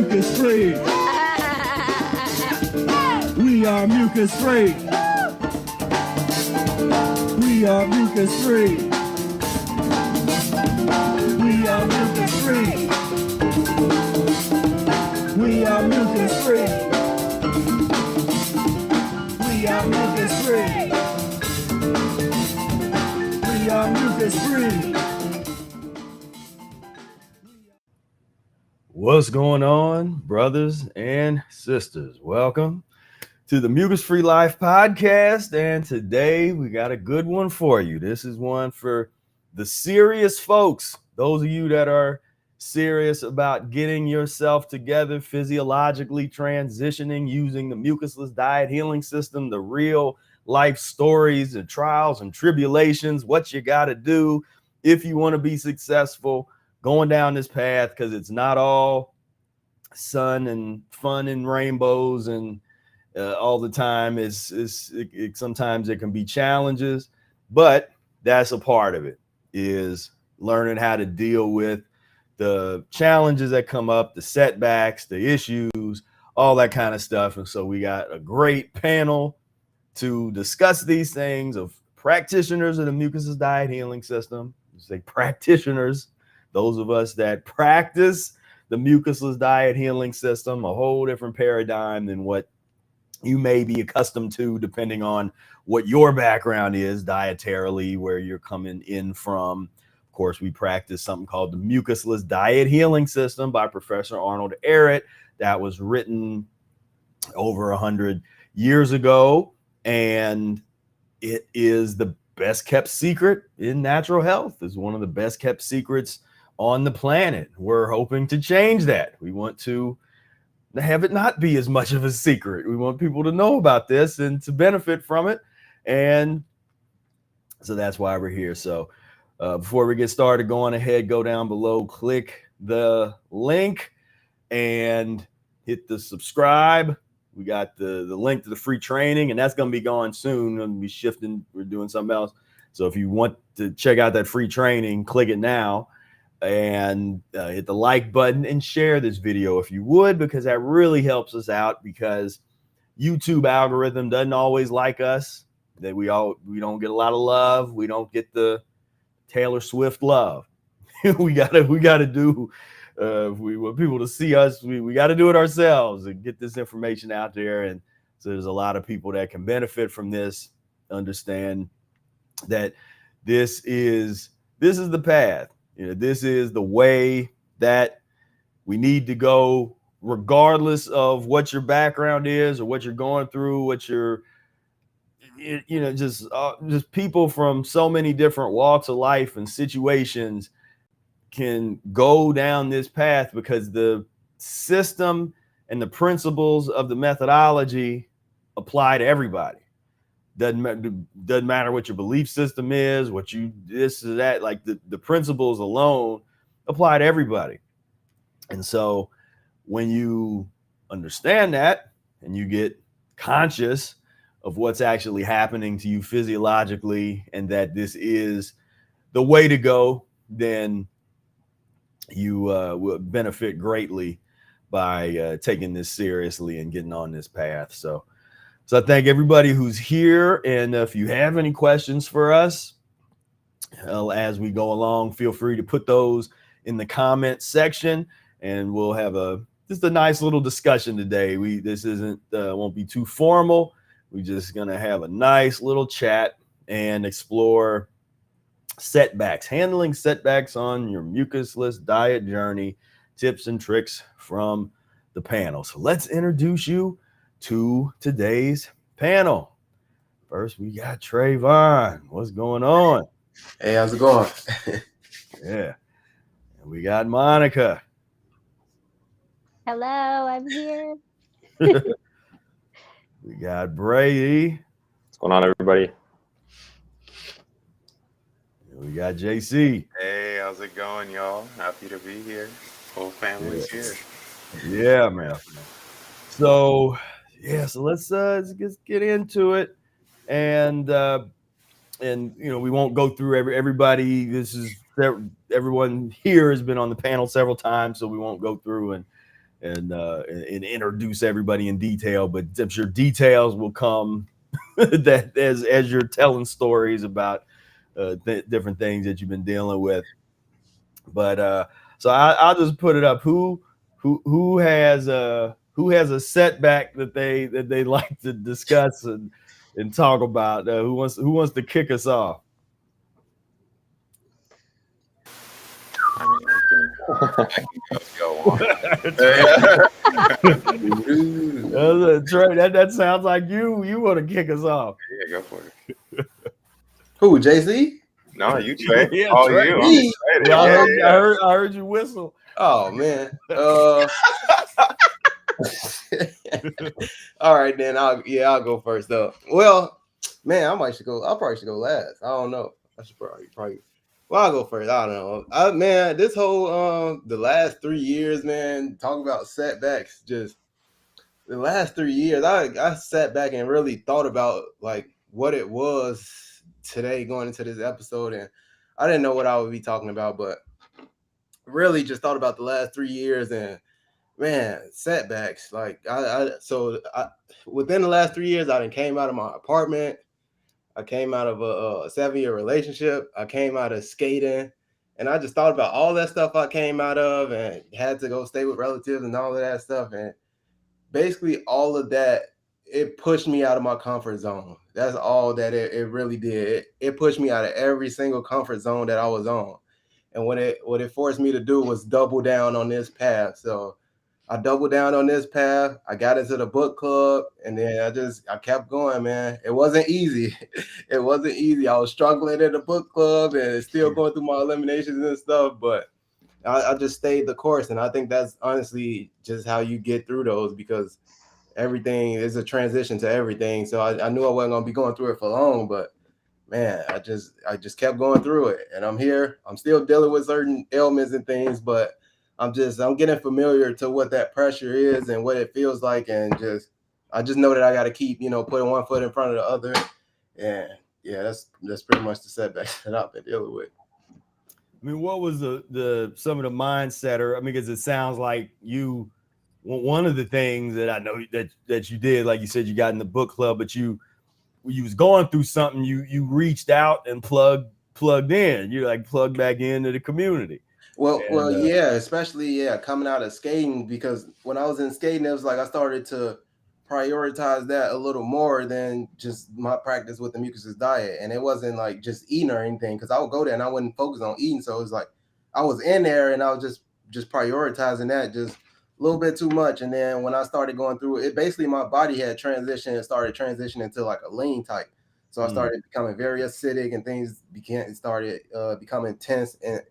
mucus-free. We are mucus-free. We are mucus-free. We are mucus-free. We are mucus-free. We are mucus-free. We are mucus-free. What's going on, brothers and sisters? Welcome to the Mucus-free Life podcast, and today we got a good one for you. This is one for the serious folks, those of you that are serious about getting yourself together, physiologically transitioning using the Mucusless Diet Healing System, the real life stories and trials and tribulations, what you got to do if you want to be successful going down this path, because it's not all sun and fun and rainbows and all the time. Sometimes it can be challenges, but that's a part of it, is learning how to deal with the challenges that come up, the setbacks, the issues, all that kind of stuff. And so we got a great panel to discuss these things of practitioners of the Mucusless Diet Healing System. You say practitioners, those of us that practice the Mucusless Diet Healing System, a whole different paradigm than what you may be accustomed to, depending on what your background is dietarily, where you're coming in from. Of course, we practice something called the Mucusless Diet Healing System by Professor Arnold Ehret. That was written over 100 years ago, and it is the best kept secret in natural health. It's one of the best kept secrets on the planet. We're hoping to change that. We want to have it not be as much of a secret. We want people to know about this and to benefit from it. And so that's why we're here. So before we get started, go on ahead, go down below, click the link and hit the subscribe. We got the link to the free training, and that's going to be gone soon. We're going to be shifting. We're doing something else. So if you want to check out that free training, click it now. And hit the like button and share this video if you would, because that really helps us out, because YouTube algorithm doesn't always like us. That we don't get a lot of love. We don't get the Taylor Swift love. we gotta do if we want people to see us, we got to do it ourselves and get this information out there. And so there's a lot of people that can benefit from this. Understand that this is the path. You know, this is the way that we need to go, regardless of what your background is or what you're going through, what you're, just people from so many different walks of life and situations can go down this path, because the system and the principles of the methodology apply to everybody. Doesn't matter what your belief system is, what you this or that, like the principles alone apply to everybody. And so when you understand that and you get conscious of what's actually happening to you physiologically, and that this is the way to go, then you will benefit greatly by taking this seriously and getting on this path. So I thank everybody who's here. And if you have any questions for us as we go along, feel free to put those in the comment section, and we'll have just a nice little discussion today. This won't be too formal. We're just gonna have a nice little chat and explore setbacks, handling setbacks on your mucusless diet journey, tips and tricks from the panel. So let's introduce you to today's panel. First, we got Trayvond. What's going on? Hey, how's it going? Yeah. And we got Monica. Hello, I'm here. We got Brady. What's going on, everybody? And we got JC. Hey, how's it going, y'all? Happy to be here. Whole family's here. Yeah, man. So let's get into it. And we won't go through everybody. Everyone here has been on the panel several times, so we won't go through and and introduce everybody in detail. But I'm sure details will come that as you're telling stories about different things that you've been dealing with. But so I'll just put it up. Who has a setback that they like to discuss and talk about? Who wants to kick us off? I mean, I can go on. Trey, that sounds like you want to kick us off. Yeah, go for it. Who, Jay-Z? No, you Trey. Yeah, Oh, Trey. you. Me? Yeah, I heard you whistle. Oh man. All right then. I'll go first though. Well, man, I probably should go last. I don't know. I should probably. Well, I'll go first. I don't know. Man, this whole the last 3 years, man, talking about setbacks, just the last 3 years, I sat back and really thought about like what it was today going into this episode, and I didn't know what I would be talking about, but really just thought about the last 3 years and man, setbacks. Like within the last 3 years, I came out of my apartment. I came out of a 7-year relationship. I came out of skating, and I just thought about all that stuff I came out of and had to go stay with relatives and all of that stuff. And basically all of that, it pushed me out of my comfort zone. That's all that it really did. It pushed me out of every single comfort zone that I was on. And what it forced me to do was double down on this path. So I doubled down on this path. I got into the book club, and then I kept going, man. It wasn't easy. It wasn't easy. I was struggling in the book club and still going through my eliminations and stuff, but I just stayed the course. And I think that's honestly just how you get through those, because everything is a transition to everything. So I knew I wasn't going to be going through it for long, but man, I just kept going through it, and I'm here. I'm still dealing with certain ailments and things, but I'm getting familiar to what that pressure is and what it feels like, and I just know that I got to keep, putting one foot in front of the other. And yeah, that's pretty much the setbacks that I've been dealing with. I mean, what was the some of the mindset, or I mean, because it sounds like one of the things that I know that you did, like you said, you got in the book club, but you was going through something, you reached out and plugged in. You like plugged back into the community. Well, yeah, especially coming out of skating, because when I was in skating, it was like I started to prioritize that a little more than just my practice with the Mucusless diet. And it wasn't like just eating or anything, because I would go there and I wouldn't focus on eating. So it was like I was in there and I was just prioritizing that just a little bit too much. And then when I started going through it, basically my body had started transitioning to like a lean type. So I started becoming very acidic, and things started becoming tense and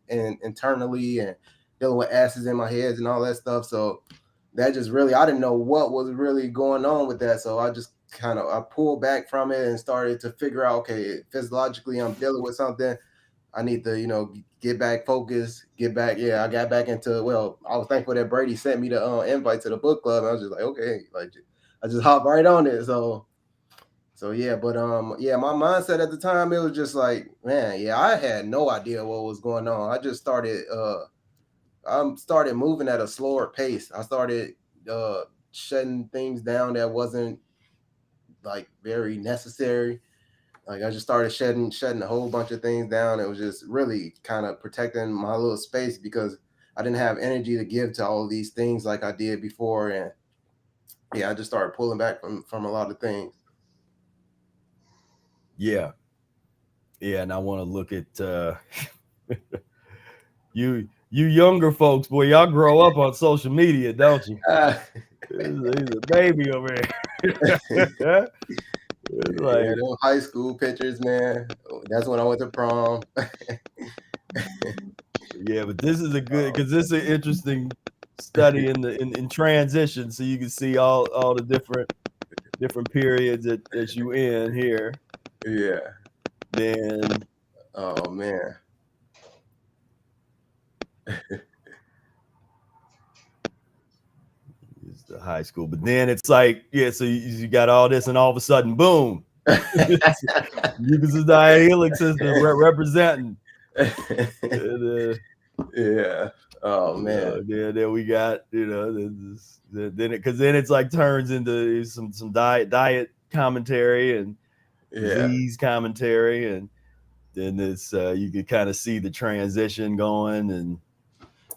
internally, and dealing with acids in my head and all that stuff. So that just really, I didn't know what was really going on with that. So I just I pulled back from it and started to figure out, okay, physiologically I'm dealing with something. I need to, get back focused, get back. Yeah, I got back into, I was thankful that Brady sent me the invite to the book club. I was just like, okay, like I just hopped right on it. So yeah, but my mindset at the time, it was just like, man, yeah, I had no idea what was going on. I just started moving at a slower pace. I started shutting things down that wasn't like very necessary. Like I just started shutting a whole bunch of things down. It was just really kind of protecting my little space, because I didn't have energy to give to all of these things like I did before. And yeah, I just started pulling back from a lot of things. Yeah, and I want to look at you younger folks, boy. Y'all grow up on social media, don't you? He's a baby over here. Like, yeah, those high school pictures, man. That's when I went to prom. Yeah, but this is because this is an interesting study in transition, so you can see all the different periods that you in here. Yeah. Then, oh man. It's the high school, but then it's like, yeah, so you got all this, and all of a sudden, boom, Mucusless Diet Healing System representing. Yeah. Oh man. Then we got, then it's like turns into some diet commentary and disease commentary, and then it's you can kind of see the transition going, and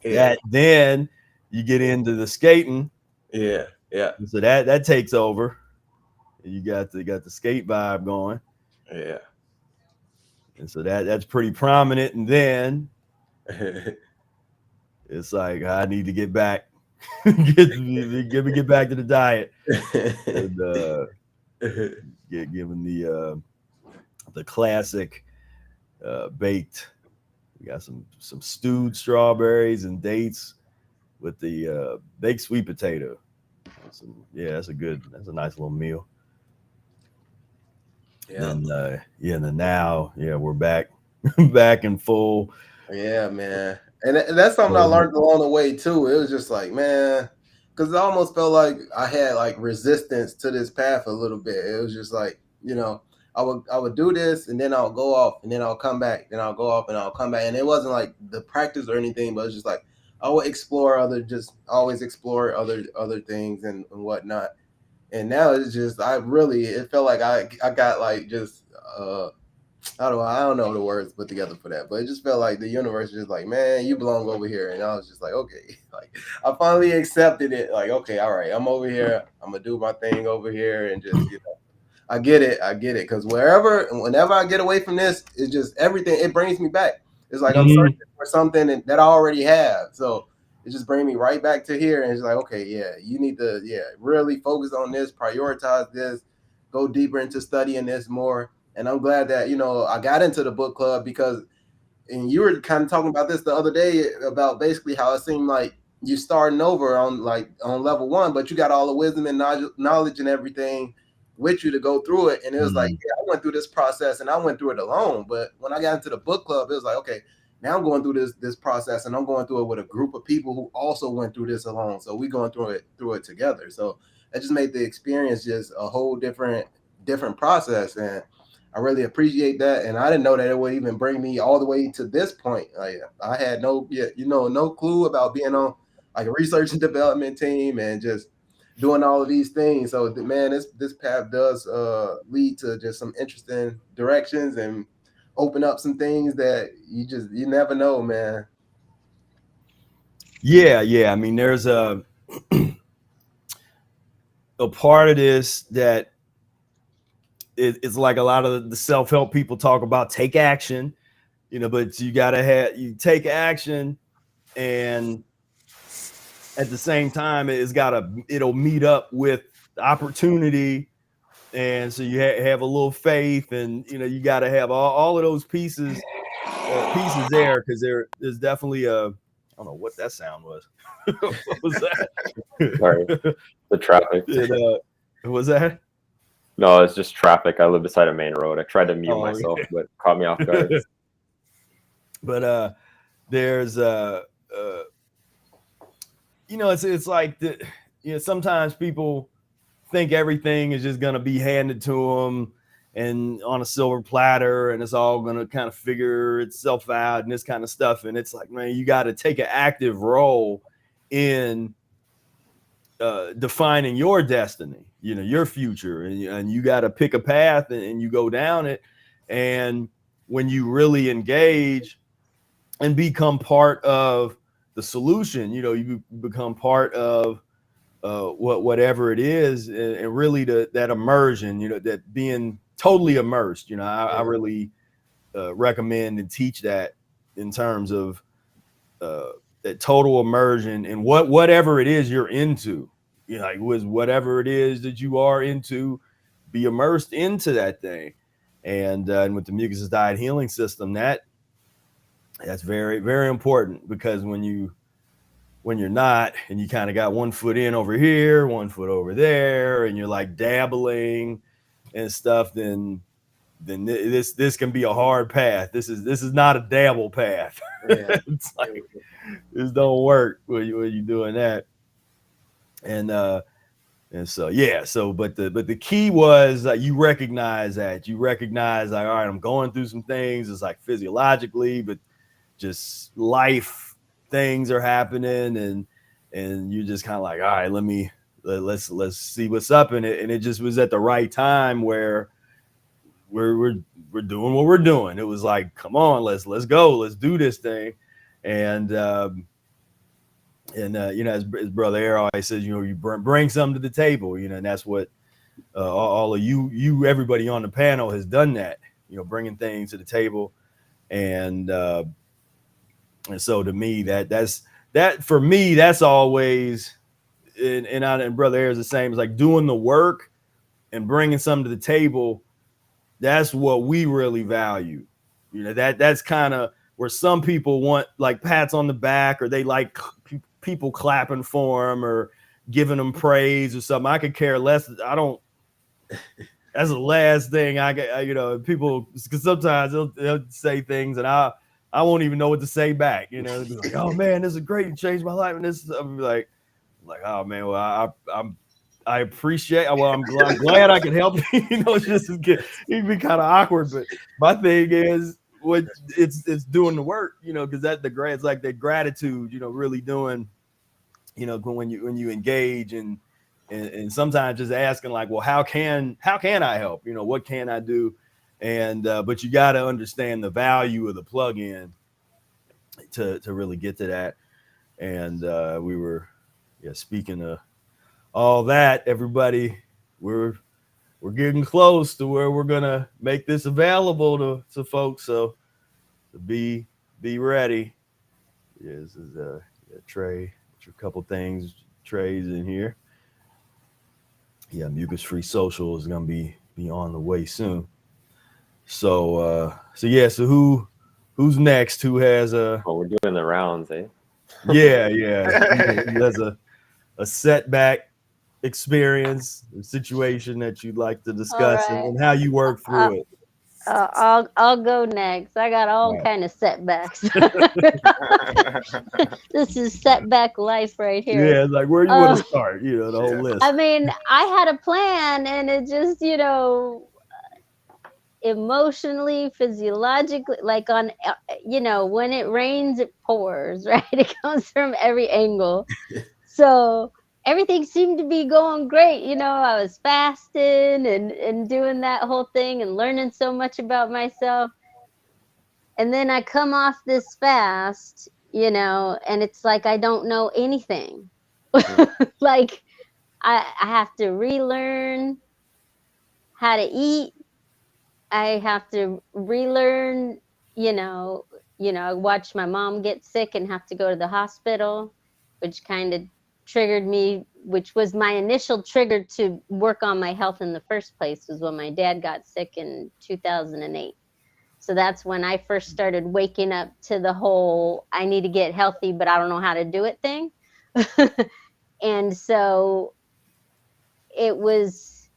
that then you get into the skating. Yeah. So that takes over. You got the skate vibe going. Yeah. And so that's pretty prominent. And then it's like, I need to get back, get back to the diet, and given the classic baked. We got some stewed strawberries and dates with the baked sweet potato. That's a nice little meal. Yeah. And then now, we're back in full. Yeah, man. And that's something I learned along the way too. It was just like, man, because it almost felt like I had like resistance to this path a little bit. It was just like, I would do this, and then I'll go off, and then I'll come back, then I'll go off, and I'll come back. And it wasn't like the practice or anything, but it was just like I would always explore other things and whatnot. And now it's just it felt like I got like just I don't know the words put together for that, but it just felt like the universe just like, man, you belong over here. And I was just like, okay, like I finally accepted it. Like, okay, all right, I'm over here. I'm gonna do my thing over here, and just I get it. Because whenever I get away from this, it's just everything. It brings me back. It's like I'm searching for something that I already have. So it just brings me right back to here. And it's like, okay, yeah, you need to, really focus on this, prioritize this, go deeper into studying this more. And I'm glad that, I got into the book club because, and you were kind of talking about this the other day about basically how it seemed like you starting over on level 1, but you got all the wisdom and knowledge and everything with you to go through it. And it was like, I went through this process and I went through it alone. But when I got into the book club, it was like, okay, now I'm going through this process, and I'm going through it with a group of people who also went through this alone. So we going through it together. So that just made the experience just a whole different process. And I really appreciate that. And I didn't know that it would even bring me all the way to this point. Like I had no clue about being on like a research and development team and just doing all of these things. So man, this path does lead to just some interesting directions and open up some things that you never know, man. Yeah. I mean, there's a part of this that it's like a lot of the self-help people talk about, take action, but you take action, and at the same time it'll meet up with opportunity. And so you have a little faith, and you got to have all of those pieces there, because there's definitely I don't know what that sound was. What was that? Sorry, the traffic. What was that? No, it's just traffic. I live beside a main road. I tried to mute myself, but caught me off guard. But there's it's like sometimes people think everything is just going to be handed to them and on a silver platter, and it's all going to kind of figure itself out and this kind of stuff. And it's like, man, you got to take an active role in defining your destiny, your future, and you got to pick a path and you go down it. And when you really engage and become part of the solution, you become part of whatever it is, and really that immersion, that being totally immersed. I really recommend and teach that in terms of that total immersion in whatever it is you're into. Like with whatever it is that you are into, be immersed into that thing. And with the Mucusless Diet Healing System, that's very, very important, because when you're not, and you kind of got one foot in over here, one foot over there, and you're like dabbling and stuff, then this can be a hard path. This is not a dabble path. Yeah. It's like, this don't work when you're doing that. And so but the key was you recognize like, all right, I'm going through some things. It's like physiologically, but just life things are happening, and you're just kind of like, all right, let's see what's up in it. And it just was at the right time where we're doing what we're doing. It was like, come on, let's go, let's do this thing. And you know, as Brother Air always says, you know, you bring something to the table, you know, and that's what all of you everybody on the panel has done, that, you know, bringing things to the table. And so to me, that's for me, that's always, and Brother Air is the same. It's like doing the work and bringing something to the table. That's what we really value. You know, that's kind of where some people want like pats on the back, or they like people clapping for them or giving them praise or something. I could care less. I don't. That's the last thing I get. You know, people, because sometimes they'll say things and I won't even know what to say back. You know, they'll be like, "Oh man, this is great. You changed my life." And this, I'll be like, "Oh man, well I appreciate. Well, I'm glad I could help you." You know, it's just it can be kind of awkward, but my thing is, it's doing the work. You know, because it's like the gratitude. You know, really doing. You know, when you engage and sometimes just asking like, well, how can I help? You know, what can I do? And but you got to understand the value of the plug-in to really get to that. And we were speaking of all that, everybody, we're getting close to where we're gonna make this available to folks. So be ready. Yeah, this is Trey. A couple things, Trey's in here. Yeah, Mucus-free social is gonna be on the way soon. So who's next? Who has a? Oh, we're doing the rounds, eh? Yeah. Who has a setback experience, a situation that you'd like to discuss, All right. and how you work through it. I'll go next. I got all Right. kind of setbacks. This is setback life right here. Yeah, it's like where you want to start, you know, the whole list. I mean, I had a plan, and it just, you know, emotionally, physiologically, like on, you know, when it rains, it pours, right? It comes from every angle. So everything seemed to be going great. You know, I was fasting and doing that whole thing and learning so much about myself. And then I come off this fast, you know, and it's like I don't know anything. Like I have to relearn how to eat. I have to relearn, you know, I watched my mom get sick and have to go to the hospital, which kind of triggered me, which was my initial trigger to work on my health in the first place, was when my dad got sick in 2008. So that's when I first started waking up to the whole, I need to get healthy, but I don't know how to do it thing. And so it was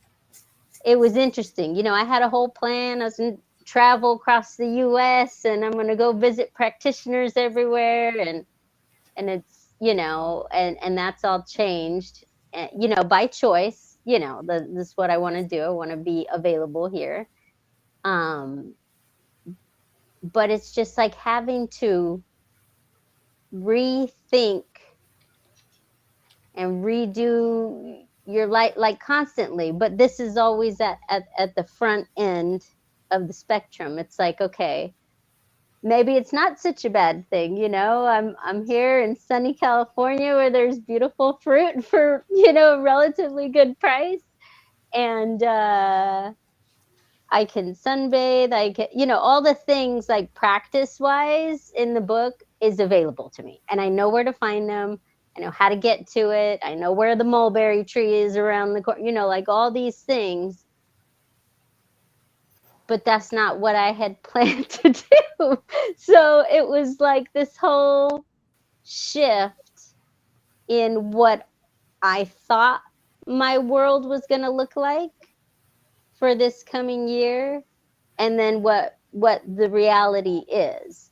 interesting. You know, I had a whole plan. I was going to travel across the US, and I'm going to go visit practitioners everywhere. And it's, you know, and that's all changed, you know, by choice. You know, this is what I want to do. I want to be available here. But it's just like having to rethink and redo your life, like constantly. But this is always at the front end of the spectrum. It's like, okay, maybe it's not such a bad thing. You know, I'm here in sunny California where there's beautiful fruit for, you know, a relatively good price. And I can sunbathe. I can, you know, all the things like practice wise in the book is available to me. And I know where to find them. I know how to get to it. I know where the mulberry tree is around the corner, you know, like all these things. But that's not what I had planned to do. So it was like this whole shift in what I thought my world was going to look like for this coming year, and then what the reality is.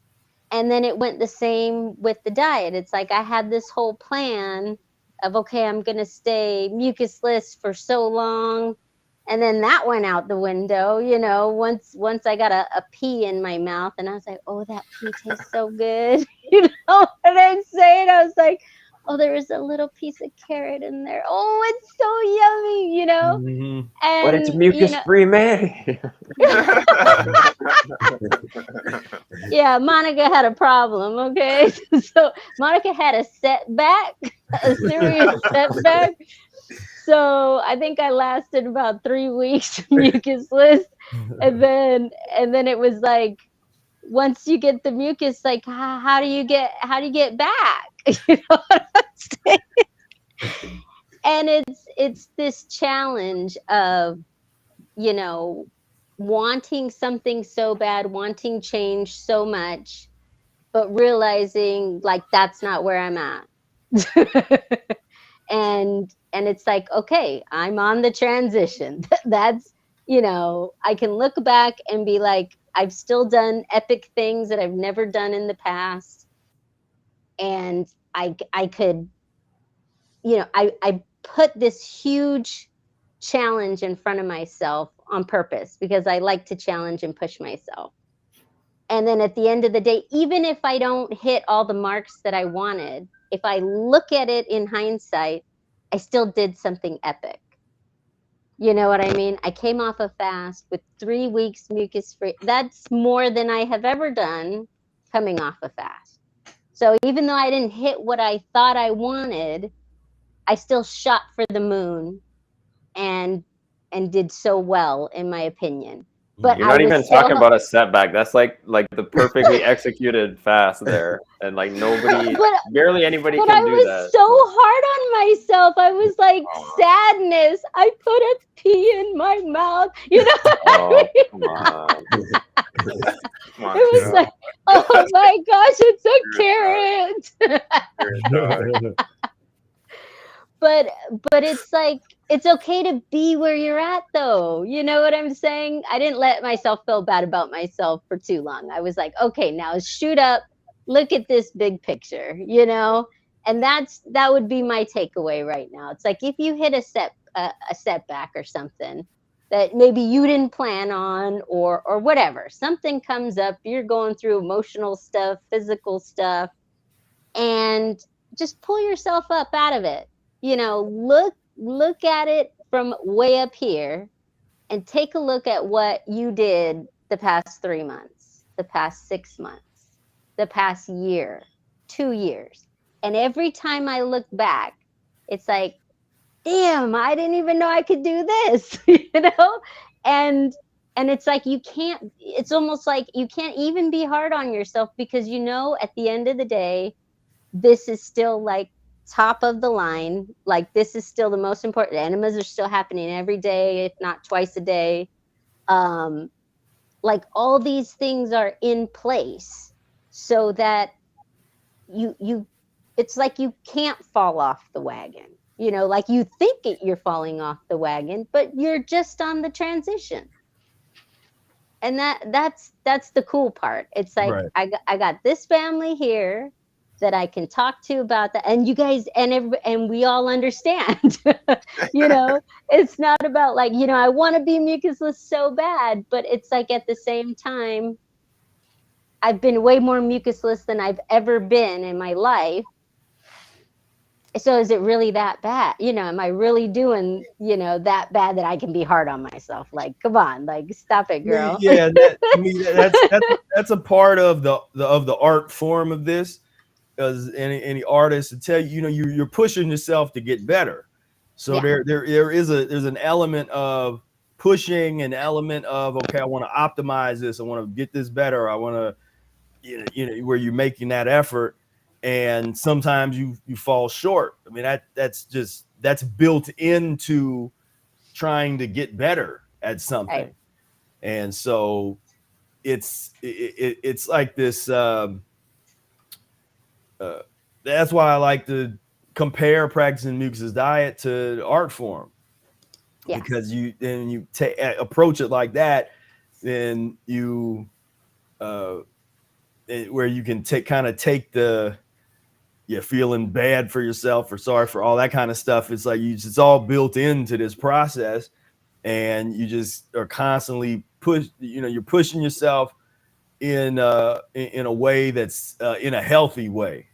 And then it went the same with the diet. It's like I had this whole plan of, okay, I'm going to stay mucusless for so long, And then that went out the window, once I got a pea in my mouth, and I was like, oh, that pea tastes so good. You know what I'm saying? I was like, oh, there is a little piece of carrot in there. Oh, it's so yummy, Mhm. But it's And mucus-free, man. yeah, Monica had a problem, okay? So Monica had a setback, a serious setback. So I think I lasted about 3 weeks mucusless, and then it was like, once you get the mucus, like how do you get back? You know what I'm saying? And it's this challenge of, wanting something so bad, wanting change so much, but realizing like that's not where I'm at. and it's like, okay, I'm on the transition. That's, I can look back and be like, I've still done epic things that I've never done in the past. And I could, I put this huge challenge in front of myself on purpose because I like to challenge and push myself. And then at the end of the day, even if I don't hit all the marks that I wanted, if I look at it in hindsight, I still did something epic. You know what I mean? I came off a fast with 3 weeks mucus-free. That's more than I have ever done coming off a fast. So even though I didn't hit what I thought I wanted, I still shot for the moon and did so well, in my opinion. But You're not even talking about a setback. That's like the perfectly executed fast there, and like barely anybody can do that. But I was so hard on myself. I was like, sadness. I put a pea in my mouth. You know what I mean? Come on. It was like, oh my gosh, it's a carrot. But it's like, it's okay to be where you're at, though. You know what I'm saying? I didn't let myself feel bad about myself for too long. I was like, okay, now shoot up. Look at this big picture, and that would be my takeaway right now. It's like, if you hit a setback or something that maybe you didn't plan on, or whatever, something comes up, you're going through emotional stuff, physical stuff, and just pull yourself up out of it. Look at it from way up here and take a look at what you did the past 3 months, the past 6 months, the past year, 2 years. And every time I look back, it's like, damn, I didn't even know I could do this, And it's like, it's almost like you can't even be hard on yourself, because at the end of the day, this is still like top of the line. Like, this is still the most important. Enemas are still happening every day, if not twice a day. Like, all these things are in place so that it's like you can't fall off the wagon. Like, you think you're falling off the wagon, but you're just on the transition. And that's the cool part. It's like, right. I got this family here that I can talk to about that, and you guys, and we all understand. It's not about like, I want to be mucusless so bad, but it's like, at the same time, I've been way more mucusless than I've ever been in my life. So is it really that bad? Am I really doing, that bad that I can be hard on myself? Like, come on, like, stop it, girl. Yeah, that's a part of the art form of this. Because any artist to tell you, you're pushing yourself to get better. So yeah. there's an element of pushing, an element of, okay, I want to optimize this, I want to get this better, I want to, where you're making that effort, and sometimes you fall short. I mean, that's built into trying to get better at something, right. And so it's like this. That's why I like to compare practicing Mucusless diet to art form, because you approach it like that, then you where you can take the you're feeling bad for yourself or sorry for all that kind of stuff. It's like it's all built into this process, and you just are constantly you're pushing yourself in a way that's in a healthy way,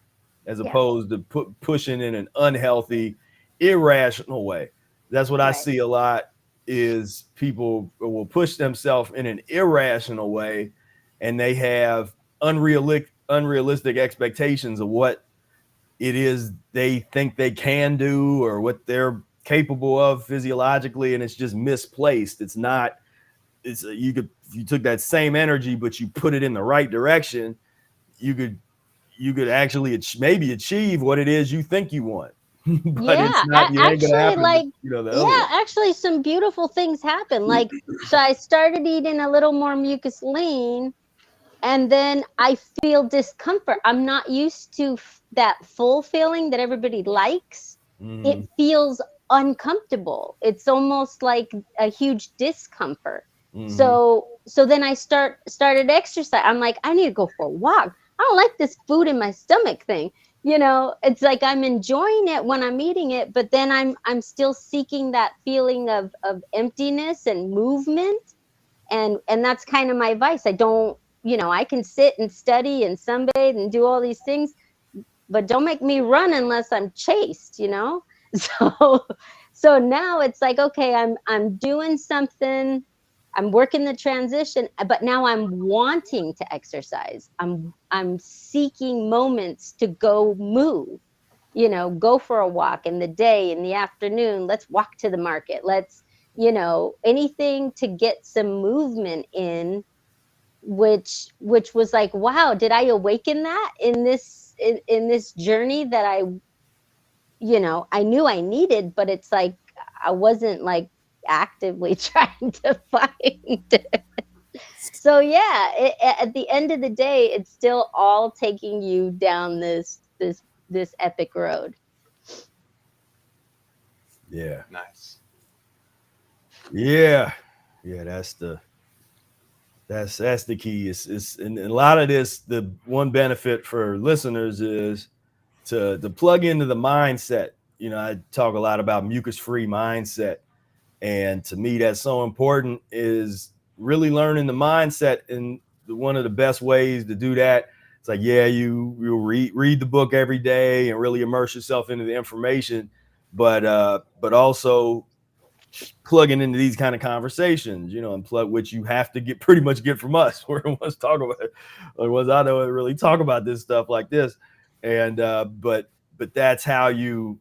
as opposed to pushing in an unhealthy, irrational way. That's what I see a lot, is people will push themselves in an irrational way, and they have unrealistic expectations of what it is they think they can do or what they're capable of physiologically, and it's just misplaced. It's not. It's you took that same energy, but you put it in the right direction, you could actually maybe achieve what it is you think you want. But it's not. You ain't gonna happen. Like, the other way. Actually, some beautiful things happen. Like, so I started eating a little more mucus lean, and then I feel discomfort. I'm not used to that full feeling that everybody likes. It feels uncomfortable. It's almost like a huge discomfort. So then I started exercise. I'm like, I need to go for a walk. I don't like this food in my stomach thing. It's like I'm enjoying it when I'm eating it, but then I'm still seeking that feeling of emptiness and movement. And that's kind of my vice. I don't, I can sit and study and sunbathe and do all these things, but don't make me run unless I'm chased, So now it's like, okay, I'm doing something. I'm working the transition, but now I'm wanting to exercise. I'm seeking moments to go move, go for a walk in the day, in the afternoon. Let's walk to the market. Let's, anything to get some movement in, which was like, wow, did I awaken that in this journey that I knew I needed, but it's like, I wasn't like actively trying to find. So at the end of the day, it's still all taking you down this epic road. Yeah. Nice. Yeah. That's the key. It's and a lot of this. The one benefit for listeners is to plug into the mindset. I talk a lot about mucus-free mindset. And to me, that's so important, is really learning the mindset. And one of the best ways to do that, it's like, you'll read the book every day and really immerse yourself into the information, but also plugging into these kind of conversations, and which you have to pretty much get from us. We're the ones talk about it, the ones I know that really talk about this stuff like this. And but that's how you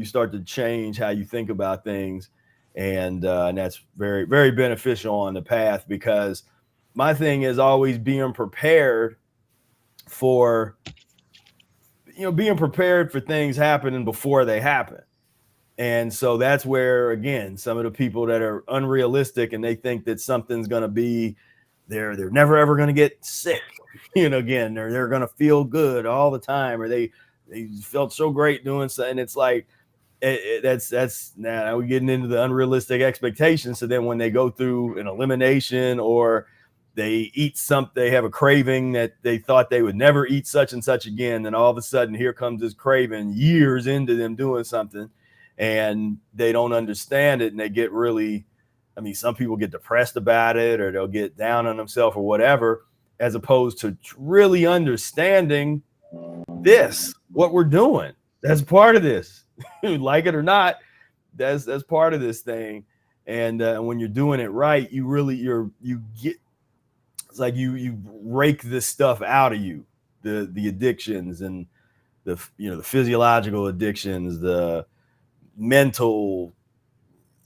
start to change how you think about things, and that's very, very beneficial on the path, because my thing is always being prepared for things happening before they happen. And so that's where, again, some of the people that are unrealistic and they think that something's going to be, they're never ever going to get sick, again, they're going to feel good all the time, or they felt so great doing so. And it's like, that's now we're getting into the unrealistic expectations. So then when they go through an elimination, or they eat something, they have a craving that they thought they would never eat such and such again, then all of a sudden here comes this craving years into them doing something, and they don't understand it, and they get really, some people get depressed about it, or they'll get down on themselves or whatever, as opposed to really understanding what we're doing. That's part of this. Like it or not, that's part of this thing. And when you're doing it right, you get, it's like you rake this stuff out of you, the addictions, and the physiological addictions, the mental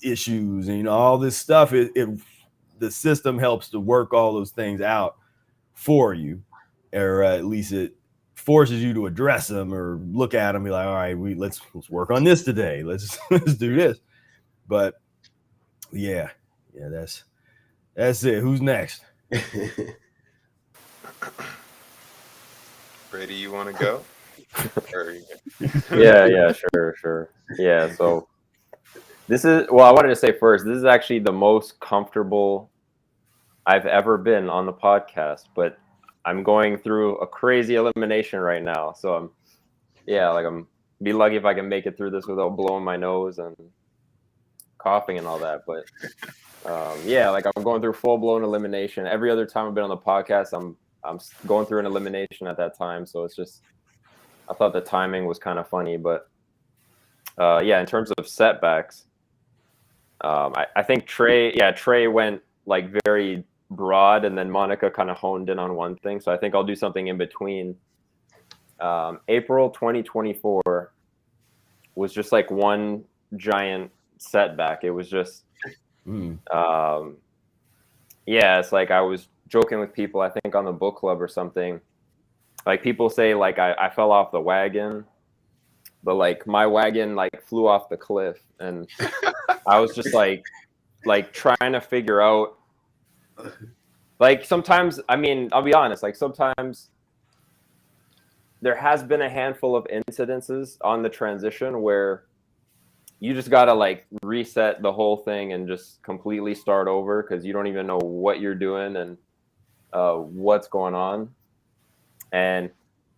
issues, and all this stuff. The system helps to work all those things out for you, or at least it forces you to address them or look at them, be like, all right, let's work on this today. Let's do this. But that's it. Who's next? Brady, you want to go? Yeah, sure. Yeah, so this is, I wanted to say first, this is actually the most comfortable I've ever been on the podcast, but I'm going through a crazy elimination right now. So I'm be lucky if I can make it through this without blowing my nose. And coughing and all that. But yeah, like I'm going through full-blown elimination. Every other time I've been on the podcast, I'm going through an elimination at that time. So it's just, I thought the timing was kind of funny. But yeah, in terms of setbacks, I think Trey went like very broad, and then Monica kind of honed in on one thing. So I think I'll do something in between. April 2024 was just like one giant setback. It was just, yeah, it's like I was joking with people, I think on the book club or something. Like people say like I fell off the wagon, but like my wagon like flew off the cliff, and I was just like trying to figure out, like sometimes, I mean, I'll be honest, like sometimes there has been a handful of incidences on the transition where you just got to like reset the whole thing and just completely start over, because you don't even know what you're doing and what's going on. And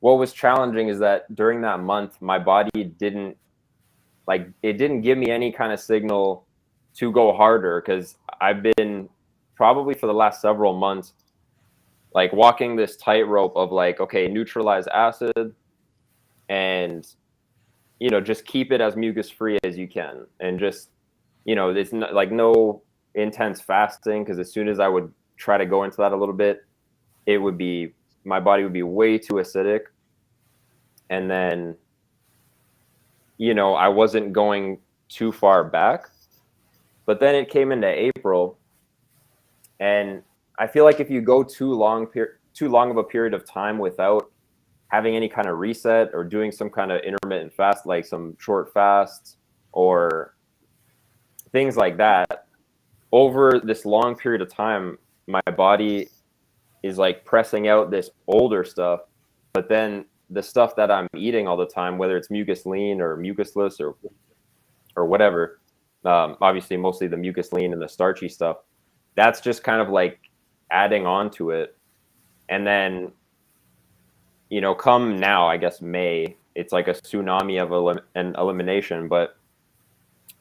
what was challenging is that during that month, my body didn't give me any kind of signal to go harder, because I've been probably for the last several months like walking this tightrope of like, okay, neutralize acid and, you know, just keep it as mucus free as you can. And just, you know, it's not, like no intense fasting, because as soon as I would try to go into that a little bit, it would be, my body would be way too acidic. And then, you know, I wasn't going too far back. But then it came into April, and I feel like if you go too long of a period of time without having any kind of reset or doing some kind of intermittent fast, like some short fasts or things like that, over this long period of time, my body is like pressing out this older stuff. But then the stuff that I'm eating all the time, whether it's mucus lean or mucusless or whatever, obviously mostly the mucus lean and the starchy stuff, that's just kind of like adding on to it. And then, you know, come now, I guess May, it's like a tsunami of an elimination. But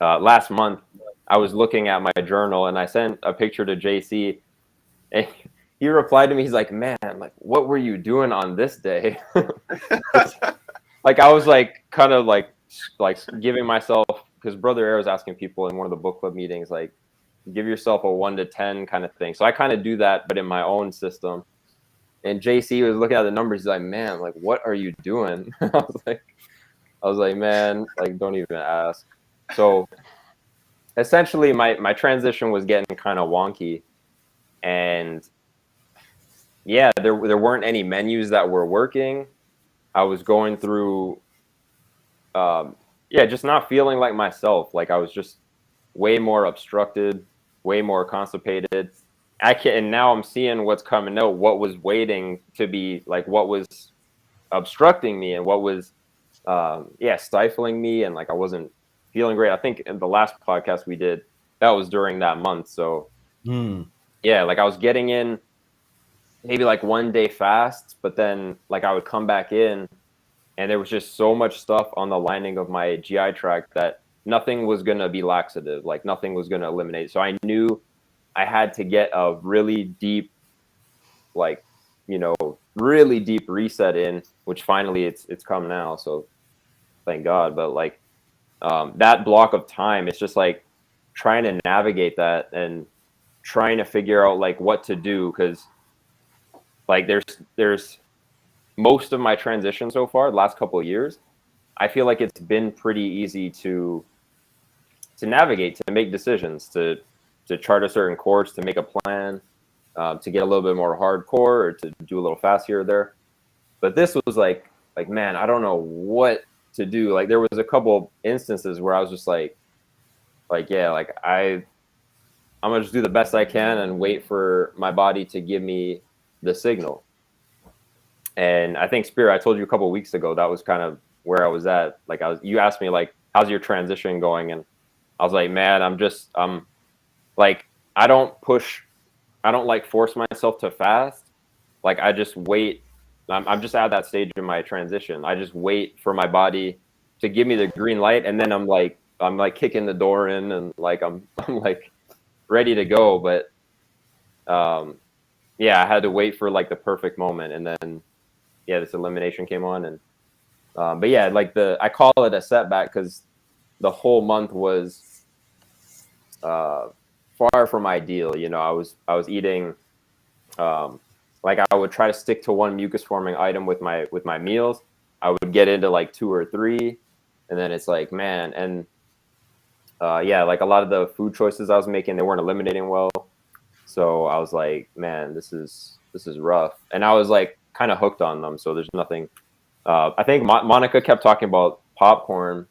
last month I was looking at my journal and I sent a picture to JC, and he replied to me. He's like, man, like, what were you doing on this day? Like, I was like, kind of like giving myself, because Brother Air was asking people in one of the book club meetings, like, give yourself a 1 to 10 kind of thing. So I kind of do that, but in my own system. And JC was looking at the numbers. He's like, man, like, what are you doing? I was like, man, like, don't even ask. So essentially my transition was getting kind of wonky. And yeah, there weren't any menus that were working. I was going through, just not feeling like myself. Like I was just way more obstructed, way more constipated. And now I'm seeing what's coming out, what was waiting to be, like what was obstructing me and what was, stifling me. And like, I wasn't feeling great. I think in the last podcast we did, that was during that month. So yeah, like I was getting in maybe like 1 day fast, but then like I would come back in and there was just so much stuff on the lining of my GI tract that nothing was going to be laxative, like nothing was going to eliminate. So I knew I had to get a really deep, like, you know, really deep reset in, which finally it's come now. So thank God. But like that block of time, it's just like trying to navigate that and trying to figure out like what to do. Cause like there's most of my transition so far, the last couple of years, I feel like it's been pretty easy to navigate, to make decisions, to chart a certain course, to make a plan, to get a little bit more hardcore or to do a little fast here or there. But this was like, man, I don't know what to do. Like there was a couple instances where I was just like, yeah, like I'm gonna just do the best I can and wait for my body to give me the signal. And I think Spira, I told you a couple of weeks ago, that was kind of where I was at. Like you asked me like, how's your transition going? And I was like, man, I'm like, I don't like force myself to fast. Like I just wait. I'm just at that stage in my transition. I just wait for my body to give me the green light. And then I'm like, I'm like kicking the door in and like I'm like ready to go, but yeah, I had to wait for like the perfect moment, and then this elimination came on, and but yeah, like I call it a setback because the whole month was far from ideal. You know, I was eating like I would try to stick to one mucus forming item with my meals. I would get into like 2 or 3, and then it's like, man, and like a lot of the food choices I was making, they weren't eliminating well. So I was like, man, this is rough. And I was like kind of hooked on them. So there's nothing. I think Monica kept talking about popcorn,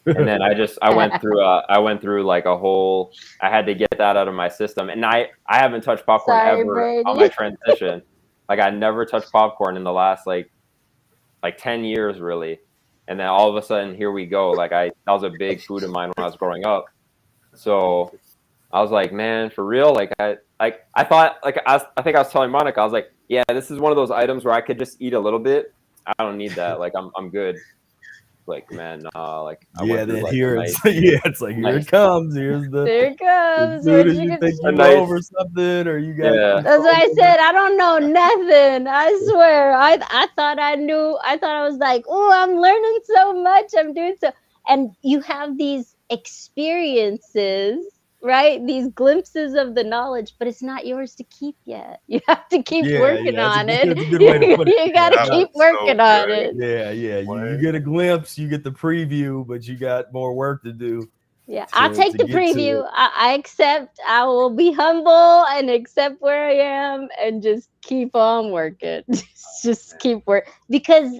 and then I went through like a whole. I had to get that out of my system, and I haven't touched popcorn Sorry, ever Brady. on my transition. Like I never touched popcorn in the last like 10 years really. And then all of a sudden here we go. Like that was a big food of mine when I was growing up. So I was like, man, for real? Like I thought, like I think I was telling Monica, I was like, yeah, this is one of those items where I could just eat a little bit. I don't need that. Like I'm good. Like, man, like I went through, then like, here nice, it's like here it comes. Here's the There it comes. dude, What you you think can- you nice- over something, or you got Yeah. That's why I said I don't know nothing. I swear. I thought I knew. I thought I was like, oh, I'm learning so much. I'm doing so. And you have these experiences, right? These glimpses of the knowledge, but it's not yours to keep yet. You have to keep working on it. That's a good way to put it. You got to That keep was so working on good. it. Yeah. You get a glimpse, you get the preview, but you got more work to do. Yeah, to- I'll take to the get to preview. it. I accept. I will be humble and accept where I am and just keep on working. Just keep work, because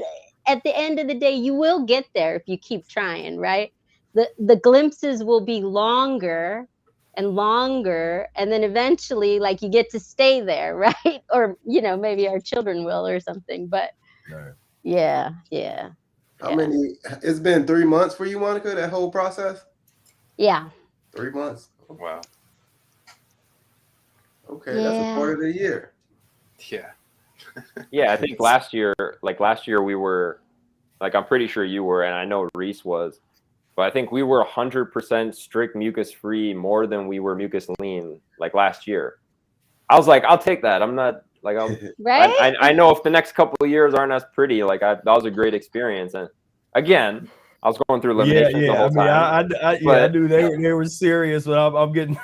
at the end of the day, you will get there if you keep trying, right? The glimpses will be longer and longer, and then eventually, like, you get to stay there, right? Or maybe our children will or something. But Right. yeah. How many? It's been 3 months for you, Monica. That whole process. Yeah. 3 months. Wow. Okay, that's a quarter of the year. Yeah. Yeah, I think last year we were, like, I'm pretty sure you were, and I know Reese was, but I think we were 100% strict mucus free more than we were mucus lean like last year. I was like, I'll take that. I'm not like, Right? I know if the next couple of years aren't as pretty, like that was a great experience. And again, I was going through eliminations the whole time. I knew they were serious, but I'm getting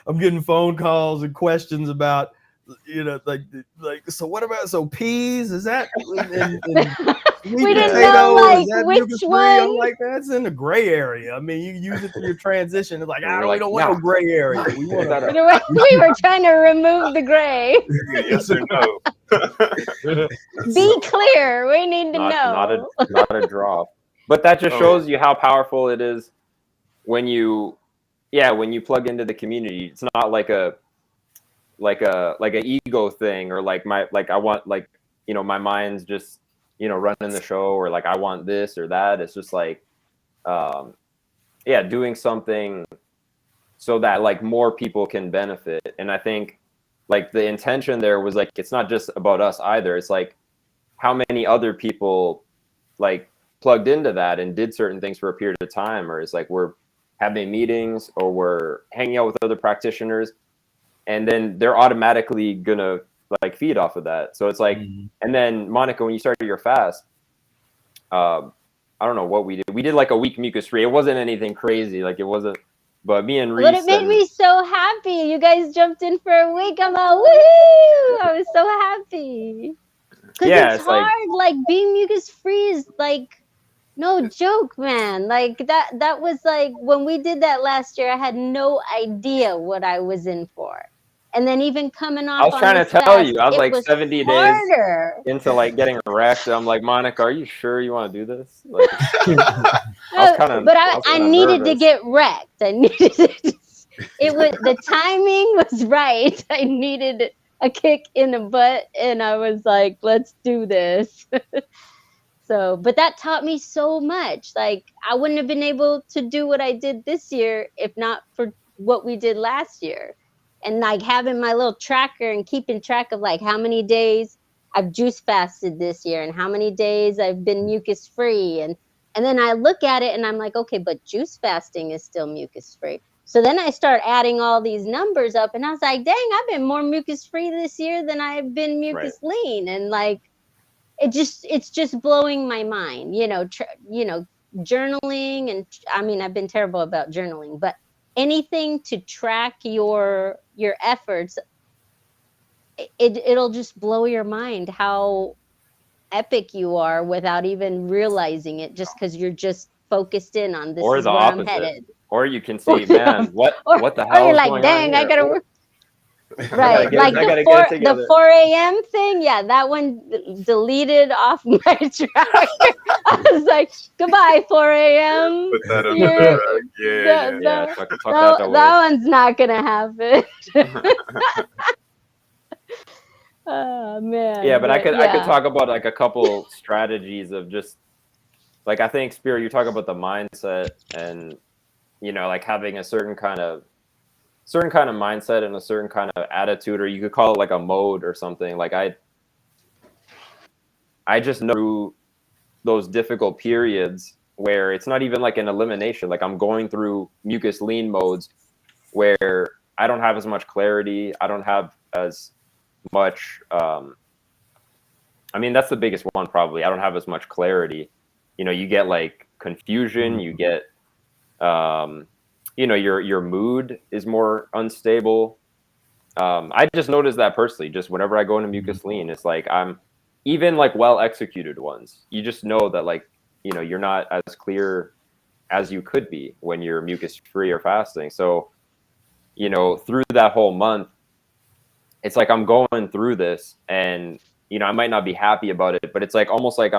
I'm getting phone calls and questions about, like so what about peas? Is that and We didn't know, like, which one. I'm like, that's in the gray area. I mean, you use it for your transition. It's like, we don't want no gray area. We want We were trying to remove the gray. Yes or no? Be clear. We need to know. Not a draw. But that just shows you how powerful it is when you plug into the community. It's not like a ego thing, or I want, my mind's just, running the show, or like I want this or that. It's just like, doing something so that like more people can benefit. And I think like the intention there was like, it's not just about us either. It's like how many other people like plugged into that and did certain things for a period of time, or it's like we're having meetings or we're hanging out with other practitioners, and then they're automatically gonna like feed off of that. So it's like, and then Monica, when you started your fast, I don't know what we did. We did like a week mucus free. It wasn't anything crazy. Like it wasn't, but me and Reese. But it made me so happy. You guys jumped in for a week. I'm like, woohoo! I was so happy. Because it's hard. Like being mucus free is like, no joke, man. Like that was like, when we did that last year, I had no idea what I was in for. And then even coming off, I was trying to tell you, I was like 70 days into like getting wrecked. I'm like, Monica, are you sure you want to do this? Like, I needed to get wrecked. I needed the timing was right. I needed a kick in the butt, and I was like, let's do this. So, but that taught me so much. Like, I wouldn't have been able to do what I did this year if not for what we did last year. And like having my little tracker and keeping track of like how many days I've juice fasted this year and how many days I've been mucus free. And And then I look at it and I'm like, okay, but juice fasting is still mucus free. So then I start adding all these numbers up, and I was like, dang, I've been more mucus free this year than I've been mucus lean. And like, it's just blowing my mind, journaling. And I mean, I've been terrible about journaling, but anything to track your efforts, it'll just blow your mind how epic you are without even realizing it, just because you're just focused in on this or is the where opposite. I'm headed. Or you can see, man, what the hell you're is like, going dang, on I gotta here? work. Right, like the 4 a.m. thing, yeah, that one deleted off my tracker. I was like, goodbye, 4 a.m. Put that on the yeah. That one's not gonna happen. Oh man. Yeah, but I could talk about like a couple strategies of just like, I think, Spira, you talk about the mindset and like having a certain kind of mindset and a certain kind of attitude, or you could call it like a mode or something. Like I just know through those difficult periods where it's not even like an elimination. Like I'm going through mucus lean modes where I don't have as much clarity. I don't have as much. I mean, that's the biggest one probably. I don't have as much clarity. You get like confusion. You get, your mood is more unstable. I just noticed that personally. Just whenever I go into mucus lean, it's like I'm even like well executed ones. You just know that like you're not as clear as you could be when you're mucus free or fasting. So through that whole month, it's like I'm going through this, and I might not be happy about it, but it's like almost like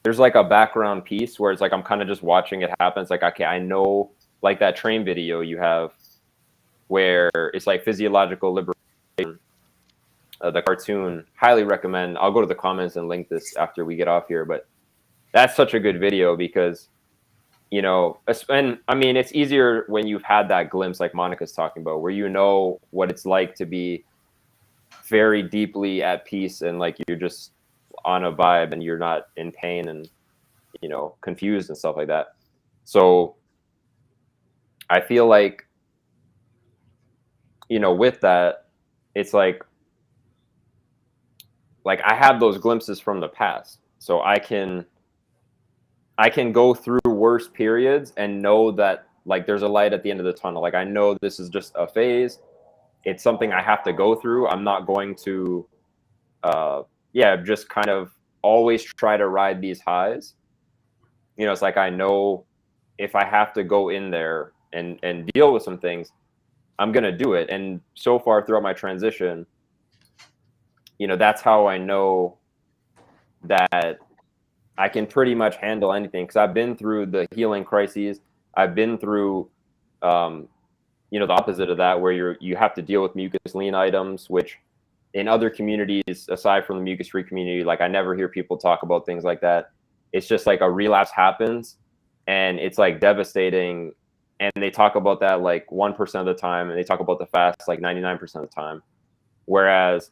there's like a background piece where it's like I'm kind of just watching it happen. It's like, okay, I know, like that train video you have where it's like physiological liberation, the cartoon. Highly recommend. I'll go to the comments and link this after we get off here, but that's such a good video because and I mean, it's easier when you've had that glimpse like Monica's talking about, where what it's like to be very deeply at peace and like you're just on a vibe and you're not in pain and confused and stuff like that. So I feel like with that, it's like I have those glimpses from the past, so I can go through worse periods and know that like there's a light at the end of the tunnel. Like I know this is just a phase. It's something I have to go through. I'm not going to just kind of always try to ride these highs. It's like I know if I have to go in there and deal with some things, I'm going to do it. And so far throughout my transition, that's how I know that I can pretty much handle anything, because I've been through the healing crises. I've been through, the opposite of that, where you have to deal with mucus lean items, which in other communities, aside from the mucus-free community, like I never hear people talk about things like that. It's just like a relapse happens and it's like devastating. And they talk about that like 1% of the time, and they talk about the fast like 99% of the time. Whereas,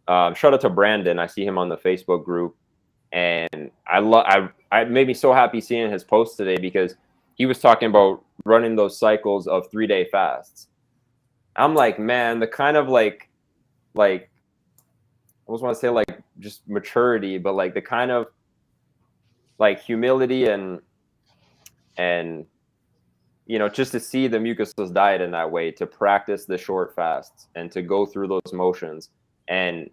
shout out to Brandon. I see him on the Facebook group, and I made me so happy seeing his post today, because he was talking about running those cycles of 3-day fasts. I'm like, man, the kind of like I almost want to say like just maturity, but like the kind of like humility and just to see the mucusless diet in that way, to practice the short fasts and to go through those motions and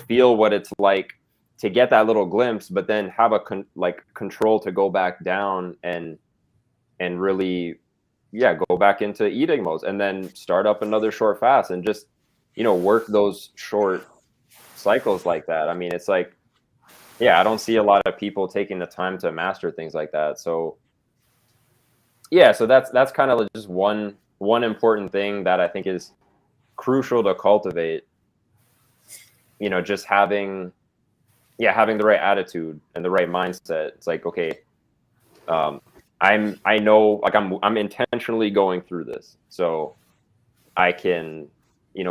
feel what it's like to get that little glimpse, but then have a control to go back down and really go back into eating modes, and then start up another short fast and just work those short cycles like that. I mean, it's like, I don't see a lot of people taking the time to master things like that. So so that's kind of just one important thing that I think is crucial to cultivate. Just having the right attitude and the right mindset. It's like, okay, I know, like I'm intentionally going through this, so I can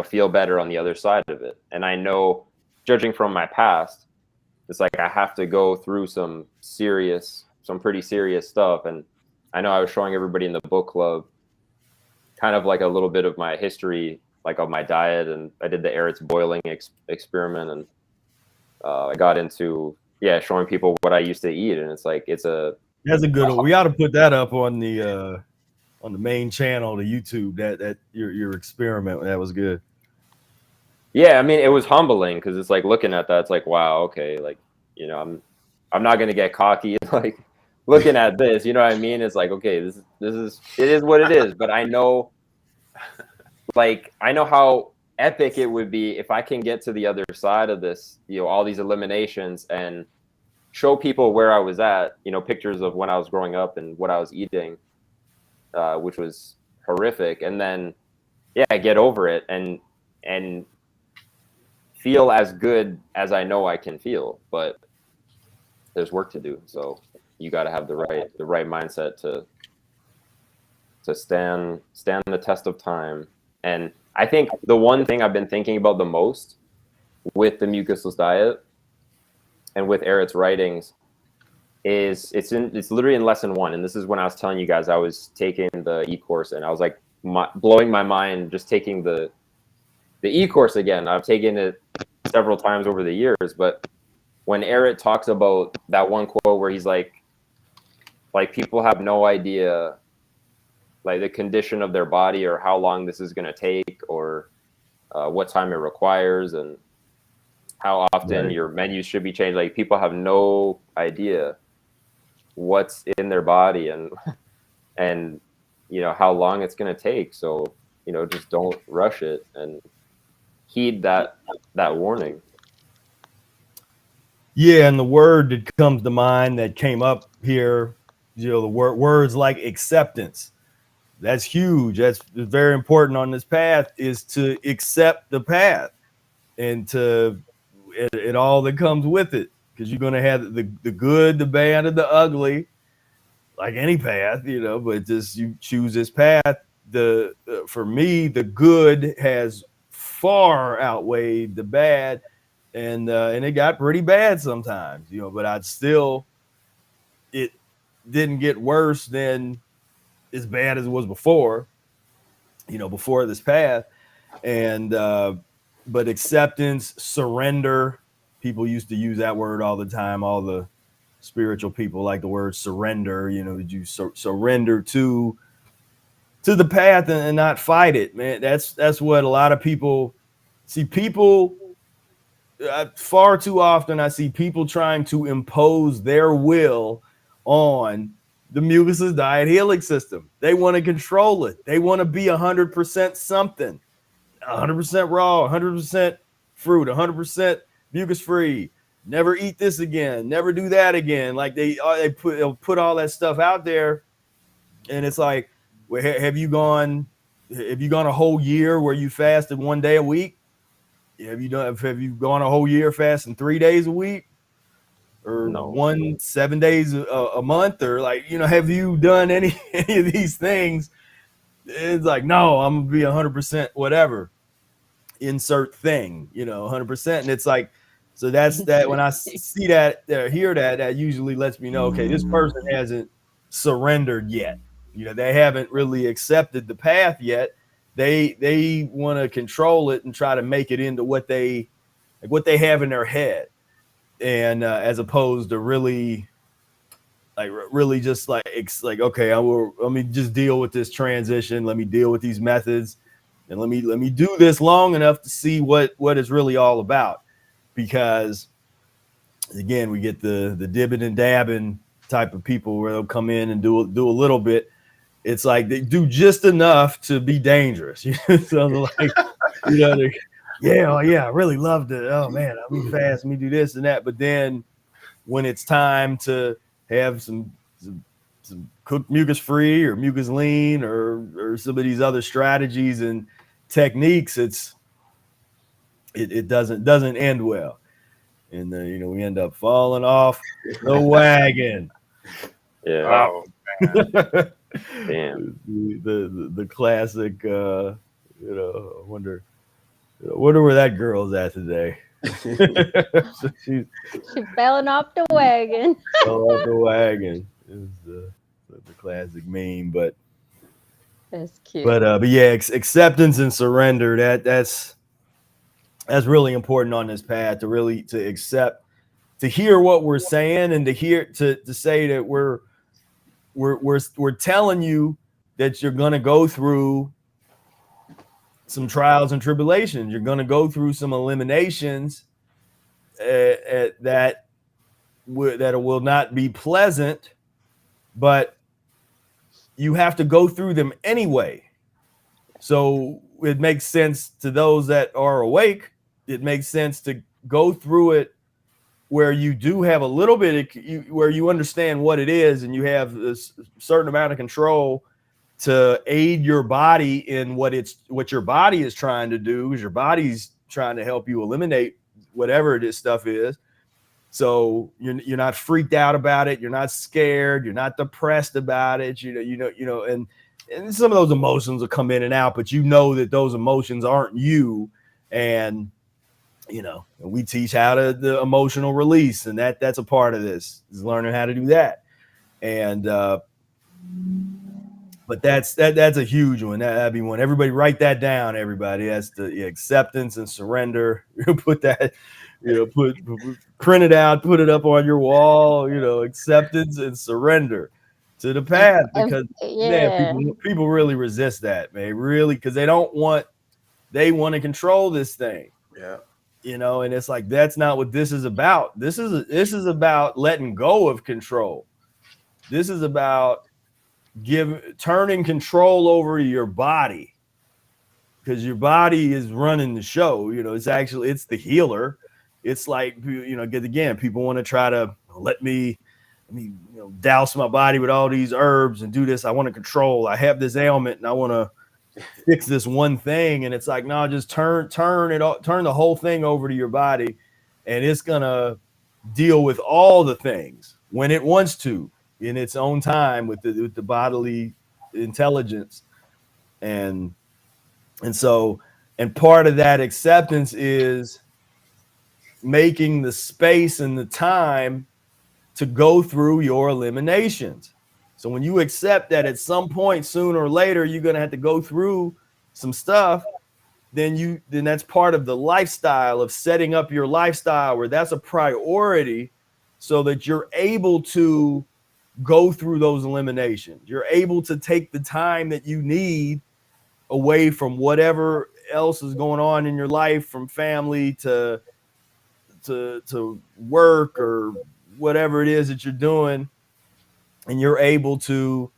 feel better on the other side of it. And I know, judging from my past, it's like I have to go through some serious some pretty serious stuff. And I know I was showing everybody in the book club kind of like a little bit of my history, like of my diet, and I did the Eretz boiling experiment, and I got into showing people what I used to eat, and it's like that's a good one. We ought to put that up on the main channel, the YouTube. That your experiment, that was good. Yeah, I mean, it was humbling because it's like looking at that, it's like, wow, okay, like, you know, I'm not gonna get cocky like looking at this, you know what I mean? It's like, okay, it is what it is, but I know how epic it would be if I can get to the other side of this, you know, all these eliminations, and show people where I was at, you know, pictures of when I was growing up and what I was eating, which was horrific, and then get over it and feel as good as I know I can feel. But there's work to do, so you got to have the right mindset to stand the test of time. And I think the one thing I've been thinking about the most with the Mucusless diet and with Eret's writings is it's literally in lesson 1, and this is when I was telling you guys I was taking the e-course, and I was like blowing my mind just taking the e-course again. I've taken it several times over the years, but when Eret talks about that one quote where he's like people have no idea like the condition of their body or how long this is going to take, or what time it requires, and how often your menus should be changed. Like, people have no idea what's in their body and you know how long it's going to take. So, you know, just don't rush it and heed that warning. Yeah, and the word that comes to mind that came up here, you know, the words like acceptance. That's huge. That's very important on this path, is to accept the path and to it all that comes with it, because you're going to have the good, the bad, and the ugly, like any path, you know. But just you choose this path. For me, the good has far outweighed the bad, and it got pretty bad sometimes, you know. But it didn't get worse than as bad as it was before, you know, before this path. And but acceptance, surrender, people used to use that word all the time. All the spiritual people like the word surrender. You know, did you surrender to the path and not fight it, man? That's what a lot of people see. People far too often I see people trying to impose their will on the Mucusless Diet Healing System. They want to control it. They want to be 100% something, 100% raw, 100% fruit, 100% mucus-free. Never eat this again. Never do that again. Like they'll put all that stuff out there, and it's like, well, have you gone a whole year where you fasted 1 day a week? Have you gone a whole year fasting 3 days a week? Or 7 days a month? Or, like, you know, have you done any of these things? It's like, no, I'm gonna be 100% whatever, insert thing, you know, 100%. And it's like, so that's that. When I see that, hear that usually lets me know, okay, this person hasn't surrendered yet. You know, they haven't really accepted the path yet. They want to control it and try to make it into what they have in their head. And as opposed to really just like okay, let me just deal with this transition. Let me deal with these methods, and let me do this long enough to see what it's really all about. Because again, we get the dibbing and dabbing type of people where they'll come in and do a little bit. It's like they do just enough to be dangerous. So like, you know, I really loved it. Oh man, I'll be fast. Let me do this and that. But then when it's time to have some cooked mucus-free or mucus lean or some of these other strategies and techniques, it doesn't end well. And then, you know, we end up falling off the wagon. Yeah. Oh, man. Damn. The classic, you know, I wonder Wonder where that girl's at today. She's She falling off the wagon. fell off the wagon. Is the classic meme, but That's cute. but yeah, acceptance and surrender. That's really important on this path, to really to accept, to hear what we're saying, and to say that we're telling you that you're going to go through some trials and tribulations. You're going to go through some eliminations that will not be pleasant, but you have to go through them anyway. So it makes sense to those that are awake. It makes sense to go through it where you do have a little bit of, where you understand what it is, and you have a certain amount of control to aid your body in what your body is trying to do, because your body's trying to help you eliminate whatever this stuff is. So you're not freaked out about it. You're not scared. You're not depressed about it. And some of those emotions will come in and out, but you know that those emotions aren't you. And we teach how to the emotional release, and that's a part of this, is learning how to do that. And but that's a huge one. That'd be one. Everybody write that down. Everybody, that's the acceptance and surrender. Put that, print it out, put it up on your wall. Acceptance and surrender to the path, because man, people really resist that, man. Really, because they want to control this thing. Yeah. And it's like, that's not what this is about. This is about letting go of control. This is about turning control over your body, because your body is running the show. It's the healer. It's like, again, people want to try to let me douse my body with all these herbs and do this. I want to control. I have this ailment and I want to fix this one thing. And it's like, no, just turn the whole thing over to your body, and it's gonna deal with all the things when it wants to, in its own time, with the bodily intelligence. And part of that acceptance is making the space and the time to go through your eliminations. So when you accept that at some point, sooner or later, you're going to have to go through some stuff, then that's part of the lifestyle, of setting up your lifestyle where that's a priority, so that you're able to go through those eliminations. You're able to take the time that you need away from whatever else is going on in your life, from family to work or whatever it is that you're doing. And you're able to,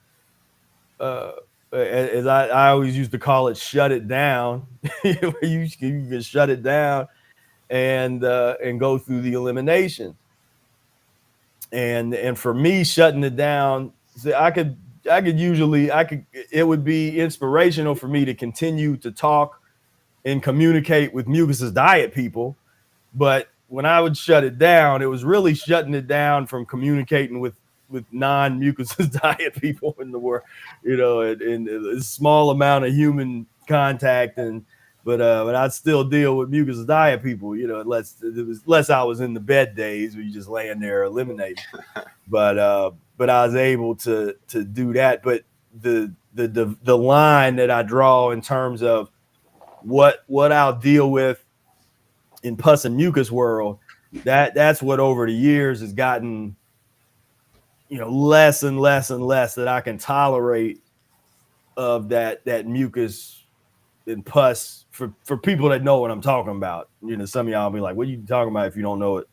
as I always used to call it, shut it down. You can shut it down and go through the elimination. And for me, shutting it down, it would be inspirational for me to continue to talk and communicate with Mucusless Diet people. But when I would shut it down, it was really shutting it down from communicating with non-Mucusless Diet people in the world, and a small amount of human contact. But I'd still deal with Mucusless Diet people, unless I was in the bed days where you just laying there eliminating. But I was able to do that. But the line that I draw in terms of what I'll deal with in pus and mucus world, that's what over the years has gotten less and less and less that I can tolerate of that mucus and pus for people that know what I'm talking about. Some of y'all be like, what are you talking about if you don't know it?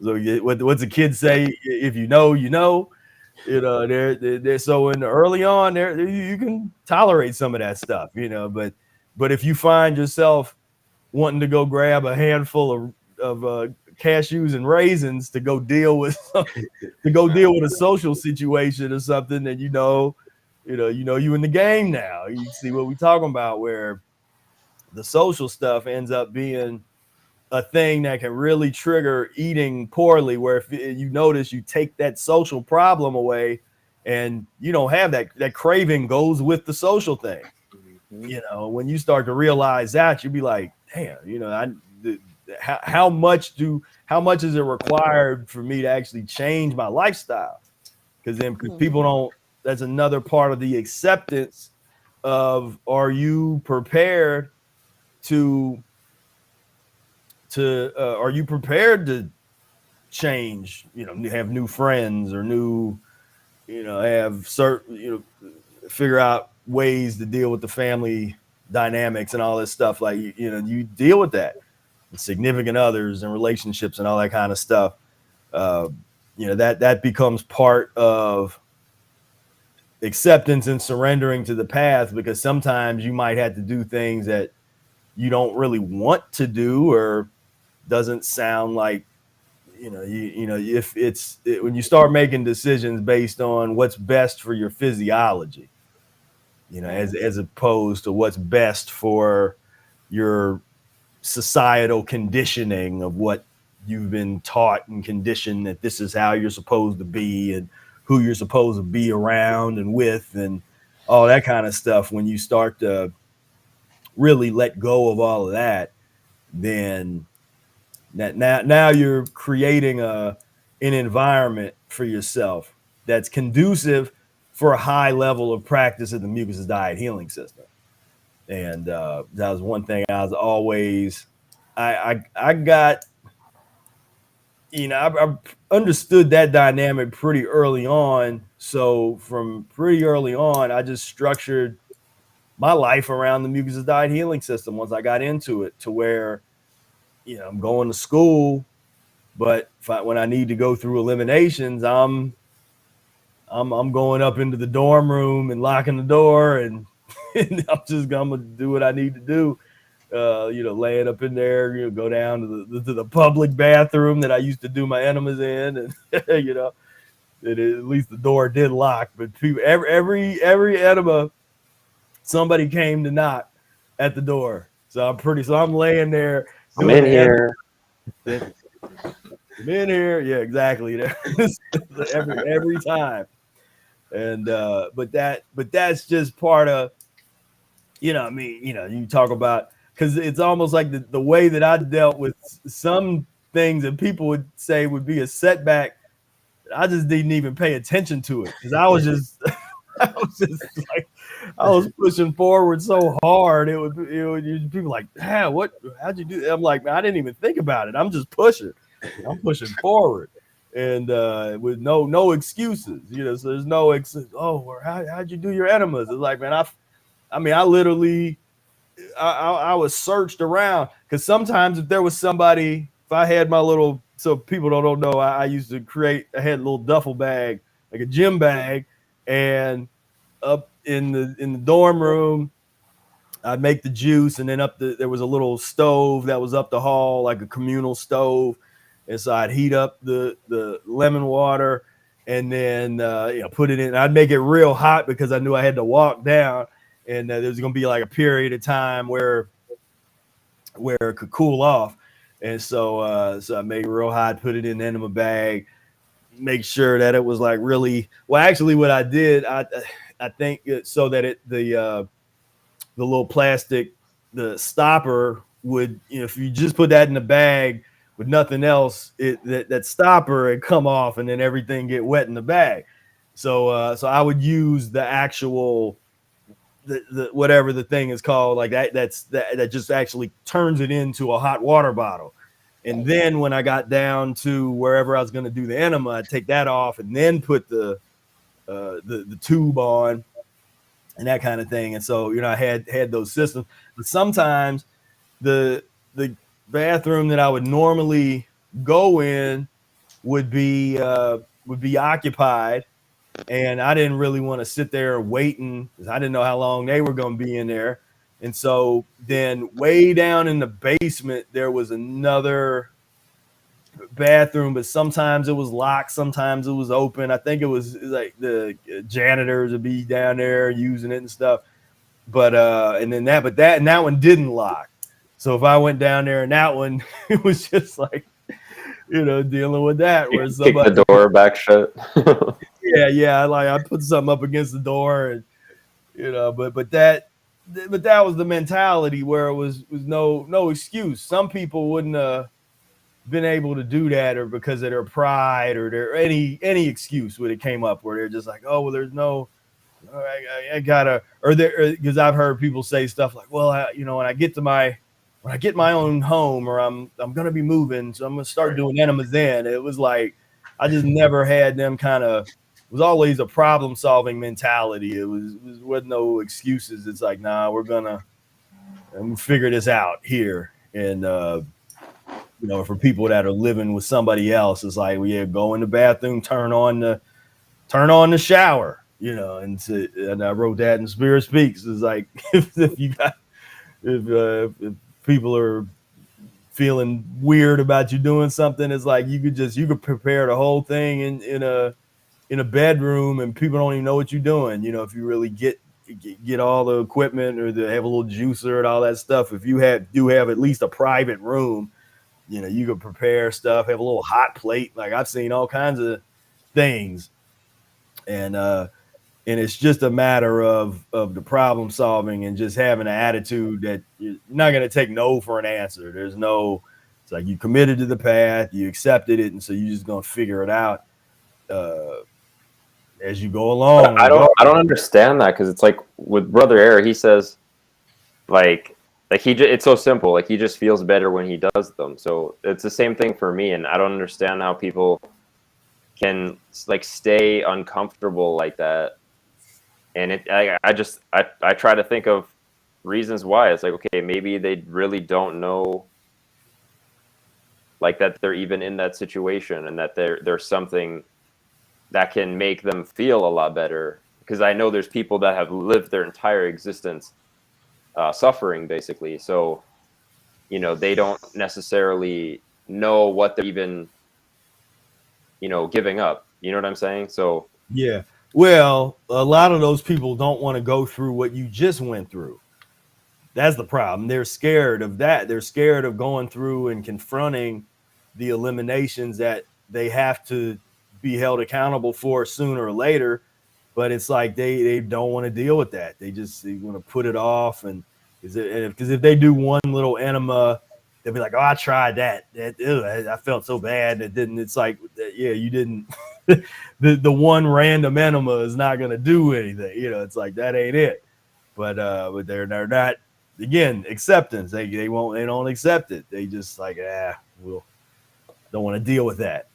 So what's the kid say? If you know, they're so in early on there, you can tolerate some of that stuff, but if you find yourself wanting to go grab a handful of cashews and raisins to go deal with a social situation or something, then you in the game now. You see what we talking about, where the social stuff ends up being a thing that can really trigger eating poorly, where if you notice, you take that social problem away and you don't have that craving goes with the social thing. When you start to realize that, you'll be like, damn, how much is it required for me to actually change my lifestyle? Because then people don't. That's another part of the acceptance of, are you prepared to are you prepared to change, have new friends, or new, have certain, figure out ways to deal with the family dynamics and all this stuff. Like, you deal with that, and significant others and relationships and all that kind of stuff. That becomes part of acceptance and surrendering to the path, because sometimes you might have to do things that you don't really want to do, or doesn't sound like, when you start making decisions based on what's best for your physiology, as opposed to what's best for your societal conditioning of what you've been taught and conditioned, that this is how you're supposed to be and who you're supposed to be around and with and all that kind of stuff. When you start to really let go of all of that, then now you're creating an environment for yourself that's conducive for a high level of practice in the Mucusless Diet Healing System. And that was one thing I was always, I got, I understood that dynamic pretty early on. So from pretty early on, I just structured my life around the Mucusless Diet Healing System once I got into it, to where, I'm going to school, but when I need to go through eliminations, I'm going up into the dorm room and locking the door, and I'm gonna do what I need to do. Laying up in there, go down to the public bathroom that I used to do my enemas in, and at least the door did lock. But people, every enema, somebody came to knock at the door. So I'm laying there. I'm in here. I'm in here. Yeah, exactly. every time. And but that's just part of, you talk about, because it's almost like the way that I dealt with some things that people would say would be a setback. I just didn't even pay attention to it, because I was just like, I was pushing forward so hard. It would people like, how'd you do that? I'm like, man, I didn't even think about it. I'm just pushing. I'm pushing forward, and with no excuses. So there's no excuse. Oh, how'd you do your enemas? It's like, man, I literally, I was searched around, because sometimes if there was somebody, if I had my little, so people don't know, I used to I had a little duffel bag, like a gym bag, and up in the dorm room, I'd make the juice, and then there was a little stove that was up the hall, like a communal stove, and so I'd heat up the lemon water, and then put it in. I'd make it real hot, because I knew I had to walk down, and there was going to be like a period of time where it could cool off, and so I made it real hot, put it in the enema bag, make sure that it was like really well. Actually, what I did, I think so that the little plastic, the stopper would, if you just put that in the bag with nothing else, that stopper would come off, and then everything get wet in the bag. So I would use the actual the whatever the thing is called, like that just actually turns it into a hot water bottle. And then when I got down to wherever I was going to do the enema, I'd take that off and then put the tube on and that kind of thing. And so, I had those systems, but sometimes the bathroom that I would normally go in would be occupied, and I didn't really want to sit there waiting, because I didn't know how long they were going to be in there. And so then way down in the basement, there was another bathroom, but sometimes it was locked, sometimes it was open. I think it was like the janitors would be down there using it and stuff. But that one didn't lock. So if I went down there and that one, it was just like, dealing with that. Where somebody kick the door back shut. yeah, like I put something up against the door, and but that but that was the mentality where it was no excuse. Some people wouldn't have been able to do that, or because of their pride or their any excuse when it came up, where they're just like, oh well, there's no, I gotta, or there, because I've heard people say stuff like, well, when I get my own home, or I'm gonna be moving, so I'm gonna start doing enemas. Then it was like I just never had them kind of. It was always a problem solving mentality. It wasn't no excuses. It's like, nah, we're gonna figure this out here. And for people that are living with somebody else, it's like, well, yeah, go in the bathroom, turn on the shower, and I wrote that in Spira Speaks. It's like if people are feeling weird about you doing something, it's like you could prepare the whole thing in a bedroom, and people don't even know what you're doing. If you really get all the equipment, or have a little juicer and all that stuff. If you do have at least a private room, you could prepare stuff, have a little hot plate. Like I've seen all kinds of things, and it's just a matter of the problem solving and just having an attitude that you're not going to take no for an answer. It's like you committed to the path, you accepted it, and so you're just going to figure it out as you go along. I don't understand that, because it's like with Brother Air, he says like it's so simple. Like he just feels better when he does them. So it's the same thing for me, and I don't understand how people can like stay uncomfortable like that. And I try to think of reasons why. It's like, okay, maybe they really don't know, like, that they're even in that situation, and that there's something that can make them feel a lot better. Because I know there's people that have lived their entire existence suffering, basically. So, they don't necessarily know what they're even, giving up. You know what I'm saying? So yeah. Well, a lot of those people don't want to go through what you just went through. That's the problem. They're scared of that. They're scared of going through and confronting the eliminations that they have to be held accountable for sooner or later. But it's like they don't want to deal with that. They want to put it off. And because if they do one little enema, they'll be like, oh, I tried that. I felt so bad. It didn't. It's like, yeah, you didn't. the one random enema is not going to do anything. It's like, that ain't it. But they're not, again, acceptance. They don't accept it. They just like, we'll don't want to deal with that.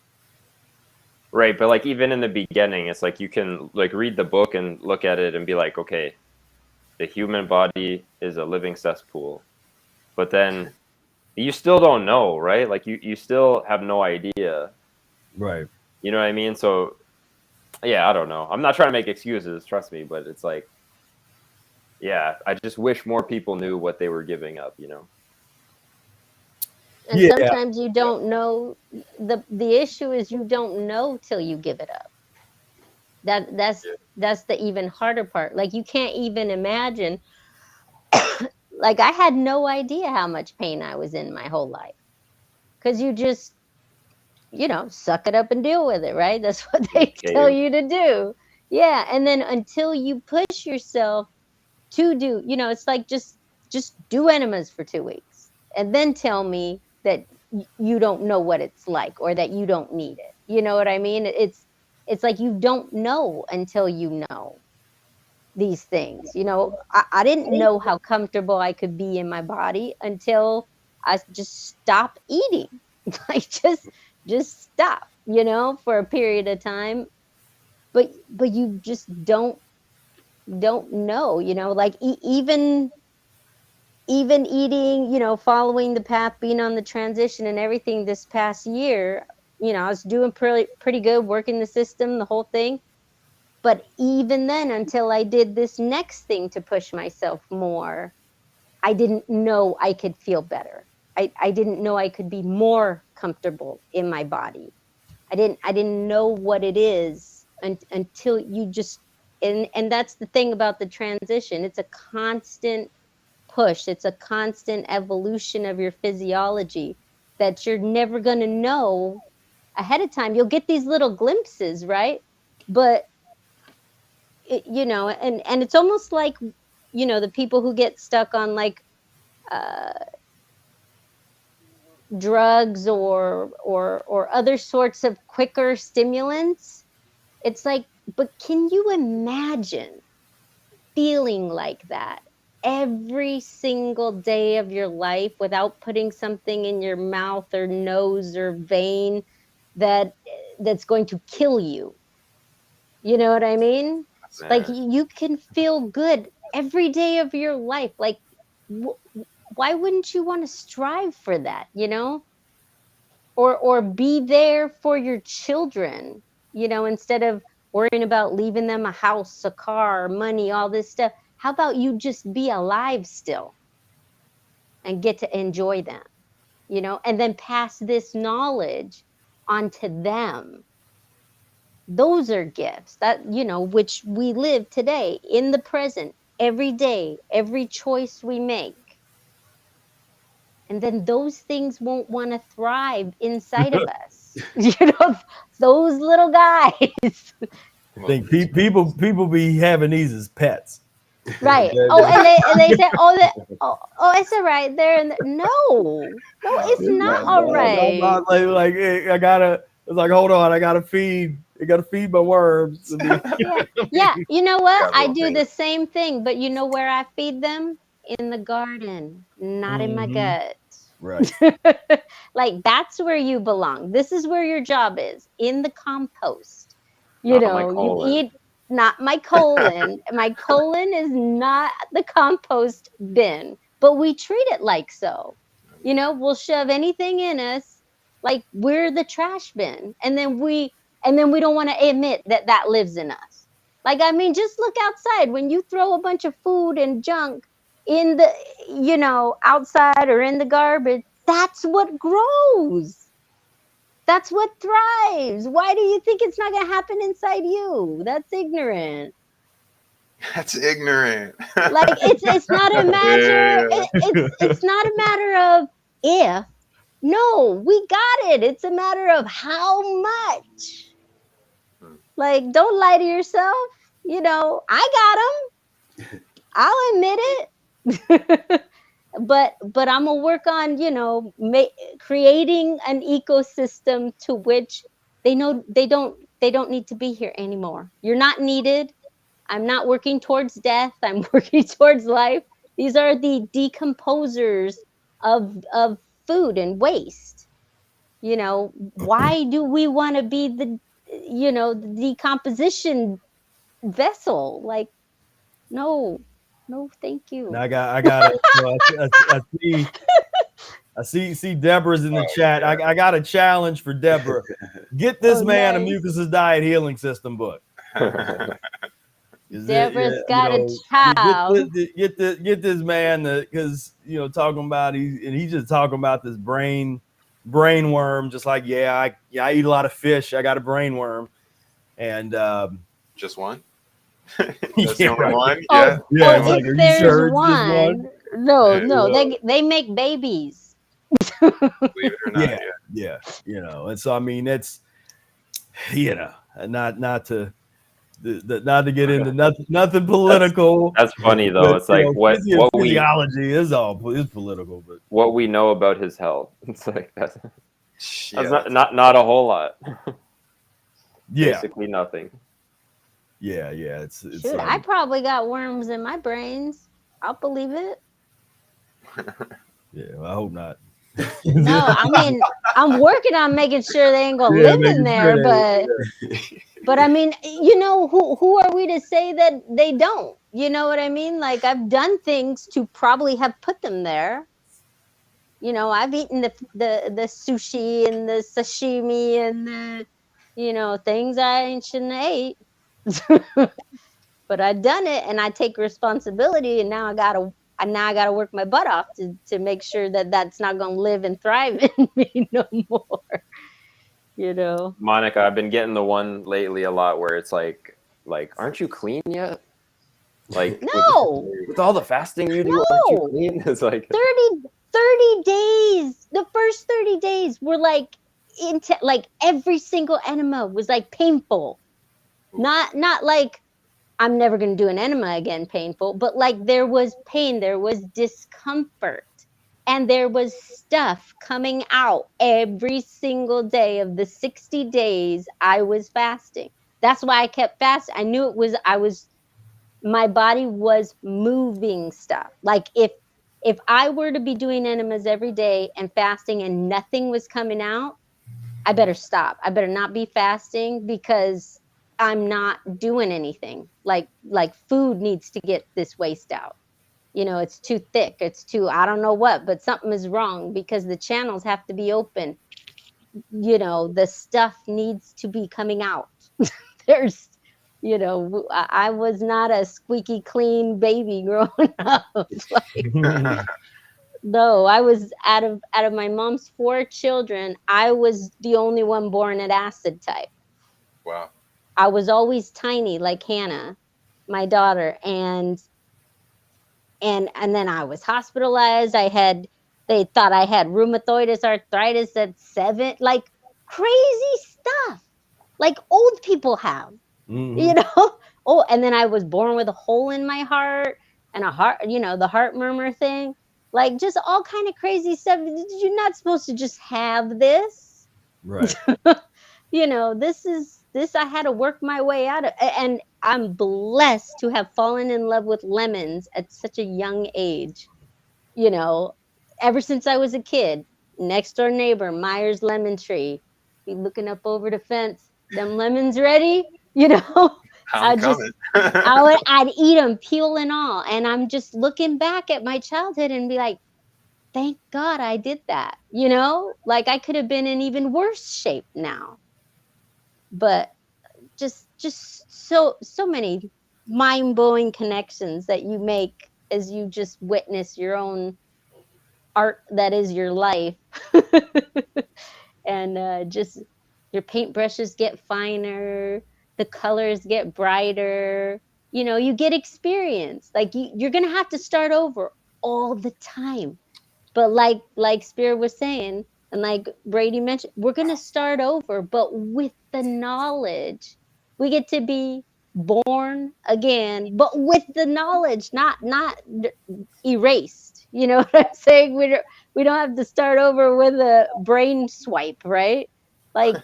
Right. But like, even in the beginning, it's like you can like read the book and look at it and be like, okay, the human body is a living cesspool. But then you still don't know, right? Like you still have no idea. Right. You know what I mean? So, yeah, I don't know. I'm not trying to make excuses, trust me, but it's like, yeah, I just wish more people knew what they were giving up, And sometimes you don't know. The issue is you don't know till you give it up. That's the even harder part. Like you can't even imagine. Like I had no idea how much pain I was in my whole life, because you just suck it up and deal with it, right? That's what they tell you to do. Yeah. And then until you push yourself to do, it's like just do enemas for 2 weeks and then tell me that you don't know what it's like, or that you don't need it. You know what I mean? It's like you don't know until you know these things. I didn't know how comfortable I could be in my body until I just stopped eating. Like just stop, for a period of time. But you just don't know, like even eating, following the path, being on the transition and everything this past year, I was doing pretty good, working the system, the whole thing. But even then, until I did this next thing to push myself more, I didn't know I could feel better. I didn't know I could be more comfortable in my body. I didn't know what it is until you just, and that's the thing about the transition. It's a constant push. It's a constant evolution of your physiology that you're never going to know ahead of time. You'll get these little glimpses, right? But and it's almost like the people who get stuck on like drugs or other sorts of quicker stimulants, it's like, but can you imagine feeling like that every single day of your life without putting something in your mouth or nose or vein that's going to kill you? You know what I mean? Like you can feel good every day of your life. Like why wouldn't you want to strive for that, or be there for your children, instead of worrying about leaving them a house, a car, money, all this stuff? How about you just be alive still and get to enjoy them, and then pass this knowledge onto them? Those are gifts that, which we live today in the present, every day, every choice we make. And then those things won't want to thrive inside of us. Those little guys. I think people be having these as pets. Right. Oh, and they say, oh, it's all right. No, it's not all right. Like I gotta. It's like, hold on, I gotta feed my worms. Yeah. You know what? I do the same thing, but you know where I feed them? In the garden, not in my gut. Right. Like that's where you belong. This is where your job is, in the compost. You eat not my colon. My colon is not the compost bin, but we treat it like so. We'll shove anything in us like we're the trash bin, and then we don't want to admit that lives in us. Like, I mean, just look outside. When you throw a bunch of food and junk in the, outside or in the garbage, that's what grows. That's what thrives. Why do you think it's not going to happen inside you? That's ignorant. That's ignorant. Like it's not a matter. It's not a matter of if. No, we got it. It's a matter of how much. Like, don't lie to yourself. I got them. I'll admit it. but I'm gonna work on, creating an ecosystem to which they know they don't need to be here anymore. You're not needed. I'm not working towards death. I'm working towards life. These are the decomposers of food and waste. Why do we want to be the decomposition vessel? Like, no, thank you. I got I see Deborah's in the chat. I got a challenge for Deborah. Get this man a Mucusless Diet Healing System book. Deborah's got a child. Get this man, because talking about he's just talking about this brain worm, just like I eat a lot of fish. I got a brain worm, and just one. That's the only one. If there's one. No, they make babies. Believe it or not, yeah. And so I mean, it's not to get into nothing political. That's funny though. It's like what physiology is political, but what we know about his health. It's like that's not a whole lot. Basically nothing. Yeah. It's Shoot, I probably got worms in my brains. I'll believe it. Yeah, well, I hope not. No, I mean, I'm working on making sure they ain't gonna live in there, but I mean, who are we to say that they don't? You know what I mean? Like, I've done things to probably have put them there. I've eaten the sushi and the sashimi and the things I shouldn't have ate. But I've done it, and I take responsibility, and now I gotta work my butt off to make sure that that's not gonna live and thrive in me no more. Monica, I've been getting the one lately a lot where it's like, aren't you clean yet? Like, no, with all the fasting you do, aren't you clean? It's like 30 days. The first 30 days were like every single enema was like painful. Not like I'm never going to do an enema again, painful. But like there was pain, there was discomfort, and there was stuff coming out every single day of the 60 days I was fasting. That's why I kept fasting. I knew my body was moving stuff. Like if I were to be doing enemas every day and fasting and nothing was coming out, I better stop. I better not be fasting because I'm not doing anything. Like food needs to get this waste out. You know, it's too thick. It's too, I don't know what, but something is wrong because the channels have to be open. You know, the stuff needs to be coming out. There's, you know, I was not a squeaky clean baby growing up. Like, no, I was out of my mom's 4 children, I was the only one born at acid type. Wow. I was always tiny like Hannah, my daughter, and then I was hospitalized. They thought I had rheumatoid arthritis at 7, like crazy stuff, like old people have, you know. Oh, and then I was born with a hole in my heart and a heart, you know, the heart murmur thing, like just all kind of crazy stuff. You're not supposed to just have this, Right. you know. This I had to work my way out of, and I'm blessed to have fallen in love with lemons at such a young age. You know, ever since I was a kid, next door neighbor, Myers lemon tree, be looking up over the fence, them lemons ready, you know. I'm coming. I'd eat them peel and all, and I'm just looking back at my childhood and be like, thank God I did that, you know. Like I could have been in even worse shape now, but just so many mind-blowing connections that you make as you just witness your own art that is your life. And just your paintbrushes get finer, the colors get brighter, you know, you get experience. Like you're gonna have to start over all the time. But like Spira was saying, and like Brady mentioned, we're gonna start over, but with the knowledge. We get to be born again, but with the knowledge, not erased. You know what I'm saying? We don't have to start over with a brain swipe, right? Like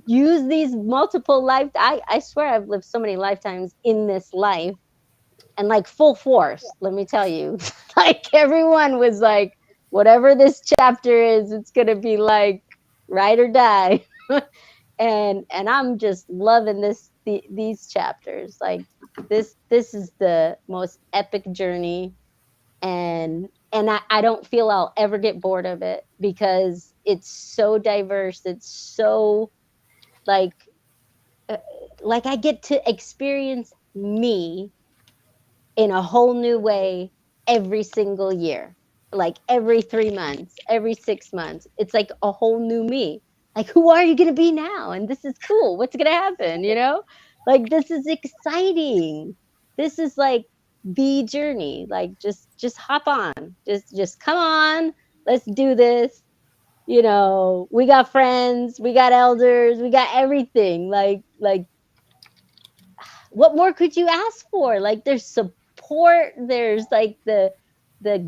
use these multiple life. I swear I've lived so many lifetimes in this life, and like full force. Let me tell you, like everyone was like, whatever this chapter is, it's gonna be like ride or die. and I'm just loving these chapters. Like this is the most epic journey, and I don't feel I'll ever get bored of it because it's so diverse. It's so like I get to experience me in a whole new way every single year, like every 3 months, every 6 months. It's like a whole new me. Like, who are you going to be now? And this is cool. What's going to happen? You know, like, this is exciting. This is like the journey. Like, just hop on, just come on. Let's do this. You know, we got friends, we got elders, we got everything. Like, what more could you ask for? Like, there's support. There's like the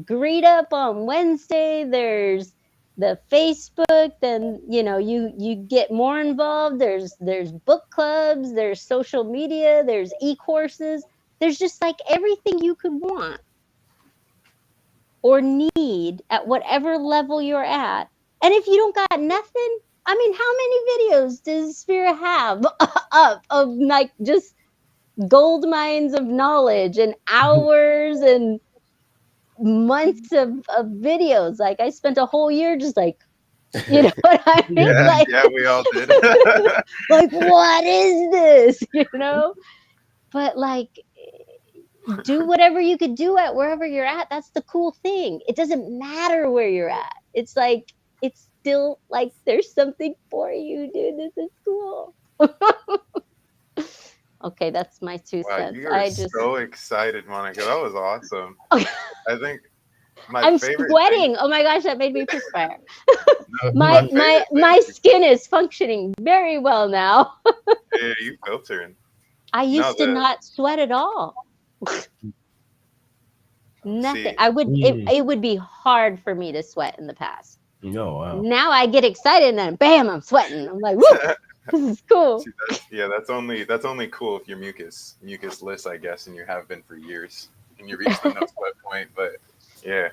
greet up on Wednesday. There's the Facebook. Then, you know, you get more involved. There's book clubs. There's social media. There's e-courses. There's just like everything you could want or need at whatever level you're at. And if you don't got nothing, I mean, how many videos does Spira have up of like just gold mines of knowledge and hours and months of videos? Like I spent a whole year just like, you know what I mean? Yeah, like, yeah, we all did. Like, what is this? You know? But like, do whatever you could do at wherever you're at. That's the cool thing. It doesn't matter where you're at. It's like, it's still like there's something for you, dude. This is cool. Okay, that's my 2 Wow, cents. you are so excited, Monica. That was awesome. I think I'm favorite sweating. Oh my gosh, that made me perspire. No, my skin is functioning very well now. Yeah, you filtering. I No, used to the not sweat at all. Nothing. see, I would Mm. it would be hard for me to sweat in the past. Oh wow. Now I get excited and then bam, I'm sweating. I'm like, woo, this is cool. see that's only cool if you're mucusless, I guess, and you have been for years, and you reach the no sweat point. But yeah,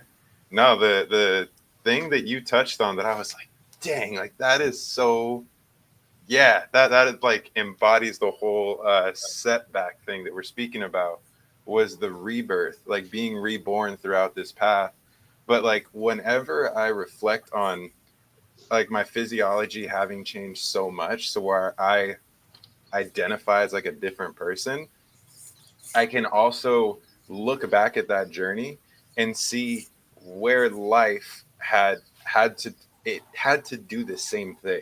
no, the thing that you touched on that I was like, dang, like that is so. Yeah, that is like embodies the whole setback thing that we're speaking about, was the rebirth, like being reborn throughout this path. But like whenever I reflect on like my physiology having changed so much, so where I identify as like a different person, I can also look back at that journey and see where life had to do the same thing.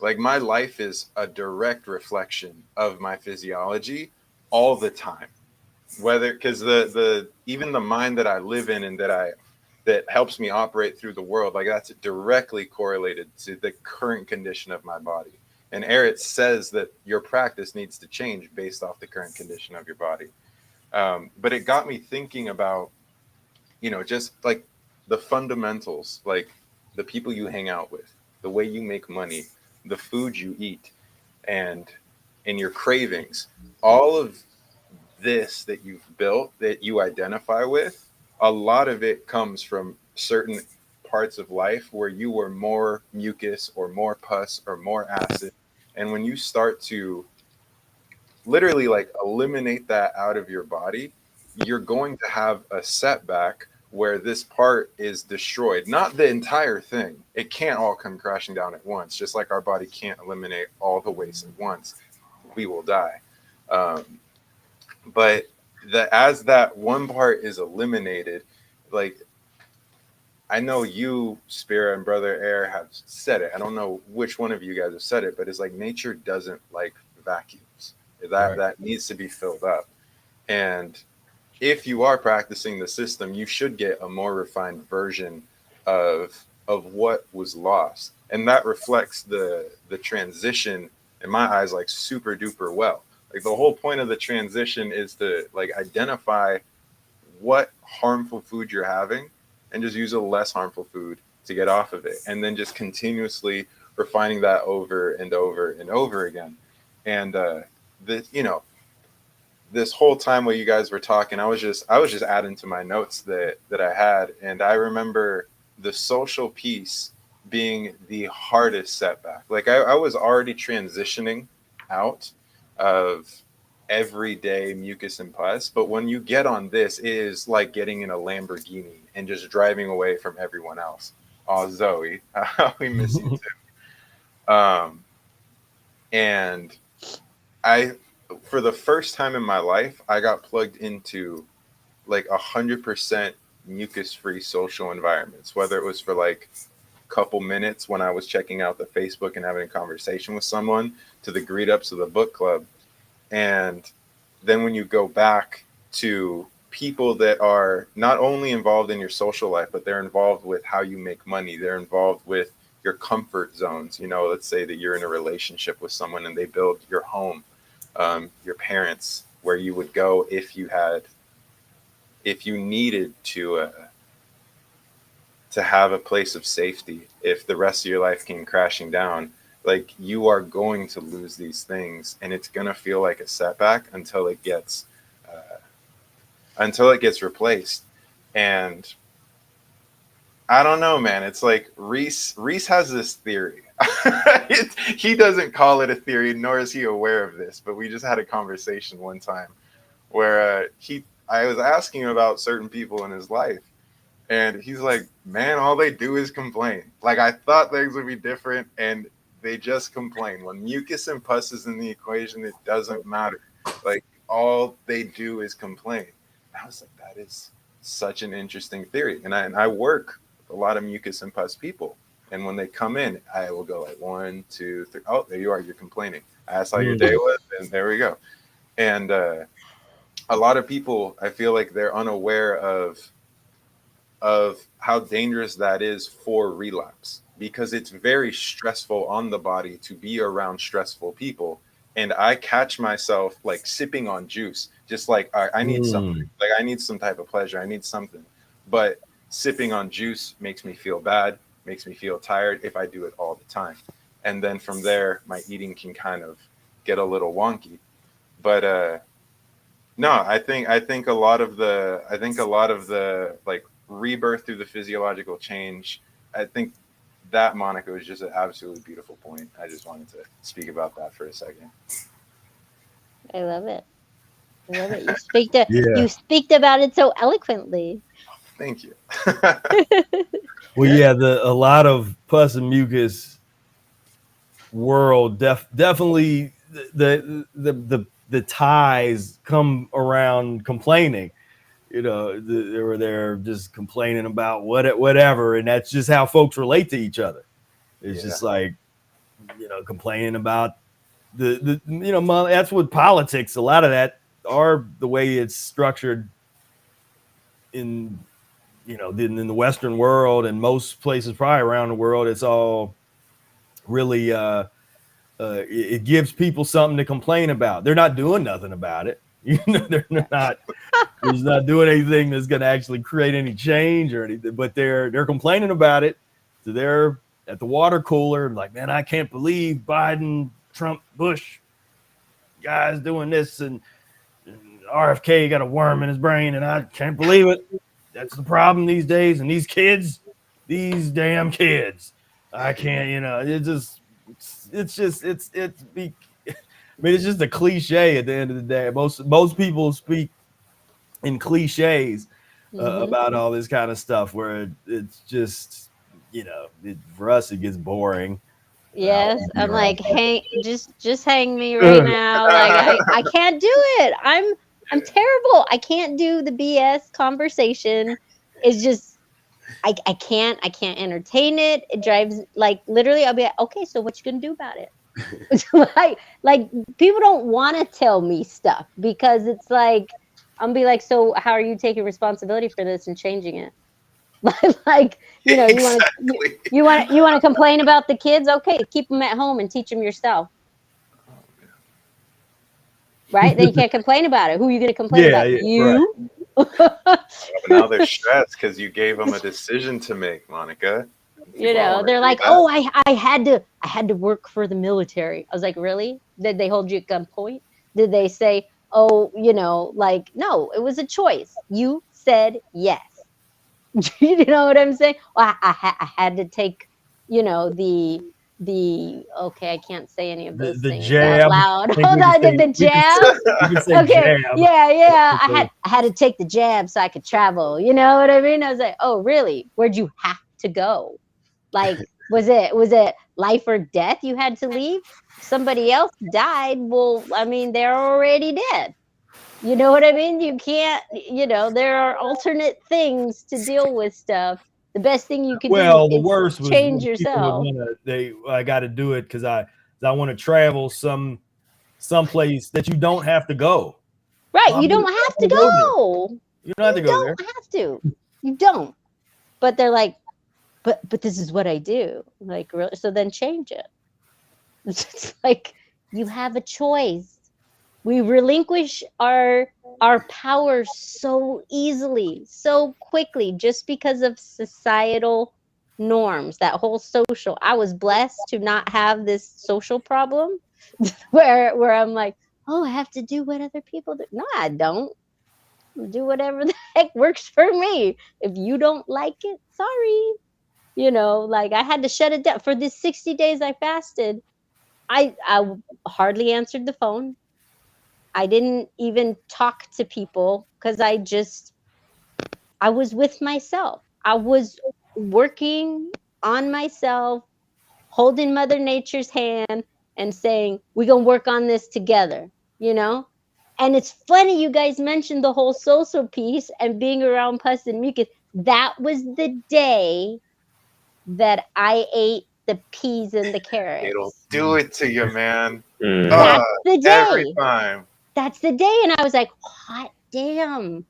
Like my life is a direct reflection of my physiology all the time. Whether because the even the mind that I live in and that helps me operate through the world, like that's directly correlated to the current condition of my body. And Eric says that your practice needs to change based off the current condition of your body. But it got me thinking about, just like the fundamentals, like the people you hang out with, the way you make money, the food you eat, and your cravings, all of this that you've built that you identify with, a lot of it comes from certain parts of life where you were more mucus or more pus or more acid. And when you start to literally like eliminate that out of your body, you're going to have a setback where this part is destroyed. Not the entire thing. It can't all come crashing down at once. Just like our body can't eliminate all the waste at once, we will die. Um, but as that one part is eliminated, like I know you, Spira, and Brother Air have said it. I don't know which one of you guys have said it, but it's like nature doesn't like vacuums. That needs to be filled up. And if you are practicing the system, you should get a more refined version of what was lost. And that reflects the transition in my eyes like super duper well. Like the whole point of the transition is to like identify what harmful food you're having and just use a less harmful food to get off of it. And then just continuously refining that over and over and over again. And this whole time while you guys were talking, I was just adding to my notes that I had. And I remember the social piece being the hardest setback. Like I was already transitioning out of everyday mucus and pus, but when you get on this, it is like getting in a Lamborghini and just driving away from everyone else. Oh, Zoe, we miss you too. And I, for the first time in my life, I got plugged into like 100% mucus-free social environments, whether it was for like a couple minutes when I was checking out the Facebook and having a conversation with someone, to the greet ups of the book club. And then when you go back to people that are not only involved in your social life, but they're involved with how you make money, they're involved with your comfort zones. Let's say that you're in a relationship with someone and they build your home, your parents, where you would go if you needed to have a place of safety. If the rest of your life came crashing down, like you are going to lose these things, and it's going to feel like a setback until it gets replaced. And I don't know, man. It's like Reese has this theory. He doesn't call it a theory, nor is he aware of this, but we just had a conversation one time where I was asking him about certain people in his life, and he's like, man, all they do is complain. Like I thought things would be different, and they just complain. When mucus and pus is in the equation, it doesn't matter. Like all they do is complain. And I was like, that is such an interesting theory. And I work with a lot of mucus and pus people. And when they come in, I will go like 1, 2, 3. Oh, there you are. You're complaining. I asked how your day was, and there we go. And a lot of people, I feel like they're unaware of how dangerous that is for relapse, because it's very stressful on the body to be around stressful people. and I catch myself like sipping on juice, just like I need something, like I need some type of pleasure, I need something. But sipping on juice makes me feel bad, makes me feel tired if I do it all the time. And then from there, my eating can kind of get a little wonky. But no, I think a lot of the like rebirth through the physiological change, I think that, Monica, was just an absolutely beautiful point. I just wanted to speak about that for a second. I love it. I love it. Yeah. You speak about it so eloquently. Thank you. Well, yeah, a lot of pus and mucus world definitely the ties come around complaining. You know, they're just complaining about whatever, and that's just how folks relate to each other. It's just like, you know, complaining about the you know, that's what politics. A lot of that are the way it's structured in, you know, in the Western world and most places probably around the world. It's all really it gives people something to complain about. They're not doing nothing about it. You know, they're not doing anything that's going to actually create any change or anything, but they're complaining about it. So they're at the water cooler like, man, I can't believe Biden, Trump, Bush guys doing this, and RFK got a worm in his brain, and I can't believe it. That's the problem these days. And these kids, these damn kids, I can't, you know, it's just a cliche at the end of the day. Most people speak in cliches about all this kind of stuff, where it's just, you know, for us it gets boring. Yes, I'm like, just hang me right now. Like I can't do it. I'm terrible. I can't do the BS conversation. It's just I can't entertain it. It drives, like, literally I'll be like, okay, so what you gonna do about it? like people don't want to tell me stuff because it's like I'm be like, so how are you taking responsibility for this and changing it? Like, you know, Exactly. you want to complain about the kids? Okay, keep them at home and teach them yourself. Right? Then you can't complain about it. Who are you going to complain about? You. Right. Now they're stressed because you gave them a decision to make, Monica. You know, they're like, oh, I had to work for the military. I was like, really? Did they hold you at gunpoint? Did they say, oh, you know, like, no, it was a choice. You said yes. You know what I'm saying? Well, I had to take, you know, the okay, I can't say any of those things jab. out loud. Hold on, the jab. Okay, jab. Yeah. I had to take the jab so I could travel. You know what I mean? I was like, oh, really? Where'd you have to go? Like, was it life or death you had to leave? Somebody else died. Well, I mean, they're already dead. You know what I mean? You can't, you know, there are alternate things to deal with stuff. The best thing you can do the is worst was change yourself. I got to do it because I want to travel someplace that you don't have to go. Right, you don't have to go. You don't have to go there. You don't have to. You don't. But they're like, but this is what I do. Like, really? So then change it. It's like, you have a choice. We relinquish our power so easily, so quickly, just because of societal norms, that whole social. I was blessed to not have this social problem where I'm like, oh, I have to do what other people do. No, I don't. Do whatever the heck works for me. If you don't like it, sorry. You know, like, I had to shut it down. For this 60 days I fasted, I hardly answered the phone. I didn't even talk to people because I was with myself. I was working on myself, holding Mother Nature's hand and saying, we're going to work on this together, you know? And it's funny you guys mentioned the whole social piece and being around pus and mucus. That was the day that I ate the peas and the carrots. It'll do it to you, man. That's the day. Every time. That's the day. And I was like, hot damn.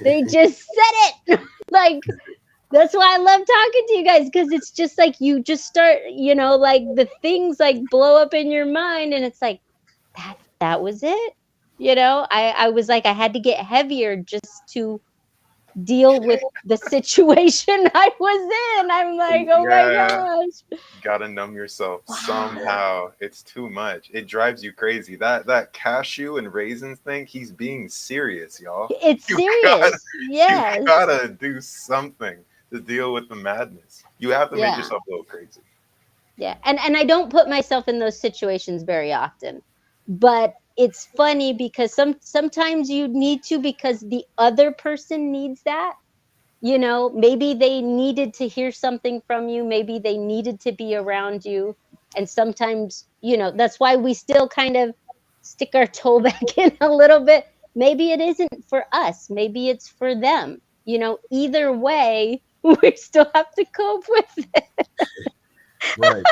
They just said it. Like, that's why I love talking to you guys, because it's just like you just start, you know, like the things like blow up in your mind and it's like, that was it. You know, I was like, I had to get heavier just to deal with the situation I was in. I'm like, oh my Yeah. gosh. Gotta numb yourself Wow. somehow. It's too much. It drives you crazy. That cashew and raisins thing, he's being serious, y'all. It's You gotta serious. you Yes. gotta do something to deal with the madness. You have to make Yeah. yourself a little crazy. Yeah. And I don't put myself in those situations very often. But it's funny because sometimes you need to, because the other person needs that. You know, maybe they needed to hear something from you, maybe they needed to be around you. And sometimes, you know, that's why we still kind of stick our toe back in a little bit. Maybe it isn't for us, maybe it's for them. You know, either way, we still have to cope with it. Right.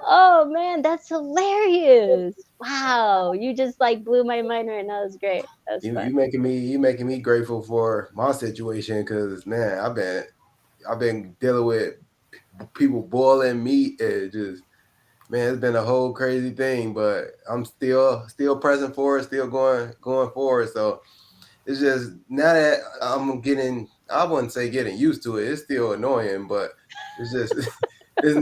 Oh man, that's hilarious. Wow, you just like blew my mind right now. That was great. That was You fun. making me grateful for my situation, because man, I've been dealing with people boiling meat. It just, man, it's been a whole crazy thing, but I'm still present for it, still going forward. So it's just, now that I'm getting, I wouldn't say getting used to it. It's still annoying, but it's just it's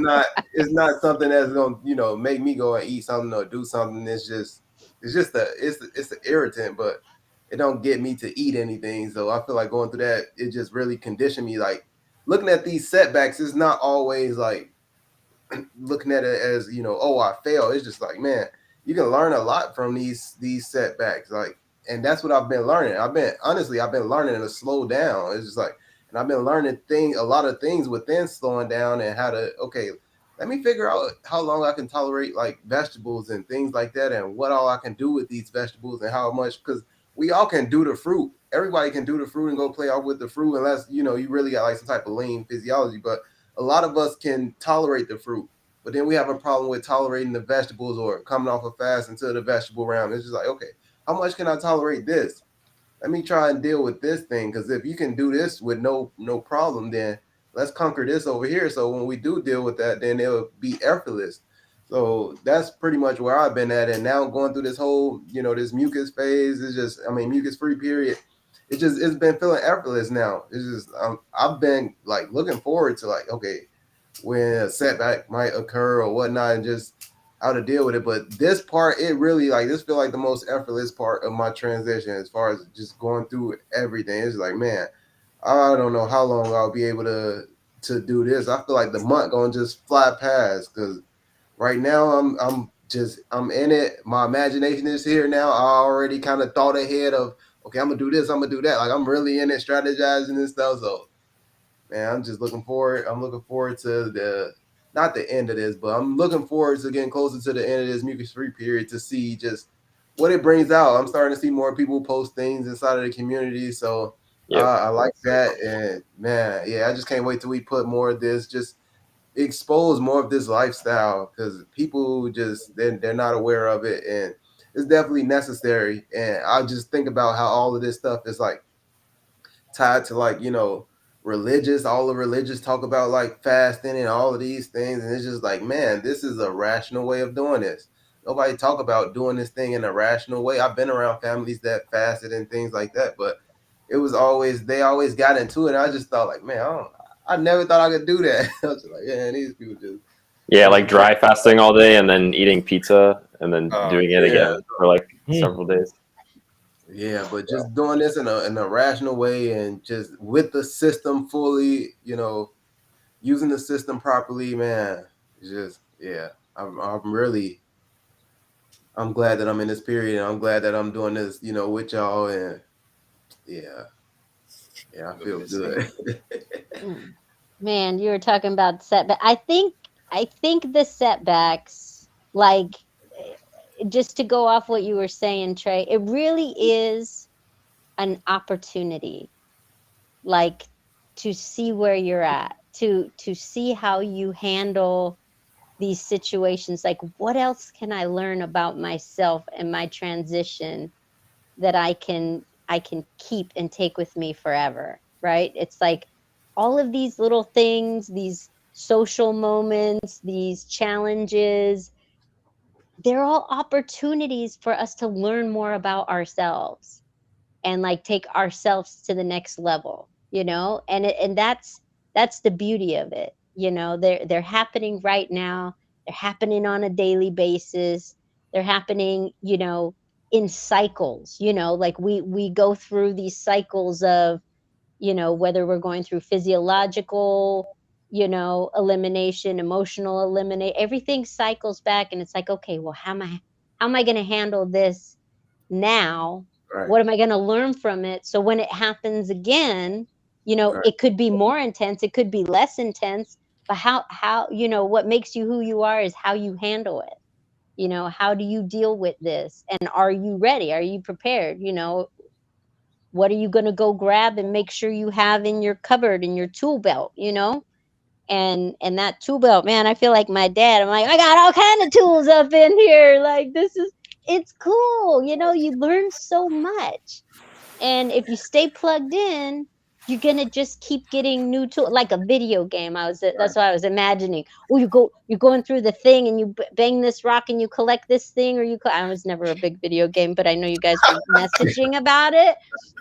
not something that's gonna, make me go and eat something or do something. It's an irritant, but it don't get me to eat anything. So I feel like going through that, it just really conditioned me. Like, looking at these setbacks is not always like looking at it as, oh, I failed. It's just like, man, you can learn a lot from these setbacks. Like, and that's what I've been learning. I've been learning to slow down. It's just like, and I've been learning a lot of things within slowing down, and how to, okay, let me figure out how long I can tolerate like vegetables and things like that, and what all I can do with these vegetables, and how much, because we all can do the fruit. Everybody can do the fruit and go play out with the fruit, unless, you really got like some type of lean physiology. But a lot of us can tolerate the fruit, but then we have a problem with tolerating the vegetables, or coming off a fast into the vegetable realm. It's just like, okay, how much can I tolerate this? Let me try and deal with this thing. Because if you can do this with no problem, then let's conquer this over here. So when we do deal with that, then it'll be effortless. So that's pretty much where I've been at. And now going through this whole, this mucus phase, is just, I mean, mucus free period. It's been feeling effortless now. It's just, I've been like looking forward to, like, okay, when a setback might occur or whatnot, and just how to deal with it. But this part, it really, like, this feel like the most effortless part of my transition, as far as just going through everything. It's like, man, I don't know how long I'll be able to do this. I feel like the month gonna just fly past, because right now I'm in it. My imagination is here now. I already kind of thought ahead of, okay, I'm gonna do this, I'm gonna do that. Like, I'm really in it, strategizing and stuff. So, man, I'm just looking forward. I'm looking forward to not the end of this, but I'm looking forward to getting closer to the end of this mucus-free period, to see just what it brings out. I'm starting to see more people post things inside of the community, so Yep. I like that. And man, yeah, I just can't wait till we put more of this, just expose more of this lifestyle, because people just, they're not aware of it, and it's definitely necessary. And I just think about how all of this stuff is like tied to, like, religious. All the religious talk about like fasting and all of these things, and it's just like, man, this is a rational way of doing this. Nobody talk about doing this thing in a rational way. I've been around families that fasted and things like that, but it was always, they always got into it. And I just thought, like, man, I never thought I could do that. I was just like, yeah, these people just, Yeah, this like is dry fasting all day and then eating pizza and then doing it yeah. again for like several days. Yeah, but just doing this in a rational way, and just with the system fully, using the system properly, man. It's just, yeah. I'm glad that I'm in this period, and I'm glad that I'm doing this, with y'all. And yeah, I The feel missing. good. Mm. Man, you were talking about setback. I think the setbacks, like, just to go off what you were saying, Trey, it really is an opportunity, like, to see where you're at, to see how you handle these situations. Like, what else can I learn about myself and my transition that I can keep and take with me forever, right? It's like all of these little things, these social moments, these challenges, they're all opportunities for us to learn more about ourselves and like take ourselves to the next level, you know. And that's the beauty of it, you know. They're happening right now. They're happening on a daily basis. They're happening, you know, in cycles, you know, like we go through these cycles of, you know, whether we're going through physiological, you know, elimination, emotional eliminate, everything cycles back. And it's like, okay, well, how am I going to handle this now? Right. What am I going to learn from it? So when it happens again, you know, Right. it could be more intense, it could be less intense, but how, you know, what makes you who you are is how you handle it. You know, how do you deal with this? And are you ready? Are you prepared? You know, what are you going to go grab and make sure you have in your cupboard, in your tool belt, you know? And that tool belt, man, I feel like my dad. I'm like, I got all kind of tools up in here. Like, it's cool. You know, you learn so much. And if you stay plugged in, you're gonna just keep getting new tools, like a video game. That's what I was imagining. Oh, you're going through the thing, and you bang this rock, and you collect this thing, or I was never a big video game, but I know you guys were messaging about it,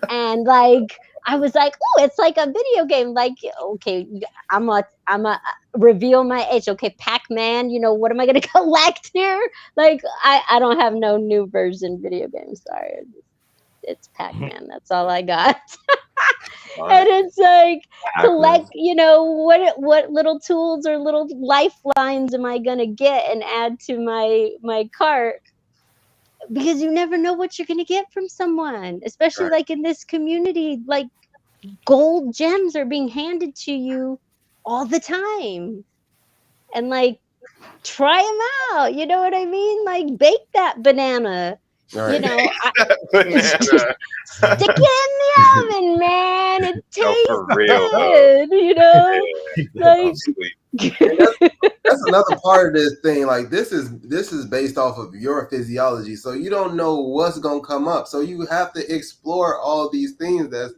and like I was like, oh, it's like a video game. Like, okay, I'm a reveal my age. Okay, Pac-Man. You know, what am I gonna collect here? Like, I don't have no new version video game. Sorry. It's Pac-Man. That's all I got. And it's like, collect, you know, what little tools or little lifelines am I gonna get and add to my cart? Because you never know what you're gonna get from someone, especially like in this community. Like, gold gems are being handed to you all the time, and like, try them out. You know what I mean? Like, bake that banana. Right. You know, stick it in the oven, man. It tastes for real, good. You know, like That's another part of this thing. Like, this is based off of your physiology, so you don't know what's gonna come up. So you have to explore all these things that's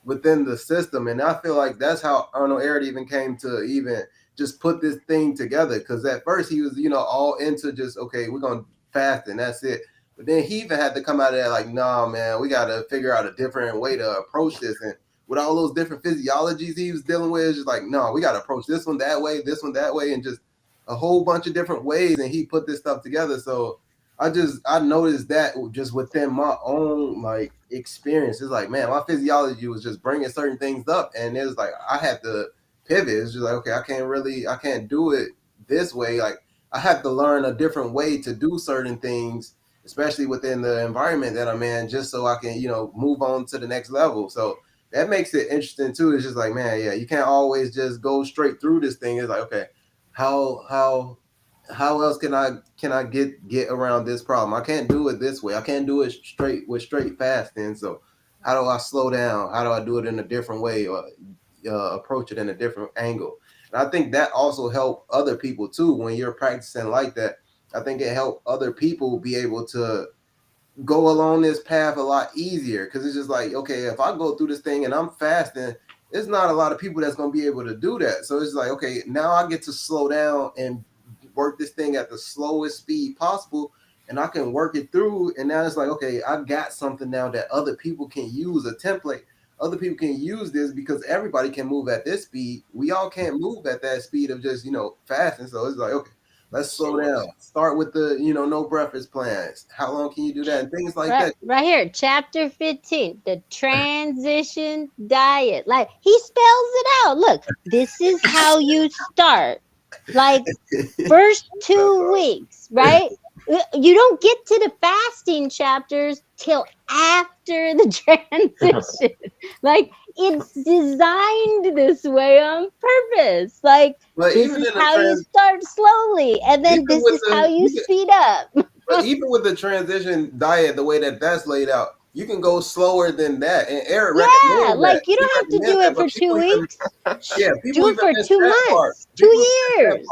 within the system. And I feel like that's how Arnold Ehret even came to even just put this thing together. Because at first he was, you know, all into just, okay, we're gonna fast and that's it. But then he even had to come out of there like, nah, man, we got to figure out a different way to approach this. And with all those different physiologies he was dealing with, it's just like, no, we got to approach this one that way, and just a whole bunch of different ways. And he put this stuff together. So I noticed that just within my own like experience. It's like, man, my physiology was just bringing certain things up. And it was like, I had to pivot. It's just like, okay, I can't do it this way. Like, I have to learn a different way to do certain things, especially within the environment that I'm in, just so I can, you know, move on to the next level. So that makes it interesting too. It's just like, man, yeah, you can't always just go straight through this thing. It's like, okay, how else can I get around this problem? I can't do it this way. I can't do it straight fasting. So how do I slow down? How do I do it in a different way, or approach it in a different angle? And I think that also help other people too. When you're practicing like that, I think it helped other people be able to go along this path a lot easier, because it's just like, okay, if I go through this thing and I'm fasting, there's not a lot of people that's going to be able to do that. So it's like, okay, now I get to slow down and work this thing at the slowest speed possible, and I can work it through. And now it's like, okay, I got something now that other people can use, a template. Other people can use this, because everybody can move at this speed. We all can't move at that speed of just, you know, fasting. So it's like, okay, let's slow down. Start with the, you know, no breakfast plans. How long can you do that? And things like that. Right here, chapter 15, the transition diet. Like, he spells it out. Look, this is how you start. Like, first 2 weeks, right? You don't get to the fasting chapters till after the transition. Like, it's designed this way on purpose. Like, but this is how you start slowly, and then this is how you speed up. But even with the transition diet, the way that that's laid out, you can go slower than that. And Ehret recommends like, that. you don't have to do it for 2 weeks. Yeah, do it for 2 months, 2 years.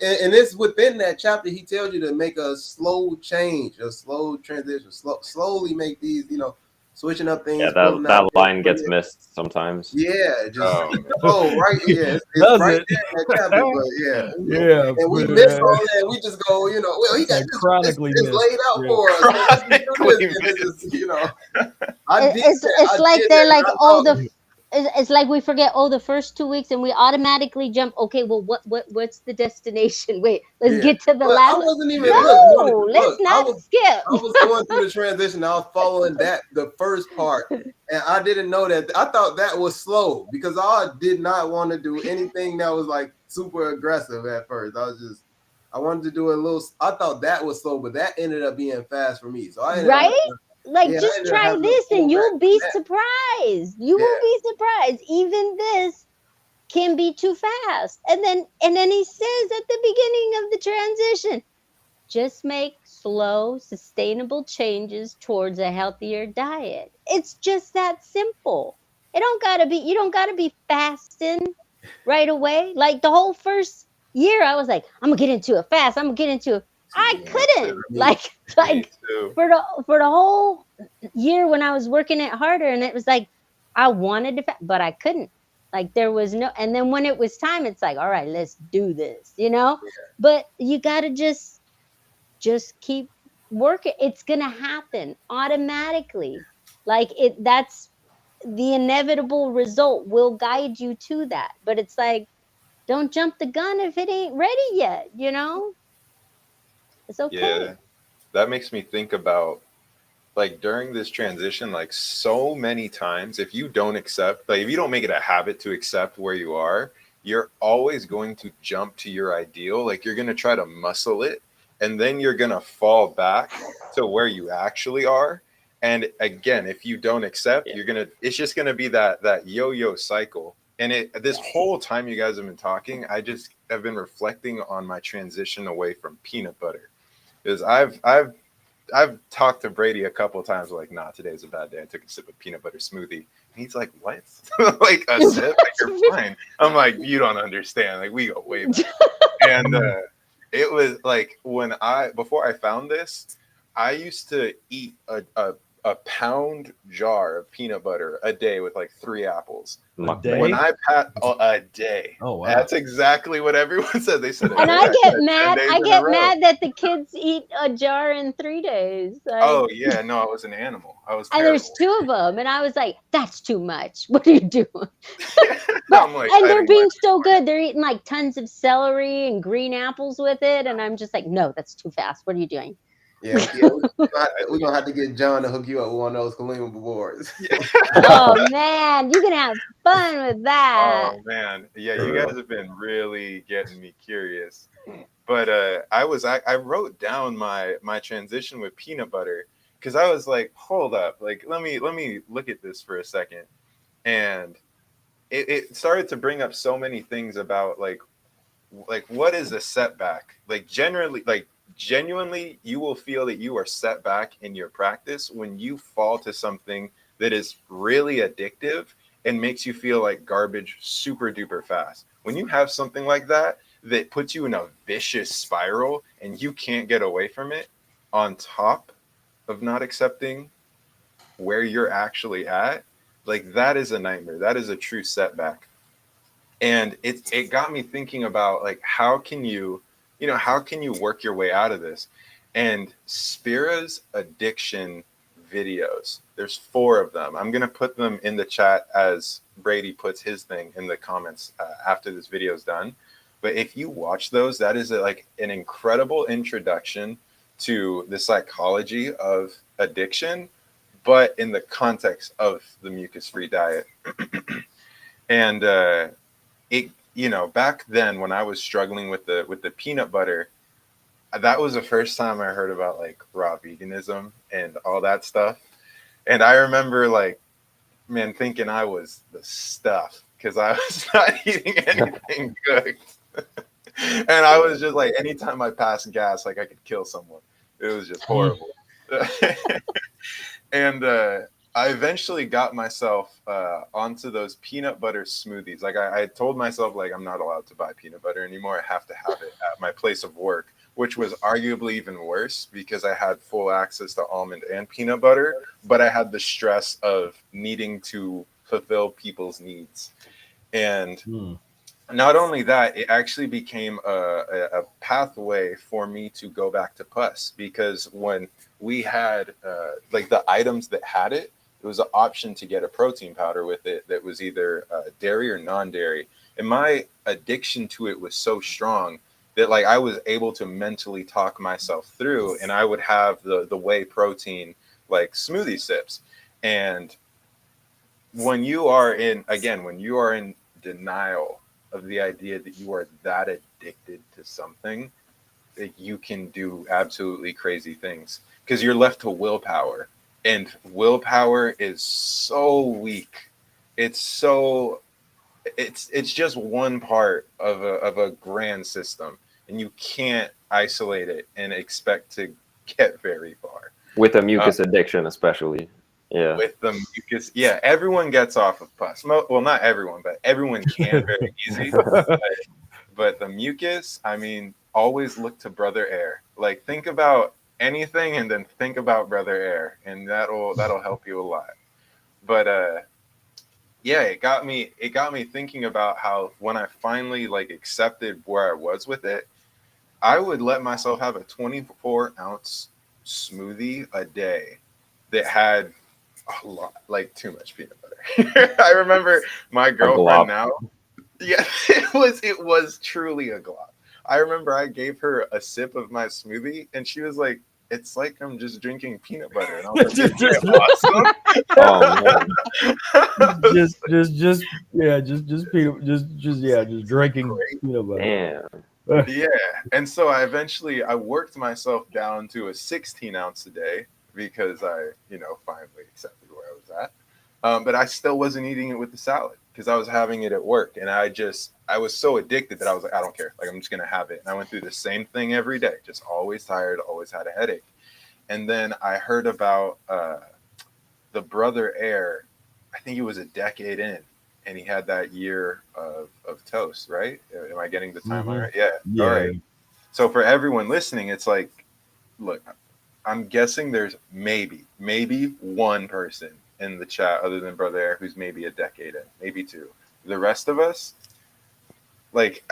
And it's within that chapter. He tells you to make a slow change, a slow transition, slowly make these, you know, switching up things. Yeah, pulling that out line pulling gets it. missed sometimes. Yeah, just Oh, right. Yeah, it's Does right it? there in that chapter. But yeah, Yeah, and we but, miss all that. We just go, well, he got like this. chronically It's missed. laid out Yeah. for us. So let's just do Chronically this. And it's missed. just, I did It's that. it's I like did they're that. like, And I oh, thought, it's like we forget, oh, the first 2 weeks, and we automatically jump. Okay, well, what's the destination? Wait, let's yeah. get to the But I last. wasn't even Yeah. No, let's look. I not was skip. going through the transition. I was following the first part, and I didn't know that. I thought that was slow because I did not want to do anything that was like super aggressive at first. I wanted to do a little. I thought that was slow, but that ended up being fast for me. So I ended up Right? Like, I just ended up try having to this pull and back you'll from be that. surprised. You Yeah. will be surprised. Even this can be too fast. And then he says at the beginning of the transition, just make slow, sustainable changes towards a healthier diet. It's just that simple. You don't gotta be fasting right away. Like the whole first year, I was like, I'm gonna get into a fast. I'm gonna get into it. I Yeah, couldn't. me Like too. for the whole year when I was working it harder, and it was like I wanted to, but I couldn't. Like there was no, and then when it was time, it's like, all right, let's do this, But you gotta just keep working. It's gonna happen automatically. Like that's the inevitable result will guide you to that. But it's like, don't jump the gun if it ain't ready yet, It's okay. Yeah, that makes me think about like during this transition, like so many times, if you don't accept, like if you don't make it a habit to accept where you are, you're always going to jump to your ideal. Like you're going to try to muscle it, and then you're going to fall back to where you actually are. And again, if you don't accept, it's just going to be that yo-yo cycle. And this whole time you guys have been talking, I just have been reflecting on my transition away from peanut butter. Because I've talked to Brady a couple of times, like, nah, today's a bad day. I took a sip of peanut butter smoothie. And he's like, what? Like a sip? Like, you're fine. I'm like, you don't understand. Like, we go way back. And it was like before I found this, I used to eat a pound jar of peanut butter a day with like 3 apples. A day? When I passed a day. Oh, wow. That's exactly what everyone said. They said, And I get mad. I get row. mad that the kids eat a jar in 3 days. Like, Oh yeah, no, I was an animal. I was and terrible. there's 2 of them, and I was like, "That's too much. What are you doing?" I'm like, and they're being so good. They're eating like tons of celery and green apples with it, and I'm just like, "No, that's too fast. What are you doing?" Yeah, we're gonna have to get John to hook you up with one of those consumable boards. Oh man, you can have fun with that. Oh man, yeah, you guys have been really getting me curious. But I wrote down my transition with peanut butter because I was like, hold up, like let me look at this for a second, and it started to bring up so many things about like what is a setback? Like genuinely, you will feel that you are set back in your practice when you fall to something that is really addictive and makes you feel like garbage super duper fast. When you have something like that puts you in a vicious spiral and you can't get away from it, on top of not accepting where you're actually at, like that is a nightmare. That is a true setback. And it got me thinking about like how can you work your way out of this? And Spira's addiction videos, there's 4 of them. I'm gonna put them in the chat as Brady puts his thing in the comments after this video is done. But if you watch those, that is like an incredible introduction to the psychology of addiction, but in the context of the mucus-free diet. And back then when I was struggling with the peanut butter, that was the first time I heard about like raw veganism and all that stuff. And I remember like, man, thinking I was the stuff because I was not eating anything good. And I was just like, anytime I passed gas, like I could kill someone. It was just horrible. And I eventually got myself onto those peanut butter smoothies. Like I told myself, like, I'm not allowed to buy peanut butter anymore. I have to have it at my place of work which was arguably even worse because I had full access to almond and peanut butter, but I had the stress of needing to fulfill people's needs. And not only that, it actually became a pathway for me to go back to pus, because when we had like the items that had it, it was an option to get a protein powder with it that was either dairy or non-dairy. And my addiction to it was so strong that like I was able to mentally talk myself through, and I would have the whey protein like smoothie sips. And when you are in denial of the idea that you are that addicted to something, that you can do absolutely crazy things, because you're left to willpower, and willpower is so weak. It's just one part of a grand system, and you can't isolate it and expect to get very far. With a mucus addiction, especially. Yeah. With the mucus, yeah, everyone gets off of pus. Well, not everyone, but everyone can very easy. But the mucus, I mean, always look to Brother Air. Like, think about anything and then think about Brother Air, and that'll help you a lot. But yeah, it got me thinking about how when I finally like accepted where I was with it, I would let myself have a 24-ounce smoothie a day that had a lot, like too much peanut butter. I remember my girlfriend now. Yeah, it was truly a glob. I remember I gave her a sip of my smoothie, and she was like, "It's like I'm just drinking peanut butter." And I was like, just awesome. Oh, man. just drinking peanut butter. Damn. Yeah, and so I worked myself down to a 16-ounce a day, because I, finally accepted where I was at. But I still wasn't eating it with the salad, because I was having it at work, and I was so addicted that I was like, I don't care. Like, I'm just going to have it. And I went through the same thing every day, just always tired, always had a headache. And then I heard about the Brother Air. I think it was a decade in, and he had that year of toast, right? Am I getting the timeline right? Yeah. All right. So for everyone listening, it's like, look, I'm guessing there's maybe one person in the chat other than Brother Air who's maybe a decade in, maybe two. The rest of us, like,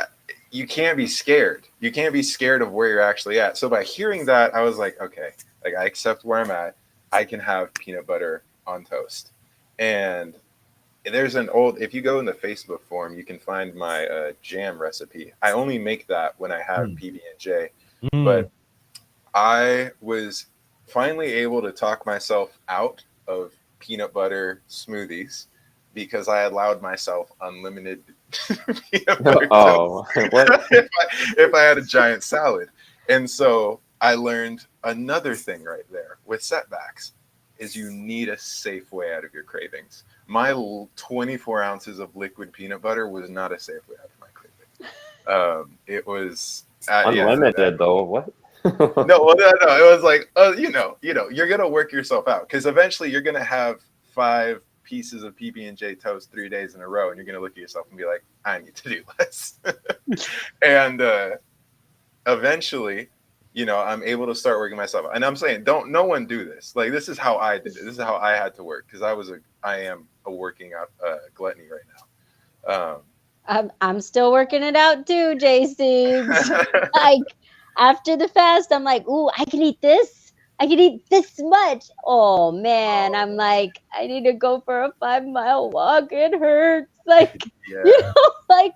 you can't be scared. You can't be scared of where you're actually at. So by hearing that, I was like, okay, like, I accept where I'm at. I can have peanut butter on toast. And there's if you go in the Facebook forum, you can find my jam recipe. I only make that when I have PB&J, but I was finally able to talk myself out of peanut butter smoothies, because I allowed myself unlimited peanut butter toast if I had a giant salad. And so I learned another thing right there with setbacks, is you need a safe way out of your cravings. My 24 ounces of liquid peanut butter was not a safe way out of my cravings. It was Unlimited though. What? No. It was like, you're gonna work yourself out, because eventually you're gonna have 5 pieces of PB&J toast 3 days in a row, and you're gonna look at yourself and be like, I need to do less. And eventually, I'm able to start working myself out. And I'm saying, no one do this. Like, this is how I did it. This is how I had to work, because I am a working out gluttony right now. I'm still working it out too, JC. Like, after the fast, I'm like, ooh, I can eat this. I can eat this much. Oh man, I'm like, I need to go for a 5-mile walk. It hurts. Like, like,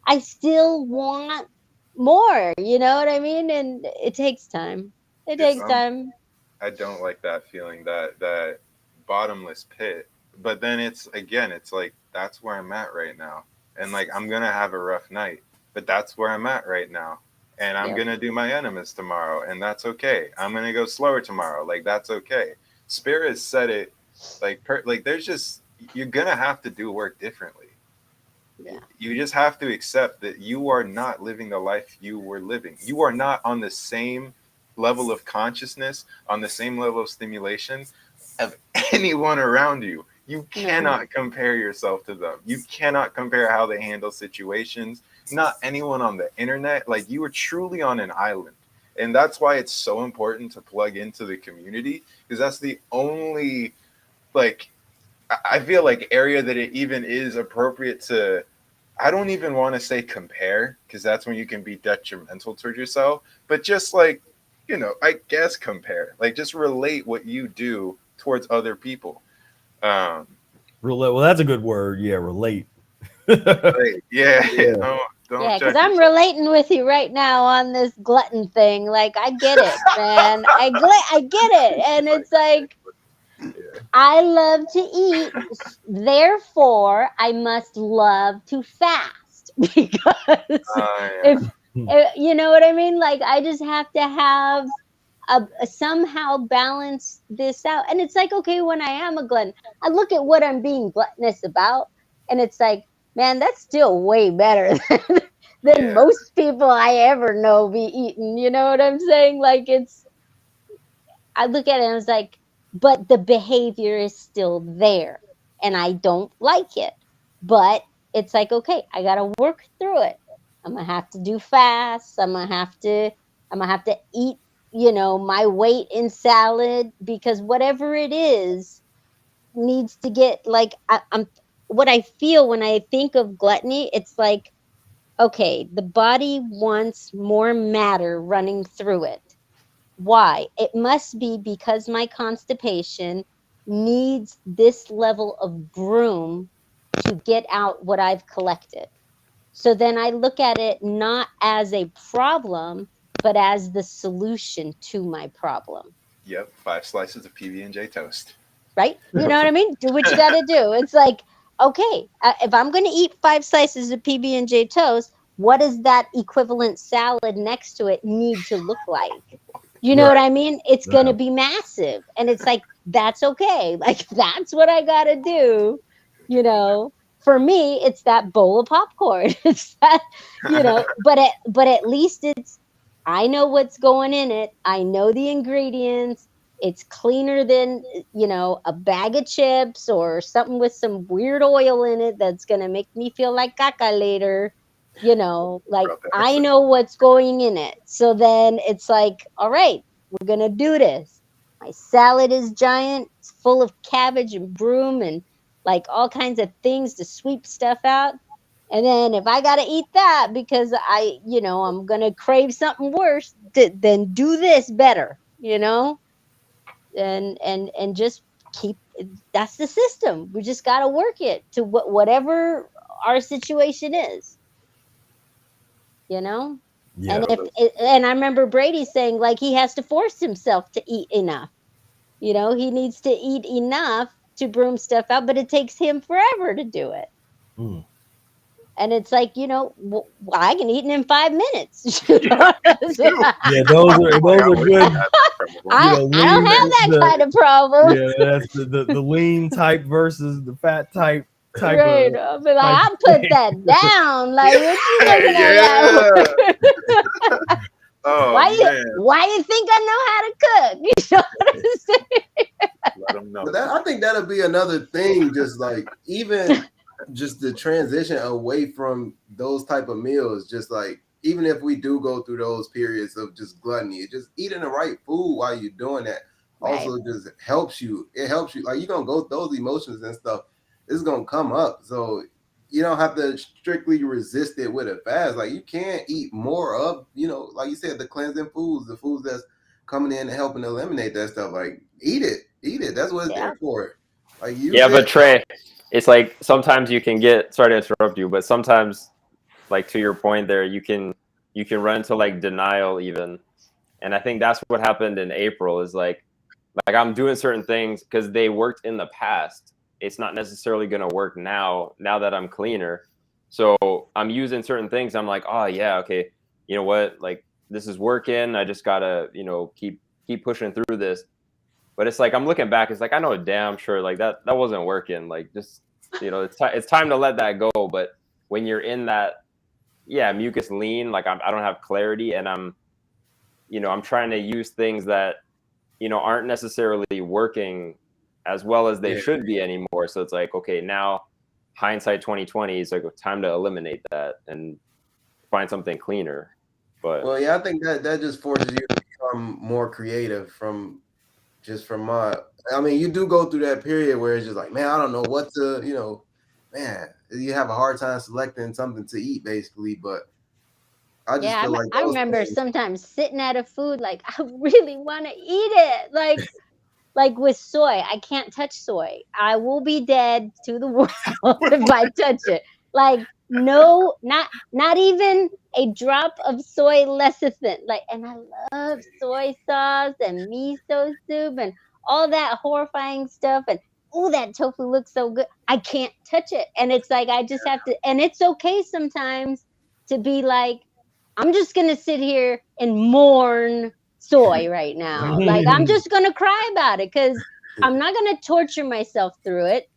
I still want more. You know what I mean? And it takes time. It takes time. I don't like that feeling, that bottomless pit. But then it's like, that's where I'm at right now. And like, I'm gonna have a rough night, but that's where I'm at right now. And I'm going to do my enemas tomorrow, and that's okay. I'm going to go slower tomorrow. Like, that's okay. Spira has said it, there's just, you're going to have to do work differently. Yeah. You just have to accept that you are not living the life you were living. You are not on the same level of consciousness, on the same level of stimulation of anyone around you. You cannot compare yourself to them. You cannot compare how they handle situations. Not anyone on the internet. Like, you are truly on an island, And that's why it's so important to plug into the community, because that's the only, like, I feel like area that it even is appropriate to, I don't even want to say compare, because that's when you can be detrimental towards yourself, but just like, you know, I guess compare, like just relate what you do towards other people. Relate. Well, that's a good word. Yeah, relate. Right. Yeah. Yeah. Don't Yeah, because judge I'm yourself. relating with you right now on this glutton thing. Like, I get it, man. I get it, and it's like, Yeah. I love to eat, therefore I must love to fast because Yeah. if you know what I mean, like I just have to have a somehow balance this out. And it's like, okay, when I am a glutton, I look at what I'm being gluttonous about, and it's like, man, that's still way better than Yeah. most people I ever know be eating. You know what I'm saying? Like it's, I look at it and I was like, but the behavior is still there and I don't like it. But it's like, okay, I gotta work through it. I'm gonna have to do fasts. I'm gonna have to eat, you know, my weight in salad, because whatever it is needs to get like I'm what I feel when I think of gluttony, it's like, okay, the body wants more matter running through it. Why? It must be because my constipation needs this level of broom to get out what I've collected. So then I look at it not as a problem, but as the solution to my problem. Yep. 5 slices of PB&J toast. Right? You know what I mean? Do what you got to do. It's like, okay, if I'm going to eat 5 slices of PB&J toast, what does that equivalent salad next to it need to look like? You know Right. what I mean? It's going to Yeah. be massive. And it's like, that's okay. Like, that's what I got to do. You know, for me, it's that bowl of popcorn. It's that, you know, but at least it's, I know what's going in it. I know the ingredients. It's cleaner than, you know, a bag of chips or something with some weird oil in it that's going to make me feel like caca later. You know, like Brought that I up. know what's going in it. So then it's like, all right, we're going to do this. My salad is giant. It's full of cabbage and broom and like all kinds of things to sweep stuff out. And then if I got to eat that because I, you know, I'm going to crave something worse, then do this better, you know? And just keep, that's the system. We just got to work it to whatever our situation is, you know? Yeah. And and I remember Brady saying like he has to force himself to eat enough. You know, he needs to eat enough to broom stuff out, but it takes him forever to do it. Mm. And it's like, you know, I can eat it in 5 minutes. You know? Yeah, those are good. You know, I don't lean. have that kind of problem. Yeah, that's the lean type versus the fat type Right. of I'll be like, type I'll of put thing. that down. Like, what you looking at Yeah. that? Oh man. Why you think I know how to cook? You know what I'm saying? Let them know. But I think that'll be another thing, just like even just the transition away from those type of meals, just like even if we do go through those periods of just gluttony, just eating the right food while you're doing that also just helps you. It helps you, like you're gonna go those emotions and stuff, it's gonna come up. So you don't have to strictly resist it with a fast. Like you can't eat more of, you know, like you said, the cleansing foods, the foods that's coming in and helping eliminate that stuff. Like eat it. That's what it's there for. Like you Yeah, said, but Trey, it's like sometimes you can get, sorry to interrupt you, but sometimes, like to your point there, you can run into like denial even. And I think that's what happened in April is like I'm doing certain things because they worked in the past. It's not necessarily going to work now that I'm cleaner. So I'm using certain things. I'm like, oh yeah, okay. You know what? Like this is working. I just gotta, you know, keep pushing through this. But it's like I'm looking back. It's like I know damn sure like that wasn't working. Like just, you know, it's time to let that go. But when you're in that, yeah, mucus lean, like I don't have clarity, and I'm trying to use things that, you know, aren't necessarily working as well as they should be anymore. So it's like, okay, now hindsight 2020 is like time to eliminate that and find something cleaner. But Well, yeah, I think that just forces you to become more creative from my. I mean, you do go through that period where it's just like, man, I don't know what to, man, you have a hard time selecting something to eat, basically. But I just Yeah, feel like I those remember things. sometimes sitting at a food like I really want to eat it. Like with soy, I can't touch soy. I will be dead to the world if I touch it. Like no, not even a drop of soy lecithin. Like, and I love soy sauce and miso soup and all that horrifying stuff. And oh, that tofu looks so good. I can't touch it. And it's like I just have to. And it's okay sometimes to be like, I'm just gonna sit here and mourn soy right now. Like I'm just gonna cry about it because I'm not gonna torture myself through it.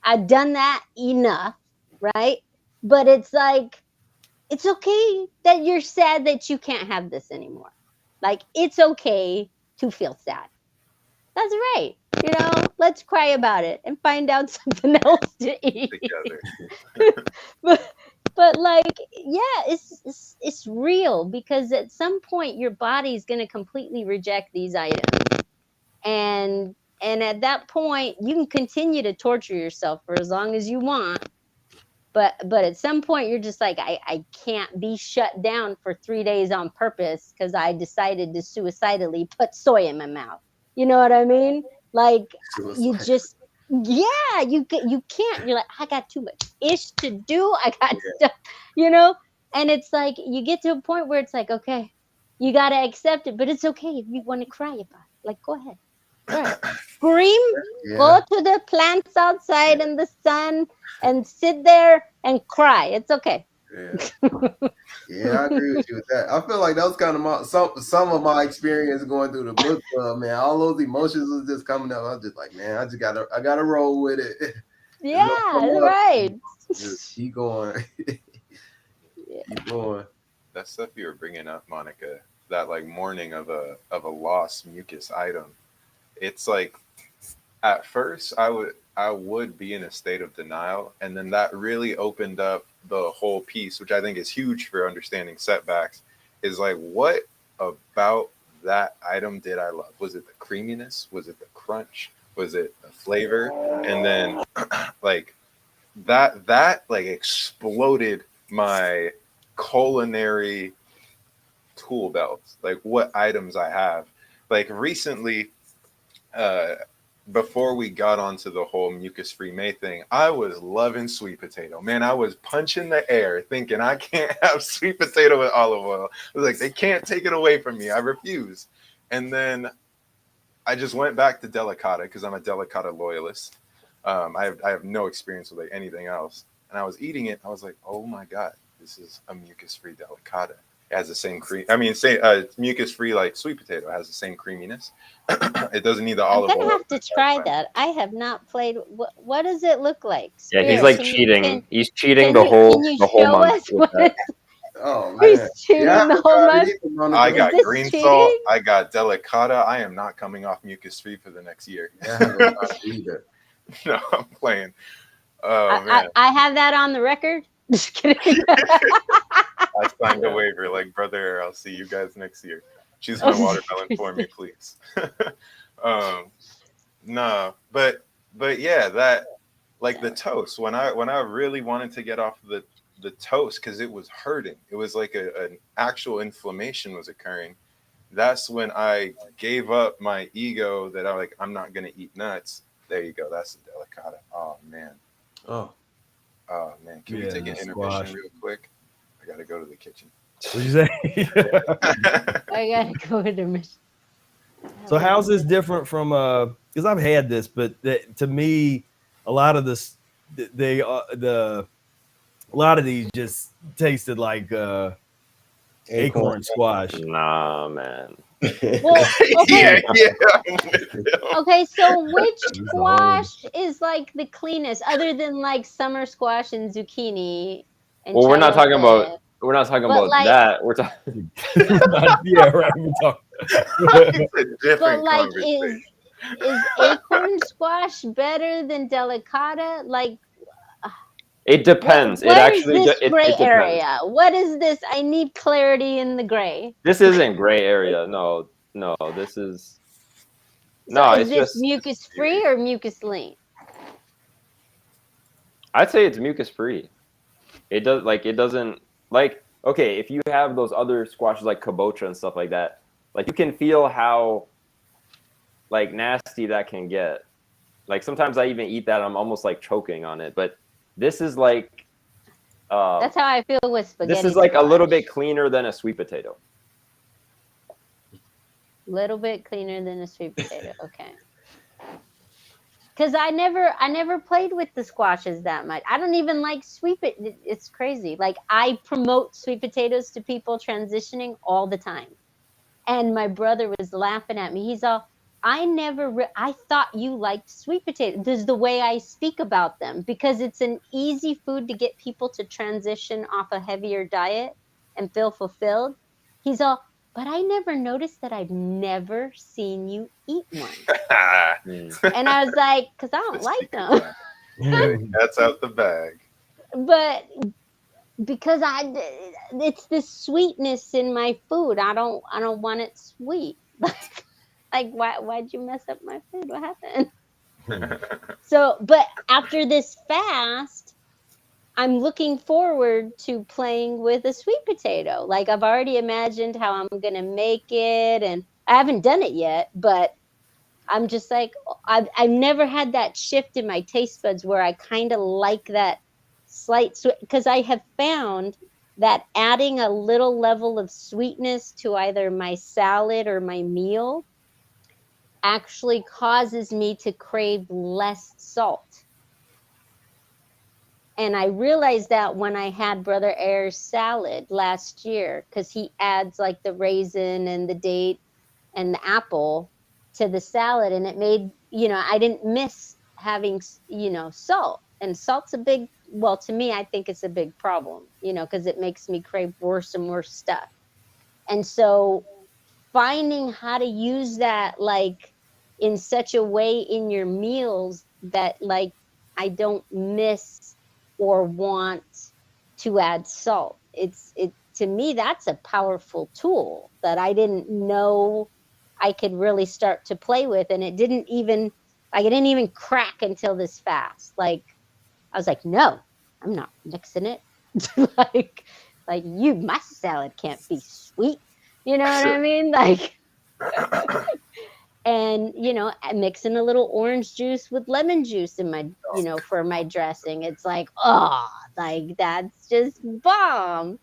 I've done that enough, right? But it's like it's okay that you're sad that you can't have this anymore. Like it's okay to feel sad. That's right. Let's cry about it and find out something else to eat. Together. but like, yeah, it's real because at some point your body's going to completely reject these items, and at that point you can continue to torture yourself for as long as you want, but at some point you're just like, I can't be shut down for 3 days on purpose because I decided to suicidally put soy in my mouth. You know what I mean? Like you just, yeah, you can't. You're like, I got too much ish to do. I got stuff, and it's like you get to a point where it's like, okay, you got to accept it, but it's okay if you want to cry about it. Like, go ahead. Right. Scream, go to the plants outside in the sun and sit there and cry. It's okay. Yeah, I agree with you with that. I feel like that was kind of some of my experience going through the book club, man. All those emotions was just coming up. I was just like, man, I gotta roll with it. Yeah, right. Just keep going. Keep going. That stuff you were bringing up, Monica, that like mourning of a lost mucus item. It's like at first I would be in a state of denial, and then that really opened up the whole piece, which I think is huge for understanding setbacks, is like, what about that item did I love? Was it the creaminess? Was it the crunch? Was it the flavor? And then like that like exploded my culinary tool belt, like what items I have. Like recently, before we got onto the whole mucus-free May thing, I was loving sweet potato. Man, I was punching the air thinking I can't have sweet potato with olive oil. I was like, they can't take it away from me. I refuse. And then I just went back to delicata because I'm a delicata loyalist. I have no experience with like anything else. And I was eating it. I was like, oh my God, this is a mucus-free delicata. It has the same cream. I mean, mucus-free like sweet potato has the same creaminess. It doesn't need the olive oil. I'm gonna have to try that. I have not played. What does it look like? yeah, he's Spirit, like cheating. He's cheating the whole show month. us what With that. Oh man, he's cheating the whole month? I Is got this green cheating? salt. I got delicata. I am not coming off mucus-free for the next year. Either. No, I'm playing. Oh man, I have that on the record. Just kidding. I signed a waiver. Like, brother, I'll see you guys next year. Choose my watermelon for me, please. No, but yeah, that like the toast. When I really wanted to get off the toast because it was hurting. It was like an actual inflammation was occurring. That's when I gave up my ego that I'm not gonna eat nuts. There you go. That's the delicata. Oh man. Oh man. Can we take an intermission real quick? I gotta go to the kitchen. What'd you say? I gotta go to intermission. So how's this different from because I've had this, but to me, a lot of this a lot of these just tasted like acorn squash. Nah, man. Well, okay. Yeah. Okay, so which squash is like the cleanest, other than like summer squash and zucchini? And Well, we're not talking chayote? about like- that. We're talking. Yeah, right. We're talking. It's a different But like, conversation. is acorn squash better than delicata? Like, It depends. It Where is actually this it gray depends. area? What is this? I need clarity in the gray. This isn't gray area. No, this is So no. is It's this just mucus free or mucus lean? I'd say it's mucus free. It doesn't like okay, if you have those other squashes like kabocha and stuff like that, like you can feel how like nasty that can get. Like sometimes I even eat that, I'm almost like choking on it. But this is like That's how I feel with spaghetti. this is like squash. a little bit cleaner than a sweet potato. Little bit cleaner than a sweet potato. Okay. Because I never played with the squashes that much. I don't even like it's crazy. Like I promote sweet potatoes to people transitioning all the time. And my brother was laughing at me. He's all, I thought you liked sweet potatoes. This is the way I speak about them because it's an easy food to get people to transition off a heavier diet and feel fulfilled. He's all, but I never noticed that I've never seen you eat one. And I was like, because I don't like them. That's out the bag. But because it's this sweetness in my food. I don't want it sweet. Like why'd you mess up my food? What happened? So, but after this fast, I'm looking forward to playing with a sweet potato. Like I've already imagined how I'm going to make it, and I haven't done it yet, but I'm just like, I've never had that shift in my taste buds where I kind of like that slight sweet, because I have found that adding a little level of sweetness to either my salad or my meal actually causes me to crave less salt. And I realized that when I had Brother Ayer's salad last year, because he adds like the raisin and the date and the apple to the salad. And it made, I didn't miss having, salt. And salt's to me, I think it's a big problem, because it makes me crave worse and worse stuff. And so finding how to use that like in such a way in your meals that like I don't miss or want to add salt. To me, that's a powerful tool that I didn't know I could really start to play with. And it didn't even crack until this fast. Like I was like, no, I'm not mixing it. like my salad can't be sweet. You know what I mean? Like, and mixing a little orange juice with lemon juice in my, for my dressing. It's like, like that's just bomb.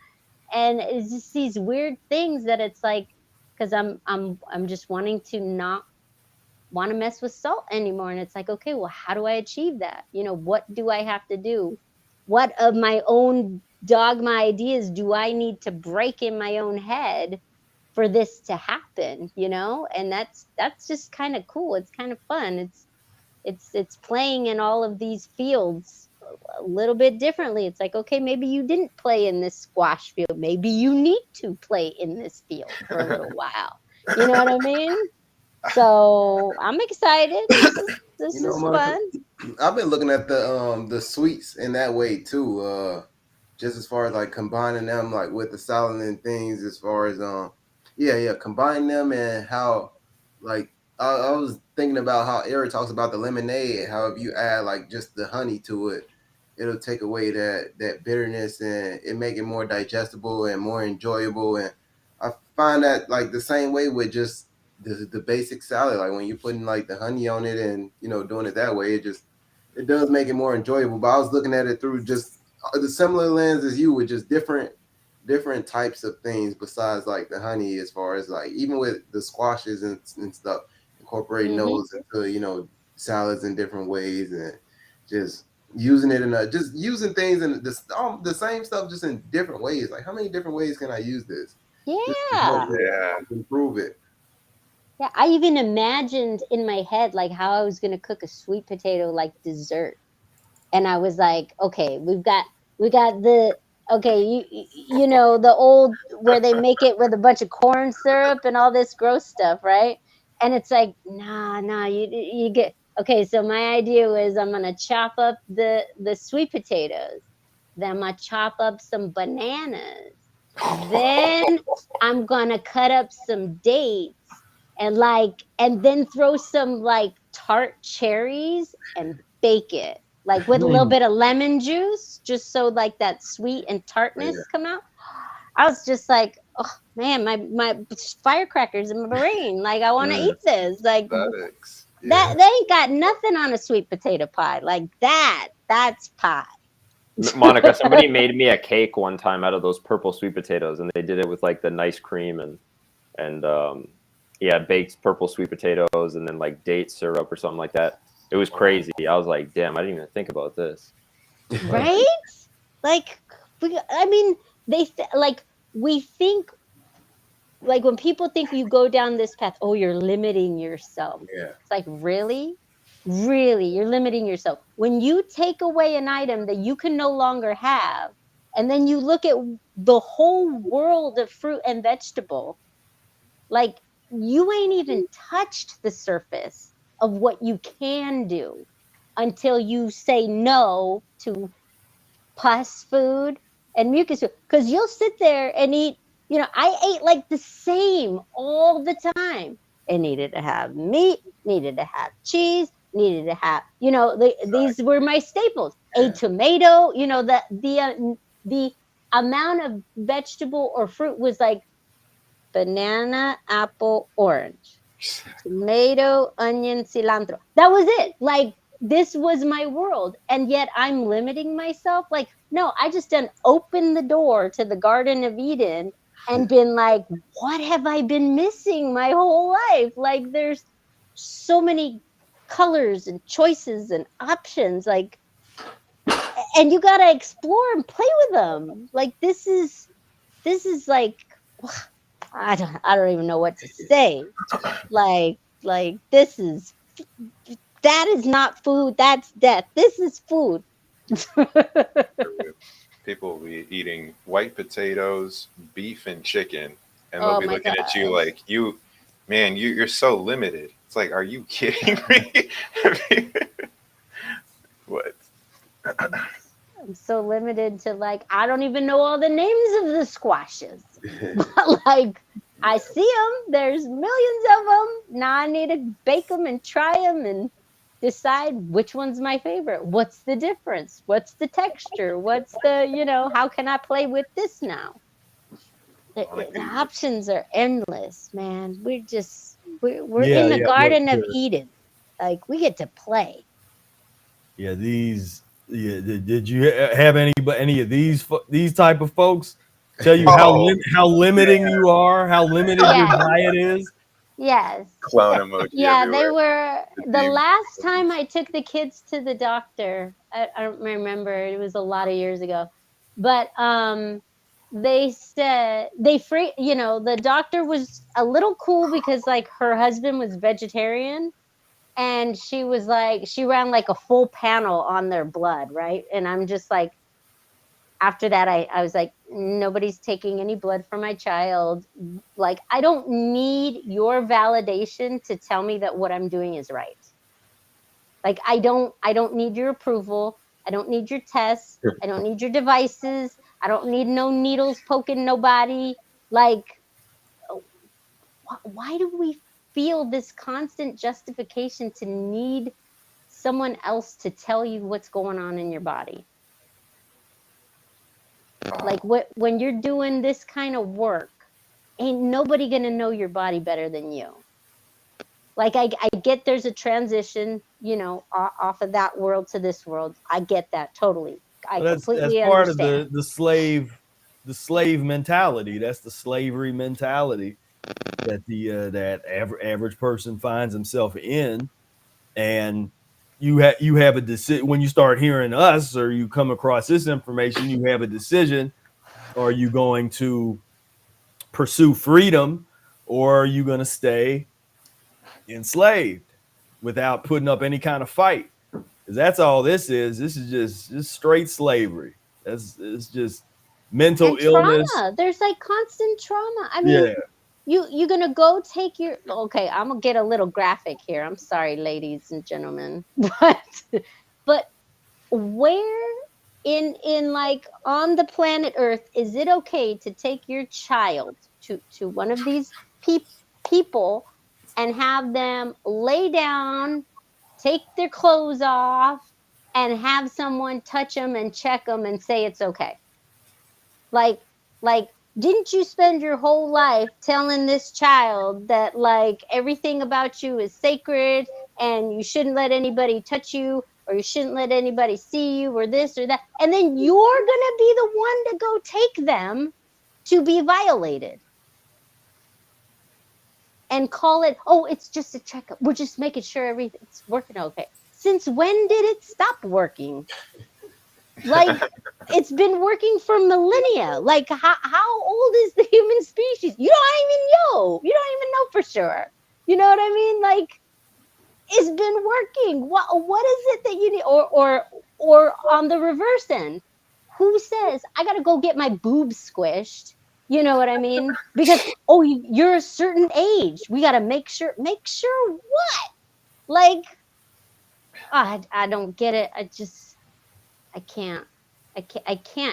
And it's just these weird things that it's like, because I'm just wanting to not want to mess with salt anymore. And it's like, okay, well, how do I achieve that? What do I have to do? What of my own dogma ideas do I need to break in my own head for this to happen? And that's just kind of cool. It's kind of fun. It's playing in all of these fields a little bit differently. It's like, okay, maybe you didn't play in this squash field. Maybe you need to play in this field for a little while. You know what I mean? So I'm excited. This is fun. I've been looking at the sweets in that way too. Just as far as like combining them like with the salad and things, as far as combining them, and how like I was thinking about how Eric talks about the lemonade, how if you add like just the honey to it, it'll take away that bitterness and it make it more digestible and more enjoyable. And I find that like the same way with just the basic salad, like when you're putting like the honey on it and doing it that way, it does make it more enjoyable. But I was looking at it through just the similar lens as you, with just different types of things besides like the honey, as far as like even with the squashes and stuff, incorporating those into salads in different ways, and just using it just using things in the same stuff just in different ways. Like how many different ways can I use this? Yeah. Improve it. Yeah, I even imagined in my head like how I was going to cook a sweet potato like dessert. And I was like, okay, we got the the old where they make it with a bunch of corn syrup and all this gross stuff, right? And it's like, nah, you get okay. So my idea was I'm gonna chop up the sweet potatoes then I'm gonna chop up some bananas. Then I'm gonna cut up some dates and then throw some like tart cherries and bake it. Like with a little bit of lemon juice, just so like that sweet and tartness come out. I was just like, oh man, my firecrackers in my brain. Like I want to eat this. Like that they ain't got nothing on a sweet potato pie. Like that's pie. Monica, somebody made me a cake one time out of those purple sweet potatoes, and they did it with like the nice cream and baked purple sweet potatoes and then like date syrup or something like that. It was crazy. I was like, damn, I didn't even think about this. Right? Like, I mean, we think, like when people think you go down this path, oh, you're limiting yourself. Yeah. It's like, really? Really, you're limiting yourself. When you take away an item that you can no longer have, and then you look at the whole world of fruit and vegetable, like you ain't even touched the surface of what you can do until you say no to pus food and mucus food. Because you'll sit there and eat, I ate like the same all the time. It needed to have meat, needed to have cheese, needed to have, these were my staples. A tomato, the amount of vegetable or fruit was like banana, apple, orange, tomato, onion, cilantro. That was it. Like this was my world. And yet I'm limiting myself. Like, no, I just done opened the door to the Garden of Eden and been like, what have I been missing my whole life? Like there's so many colors and choices and options, like, and you gotta explore and play with them. Like this is like, I don't even know what to say. Like that is not food, that's death. This is food. People will be eating white potatoes, beef, and chicken, and they'll be looking at you like, you're so limited. It's like, are you kidding me? What? I'm so limited to like, I don't even know all the names of the squashes. But like, I see them. There's millions of them. Now I need to bake them and try them and decide which one's my favorite. What's the difference? What's the texture? What's the, how can I play with this now? The options are endless, man. We're in the Garden of Eden. Like we get to play. Yeah, did you have any of these type of folks tell you how limiting you are, how limited your diet is? Yes. Clown emoji. Yeah, everywhere. they were. The last time I took the kids to the doctor, I don't remember. It was a lot of years ago, but they said the doctor was a little cool because like her husband was vegetarian. And she was like, she ran like a full panel on their blood, right? And I'm just like, after that, I was like, nobody's taking any blood from my child. Like, I don't need your validation to tell me that what I'm doing is right. Like, I don't need your approval. I don't need your tests. I don't need your devices. I don't need no needles poking nobody. Like, why do we feel this constant justification to need someone else to tell you what's going on in your body? Like when you're doing this kind of work, ain't nobody gonna know your body better than you. Like I get there's a transition, off of that world to this world. I get that totally. That's completely part understand. of the slave mentality. That's the slavery mentality that that average person finds himself in. And you have a decision when you start hearing us or you come across this information. You have a decision: are you going to pursue freedom, or are you going to stay enslaved without putting up any kind of fight? Because that's all this is. This is just straight slavery. It's just mental illness. Trauma. There's like constant trauma. I mean, you're gonna go take your. Okay, I'm gonna get a little graphic here. I'm sorry, ladies and gentlemen, but where in like on the planet Earth, is it okay to take your child to one of these people and have them lay down, take their clothes off, and have someone touch them and check them and say it's okay? Like, didn't you spend your whole life telling this child that like everything about you is sacred and you shouldn't let anybody touch you, or you shouldn't let anybody see you, or this or that, and then you're gonna be the one to go take them to be violated and call it, oh, it's just a checkup, we're just making sure everything's working okay? Since when did it stop working? Like, it's been working for millennia. Like, how old is the human species? You don't even know. You don't even know for sure. You know what I mean? Like, it's been working. What is it that you need? Or on the reverse end, who says I gotta go get my boobs squished? You know what I mean? Because you're a certain age. We gotta make sure. Make sure what? Like, I don't get it. I can't.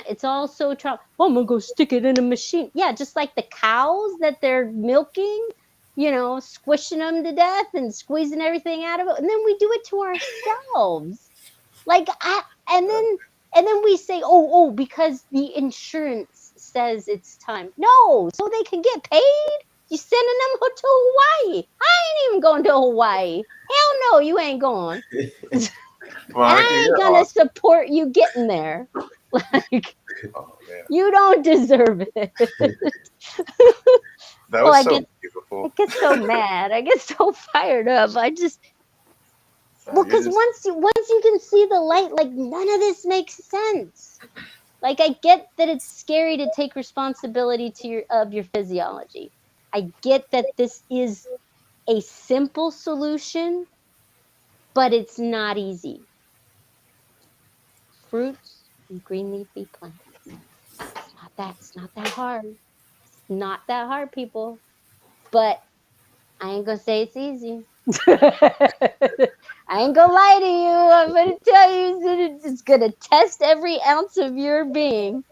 It's all so I'm gonna go stick it in a machine. Yeah, just like the cows that they're milking, squishing them to death and squeezing everything out of it, and then we do it to ourselves. Like, and then we say, because the insurance says it's time. No, so they can get paid. You sending them to Hawaii? I ain't even going to Hawaii. Hell no, you ain't going. Monica, I ain't you're gonna awesome. support you getting there. Like, Oh, man. you don't deserve it. That was so I beautiful. get so mad. I get so fired up. Because once you can see the light, like, none of this makes sense. Like, I get that it's scary to take responsibility of your physiology. I get that this is a simple solution, but it's not easy. Fruits and green leafy plants. It's not that hard. It's not that hard, people. But I ain't gonna say it's easy. I ain't gonna lie to you. I'm gonna tell you it's gonna test every ounce of your being.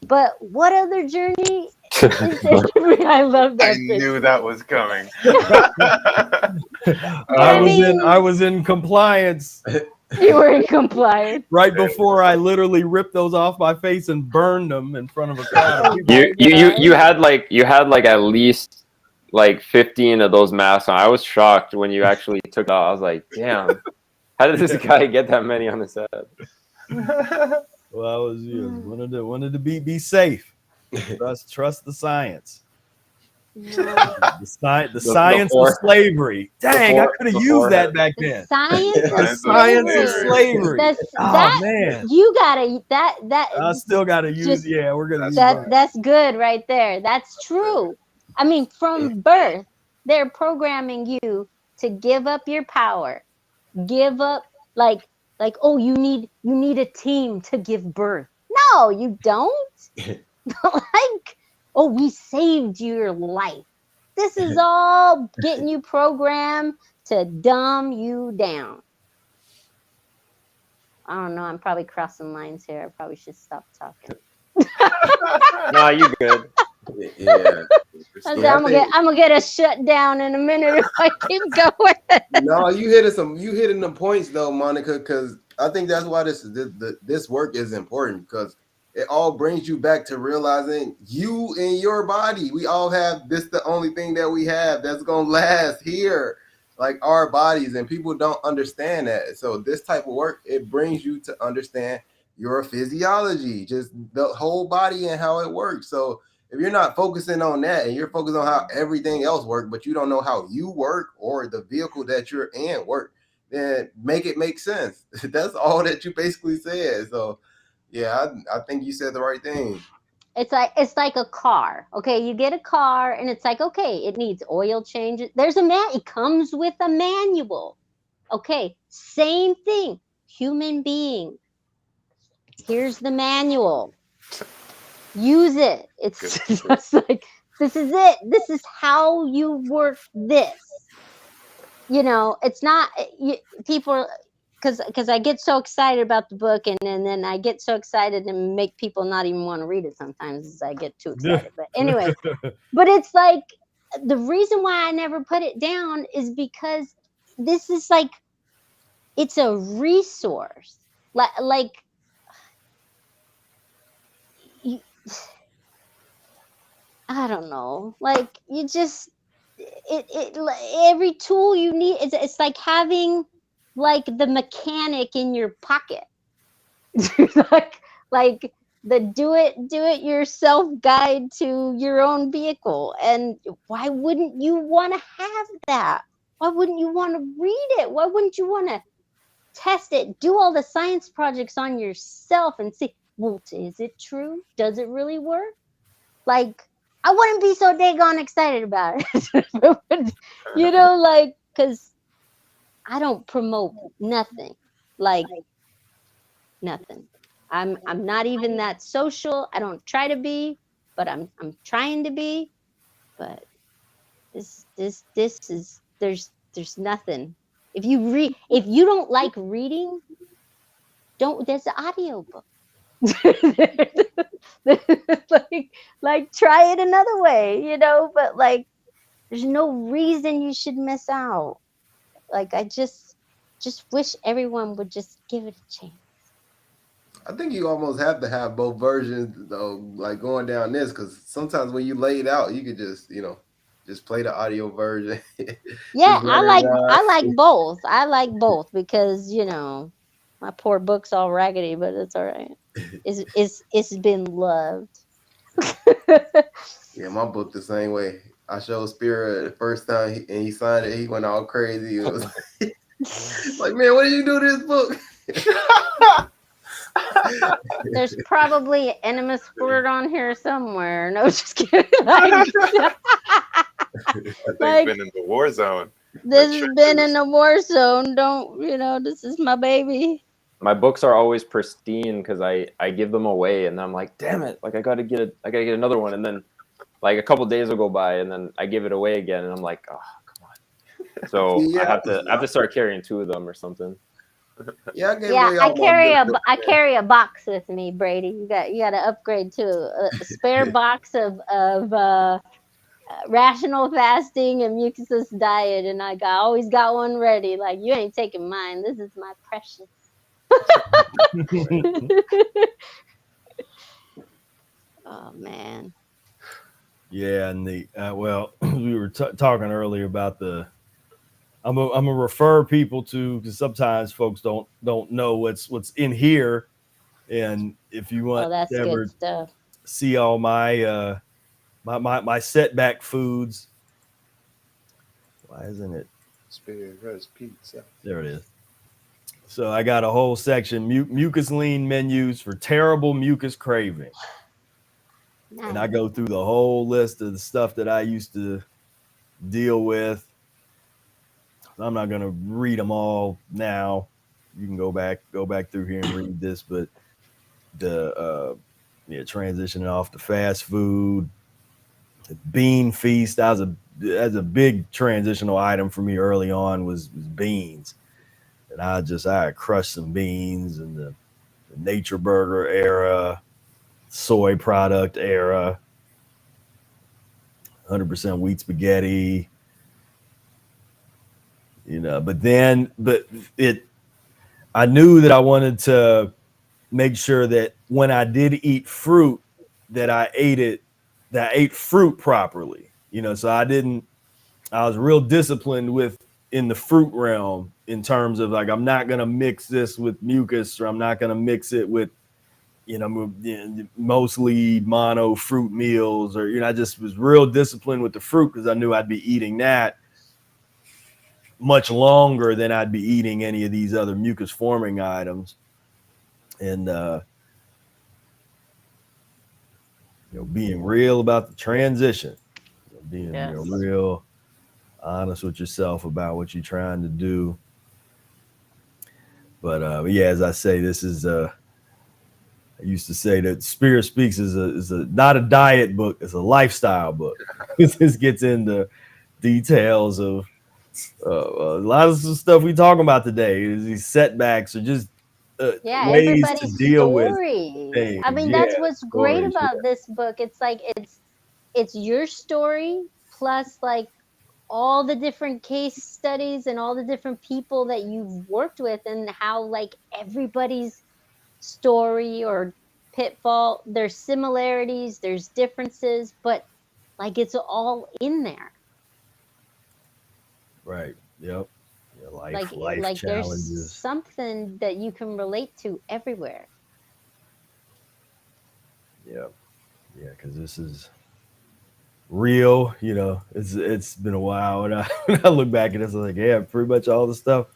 But what other journey is there? I love that. I knew that was coming. I was in compliance. You were in compliance. Right before I literally ripped those off my face and burned them in front of a crowd of people. You had like at least like 15 of those masks on. I was shocked when you actually took it out. I was like, damn, how did this guy get that many on his head? Well, I was wanted to be safe. Trust the science. The science of slavery. Dang, I could have used that back then. The science of slavery. Man, you gotta that. I still gotta use. We're gonna use that. That's good right there. That's true. I mean, from birth, they're programming you to give up your power. Give up, like, you need a team to give birth. No, you don't. Like, we saved your life. This is all getting you programmed to dumb you down. I don't know. I'm probably crossing lines here. I probably should stop talking. No, you good. Yeah. I'm gonna get a shutdown in a minute if I keep going. No, you hitting the points though, Monica, because I think that's why this work is important, because it all brings you back to realizing you and your body. We all have this, the only thing that we have that's gonna last here, like our bodies, and people don't understand that. So this type of work, it brings you to understand your physiology, just the whole body and how it works. So if you're not focusing on that and you're focused on how everything else works, but you don't know how you work or the vehicle that you're in work, then make it make sense. That's all that you basically said. So yeah, I think you said the right thing. It's like a car. Okay, you get a car and it's like, okay, it needs oil changes. It comes with a manual. Okay, same thing. Human being. Here's the manual. Use it. It's just like, this is it. This is how you work this. It's not people. because I get so excited about the book, and then I get so excited and make people not even want to read it sometimes as I get too excited. But anyway, but it's like the reason why I never put it down is because this is like, it's a resource. Like you, I don't know. Like you just every tool you need. It's like having like the mechanic in your pocket. like the do it yourself guide to your own vehicle. And why wouldn't you want to have that? Why wouldn't you want to read it? Why wouldn't you want to test it? Do all the science projects on yourself and see, well, is it true? Does it really work? Like, I wouldn't be so daggone excited about it. You know, like, because I don't promote nothing. Like, nothing. I'm not even that social. I don't try to be, but I'm trying to be. But this is there's nothing. If you don't like reading, there's an audio book. like try it another way, you know, but like there's no reason you should miss out. Like I just wish everyone would just give it a chance. I think you almost have to have both versions, though, like going down this, because sometimes when you lay it out, you could just, you know, just play the audio version. Yeah, I like both. I like both because, you know, my poor book's all raggedy, but it's all right. It's been loved. Yeah, my book the same way. I showed Spira the first time and he signed it. He went all crazy. It was like, man, what did you do to this book? There's probably enema squirt on here somewhere. No, just kidding. Like, Like, been in the war zone. This has been in the war zone. Don't, you know, this is my baby. My books are always pristine because I give them away and then I'm like, damn it, like I gotta get another one, and then like a couple days will go by and then I give it away again and I'm like, oh come on. So yeah, I have to start carrying 2 of them or something. Yeah, I carry a box with me, Brady. You got to upgrade to a spare box of rational fasting and mucusless diet, and I always got one ready. Like, you ain't taking mine. This is my precious. Oh man. Yeah, and the well, we were talking earlier about the. I'm gonna refer people to, because sometimes folks don't know what's in here, and if you want that's to ever good stuff. See all my my setback foods. Why isn't it? Spira pizza. There it is. So I got a whole section, mucus lean menus for terrible mucus craving. Nice. And I go through the whole list of the stuff that I used to deal with. I'm not going to read them all now. You can go back through here and read this, but the transitioning off to fast food, the bean feast. That's a big transitional item for me early on was beans. And I crushed some beans in the Nature Burger era, soy product era, 100% wheat spaghetti, you know, I knew that I wanted to make sure that when I did eat fruit, that I ate fruit properly, you know, so I was real disciplined in the fruit realm in terms of like, I'm not going to mix this with mucus, or I'm not going to mix it with, you know, mostly mono fruit meals, or, you know, I just was real disciplined with the fruit because I knew I'd be eating that much longer than I'd be eating any of these other mucus forming items. And, being real about the transition, being real honest with yourself about what you're trying to do. But as I say, this is I used to say that Spira Speaks is not a diet book, it's a lifestyle book. This gets into details of A lot of the stuff we talking about today is these setbacks or just Yeah, ways to everybody's deal with stories. things. I mean, Yeah, that's what's great stories. about this book. It's like it's your story plus like all the different case studies and all the different people that you've worked with and how like everybody's story or pitfall, there's similarities, there's differences, but like it's all in there. Right. Yep. Yeah, Like life there's challenges. something that you can relate to everywhere. Yeah. Yeah, because this is real. You know, it's been a while, and when I look back at this, I'm like, yeah, pretty much all the stuff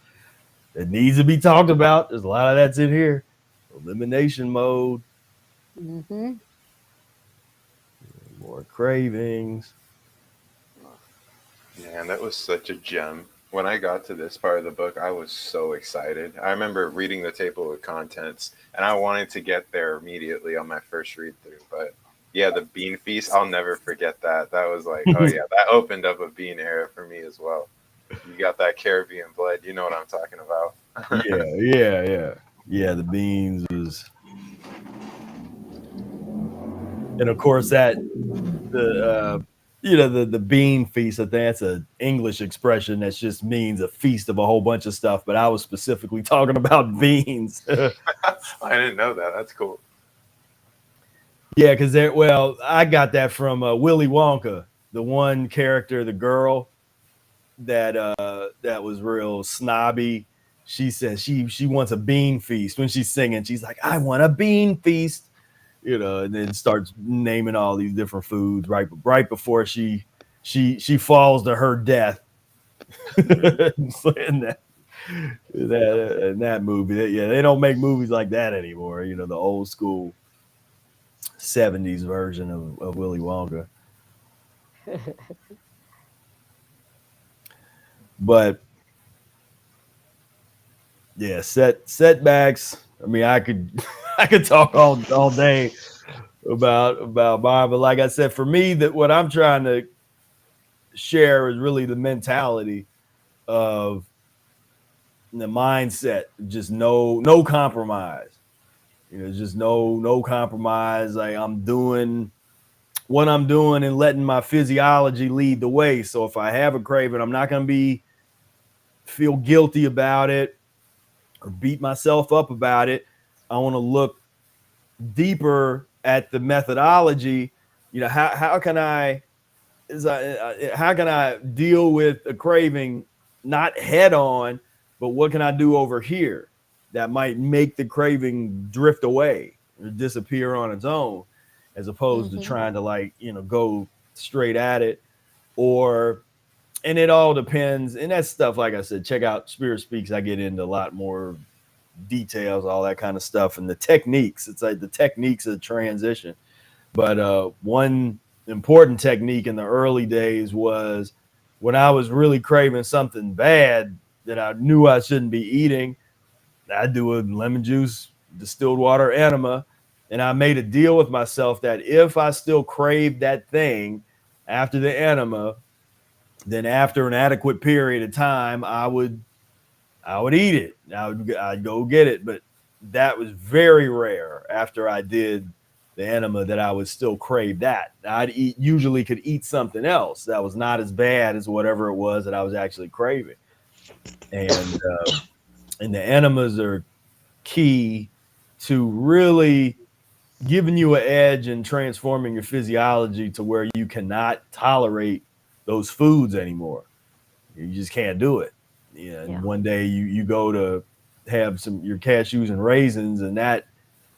that needs to be talked about. There's a lot of that's in here. Elimination mode, Mm-hmm. more cravings. Man, that was such a gem. When I got to this part of the book, I was so excited. I remember reading the table of contents, and I wanted to get there immediately on my first read through. But yeah, the bean feast, I'll never forget that. That was like, oh yeah, that opened up a bean era for me as well. You got that Caribbean blood, you know what I'm talking about. Yeah. The beans was, and of course that the the bean feast. I think that's an English expression that just means a feast of a whole bunch of stuff. But I was specifically talking about beans. I didn't know that. That's cool. Yeah, because I got that from Willy Wonka, the one character, the girl that was real snobby. She says she wants a bean feast when she's singing. She's like, I want a bean feast, and then starts naming all these different foods right before she falls to her death. in that movie, they don't make movies like that anymore. The old school 70s version of Willy Wonka. But yeah, setbacks. I mean, I could talk all day about mine, but like I said, for me, that what I'm trying to share is really the mentality of the mindset, just no compromise. Just no compromise. Like, I'm doing what I'm doing and letting my physiology lead the way. So if I have a craving, I'm not going to feel guilty about it or beat myself up about it. I want to look deeper at the methodology. How can I deal with a craving not head on, but what can I do over here that might make the craving drift away or disappear on its own, as opposed to trying to go straight at it. And it all depends. And that stuff, like I said, check out Spira Speaks. I get into a lot more details, all that kind of stuff, and the techniques. It's like the techniques of the transition. But one important technique in the early days was when I was really craving something bad that I knew I shouldn't be eating, I'd do a lemon juice, distilled water enema, and I made a deal with myself that if I still craved that thing after the enema, then after an adequate period of time, I would eat it. I'd go get it. But that was very rare after I did the enema that I would still crave that. Usually could eat something else that was not as bad as whatever it was that I was actually craving. And the enemas are key to really giving you an edge and transforming your physiology to where you cannot tolerate those foods anymore. You just can't do it. And one day you go to have your cashews and raisins, and that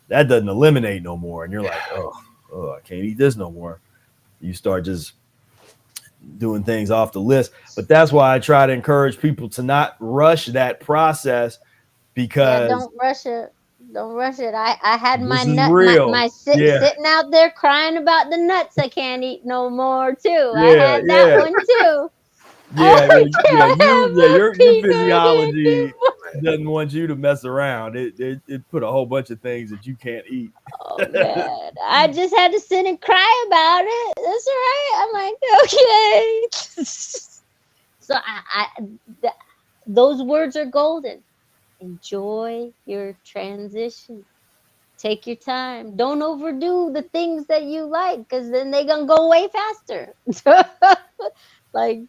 doesn't eliminate no more. And you're like, oh, I can't eat this no more. You start just doing things off the list. But that's why I try to encourage people to not rush that process, because don't rush it. Don't rush it. I had my sitting out there crying about the nuts I can't eat no more too. I had that one too. Your physiology doesn't want you to mess around. It put a whole bunch of things that you can't eat. Oh man, I just had to sit and cry about it. That's all right. I'm like, okay. So those words are golden. Enjoy your transition. Take your time. Don't overdo the things that you like, because then they're gonna go way faster. Like,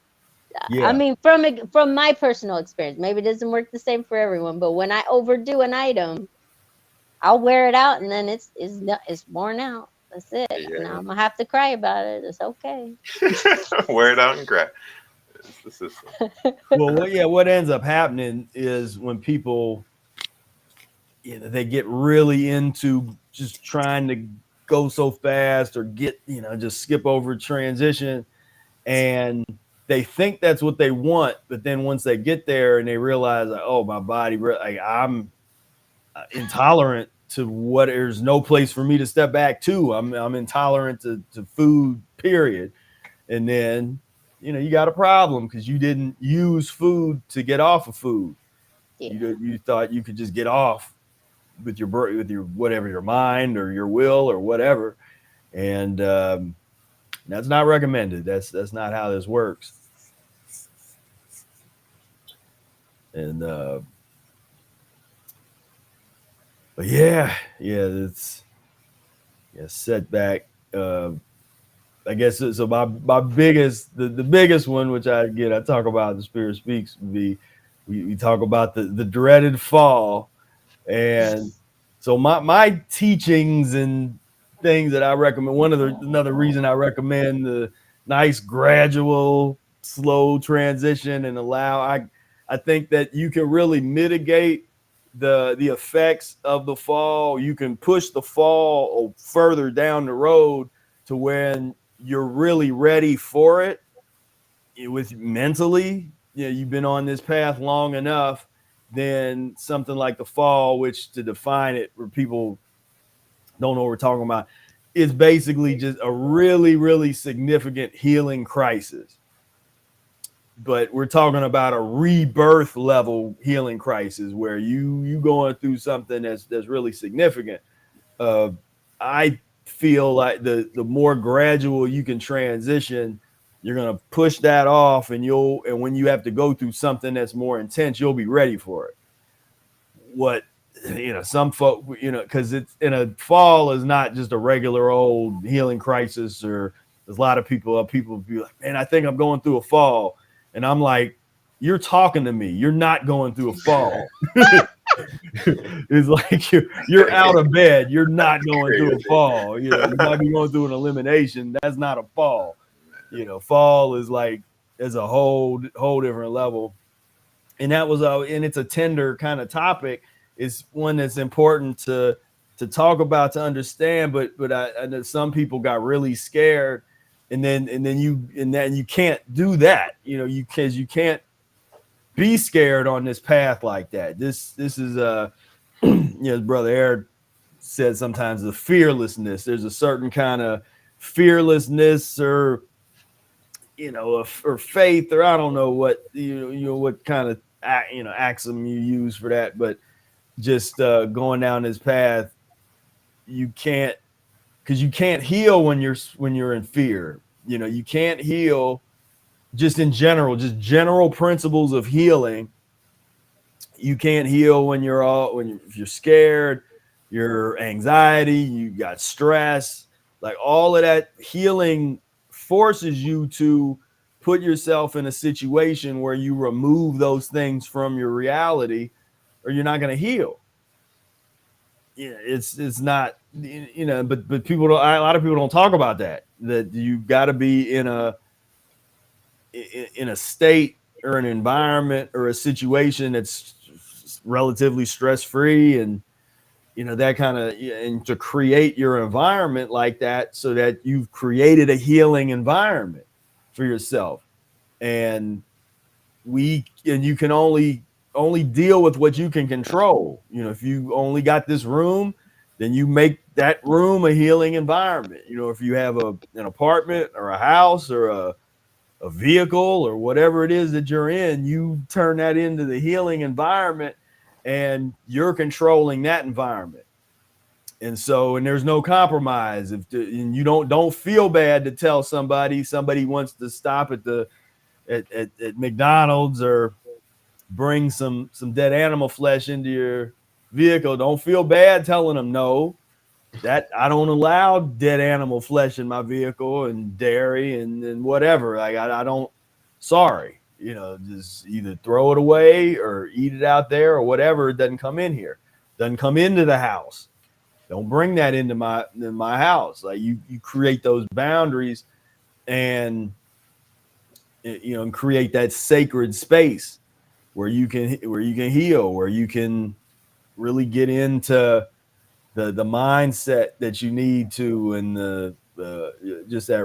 I Yeah. mean, from my personal experience, maybe it doesn't work the same for everyone, but when I overdo an item, I'll wear it out, and then it's worn out. That's it. Now Yeah. I'm gonna have to cry about it. It's okay. Wear it out and cry. It's the system. Well, what ends up happening is when people, they get really into just trying to go so fast or get, just skip over transition, and they think that's what they want, but then once they get there and they realize, like, oh, my body, like, I'm intolerant to what, there's no place for me to step back to. I'm intolerant to food, period. And then, you got a problem because you didn't use food to get off of food. Yeah. You thought you could just get off with your whatever, your mind or your will or whatever. And that's not recommended. That's not how this works. And but it's setback. I guess so. My biggest, the biggest one, which I talk about, the Spirit Speaks, would be we talk about the dreaded fall. And so my teachings and things that I recommend, another reason I recommend the nice gradual slow transition and I think that you can really mitigate the effects of the fall. You can push the fall further down the road to when you're really ready for it with mentally, you've been on this path long enough. Then something like the fall, which, to define it where people don't know what we're talking about, is basically just a really, really significant healing crisis. But we're talking about a rebirth level healing crisis where you going through something that's really significant. I feel like the more gradual you can transition, you're going to push that off, and when you have to go through something that's more intense, you'll be ready for it. Some folk, because it's in a fall is not just a regular old healing crisis, or there's a lot of people be like, man, I think I'm going through a fall. And I'm like, you're talking to me. You're not going through a fall. It's like you're out of bed. You're not going through a fall. You might be going through an elimination. That's not a fall. Fall is like, is a whole different level. And that was and it's a tender kind of topic. It's one that's important to talk about, to understand. But I know some people got really scared, and then you can't do that. You can't be scared on this path like that. This is as Brother Eric said, sometimes the fearlessness. There's a certain kind of fearlessness, or or faith, or I don't know what what kind of axiom you use for that, but just going down this path, you can't, because you can't heal when you're in fear. You can't heal just in general, just general principles of healing. You can't heal when if you're scared, your anxiety, you got stress, like all of that. Healing forces you to put yourself in a situation where you remove those things from your reality, or you're not going to heal. It's not, but people don't, a lot of people don't talk about that you got to be in a state or an environment or a situation that's relatively stress-free, and that kind of, and to create your environment like that, so that you've created a healing environment for yourself. And you can only deal with what you can control. If you only got this room, then you make that room a healing environment. If you have an apartment or a house or a vehicle or whatever it is that you're in, you turn that into the healing environment, and you're controlling that environment. And there's no compromise. And you don't feel bad to tell somebody wants to stop at the at McDonald's or bring some dead animal flesh into your vehicle, don't feel bad telling them no. That I don't allow dead animal flesh in my vehicle and dairy and whatever. Like I don't. Sorry, just either throw it away or eat it out there or whatever. It doesn't come in here. Doesn't come into the house. Don't bring that into my house. Like you create those boundaries and and create that sacred space where you can heal, where you can really get into the mindset that you need to, and the just that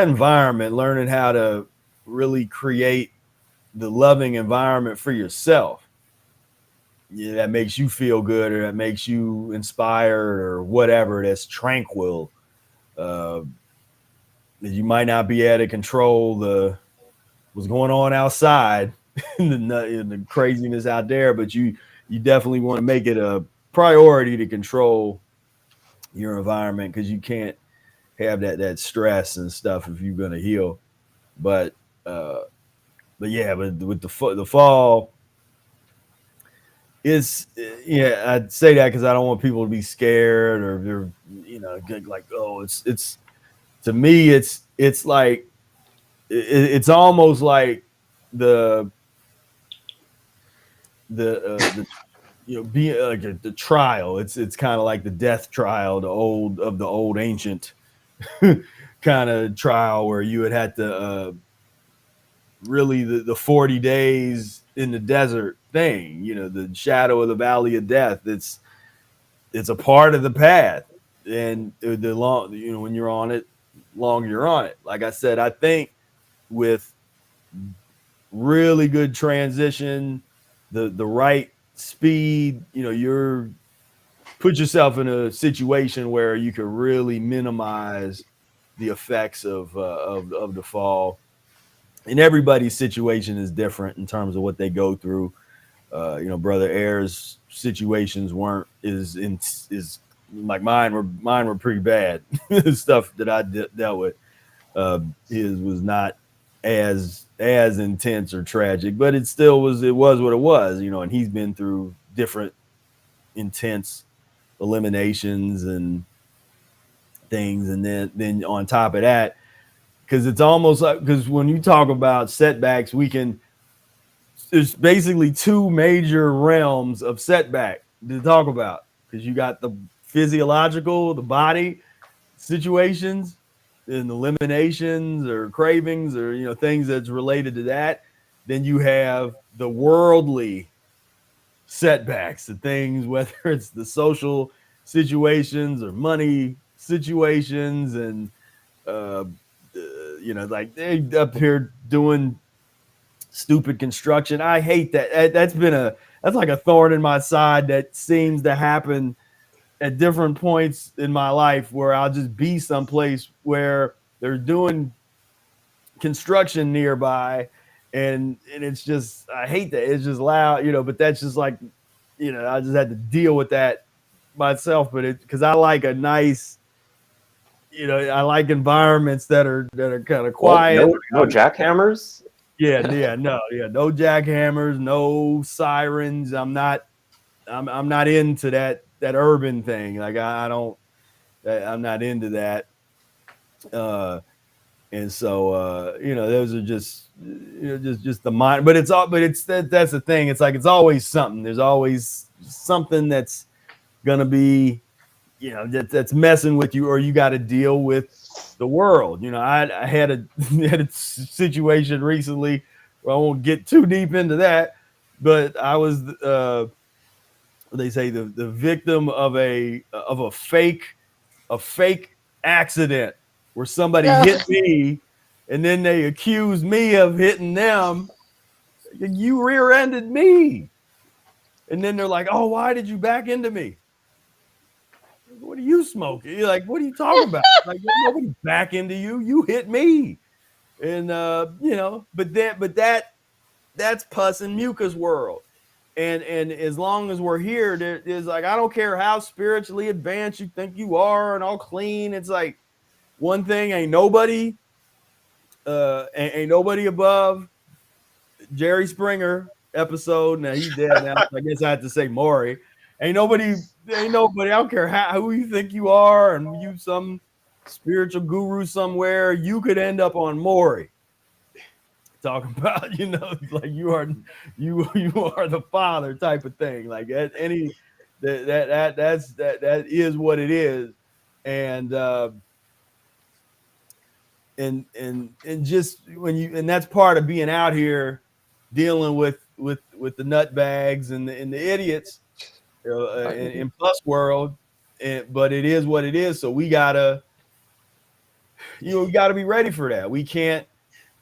environment, learning how to really create the loving environment for yourself. Yeah, that makes you feel good, or that makes you inspired, or whatever. That's tranquil. You might not be able to control what's going on outside, the craziness out there, but you definitely want to make it a priority to control your environment, because you can't have that stress and stuff if you're going to heal. But yeah, but with the fall, it's I'd say that because I don't want people to be scared, or they're like, oh, it's to me it's like it's almost like the being like the trial. It's kind of like the death trial, the old ancient kind of trial, where you would have to really the 40 days in the desert thing, the shadow of the valley of death. It's a part of the path, and the long, when you're on it, longer you're on it. Like I said, I think with really good transition, the right speed, you're put yourself in a situation where you can really minimize the effects of the fall. And everybody's situation is different in terms of what they go through. Brother Air's situations weren't is like mine were pretty bad. Stuff that I dealt with. His was not as intense or tragic, but it still was what it was, and he's been through different intense eliminations and things. And then on top of that, because it's almost like, because when you talk about setbacks, there's basically two major realms of setback to talk about, because you got the physiological, the body situations, and eliminations or cravings, or things that's related to that. Then you have the worldly setbacks, the things, whether it's the social situations or money situations, and like they up here doing stupid construction. I hate that. That's like a thorn in my side that seems to happen at different points in my life, where I'll just be someplace where they're doing construction nearby, and it's just, I hate that. It's just loud, but that's just like, I just had to deal with that myself. But because I like a nice, I like environments that are kind of quiet. No jackhammers. No jackhammers, no sirens. I'm not into that urban thing. Like I'm not into that. And so those are just the mind. But that's the thing. It's like it's always something. There's always something that's gonna be that's messing with you, or you got to deal with the world. I had a situation recently where I won't get too deep into that, but I was they say the victim of a fake accident, where somebody hit me, and then they accused me of hitting them. You rear-ended me. And then they're like, oh, why did you back into me? What are you smoking? You're like, what are you talking about? Like, nobody back into you. You hit me. And but that's Pus and Mucus world. And as long as we're here, there's like, I don't care how spiritually advanced you think you are and all clean. It's like, one thing, ain't nobody ain't nobody above Jerry Springer episode. Now he's dead now. So I guess I have to say Maury. Ain't nobody. I don't care who you think you are, and you some spiritual guru somewhere. You could end up on Maury. Talking about, like you are the father type of thing. Like that is what it is, and just and that's part of being out here dealing with the nut bags and the idiots in plus world. But it is what it is. So we gotta be ready for that. We can't.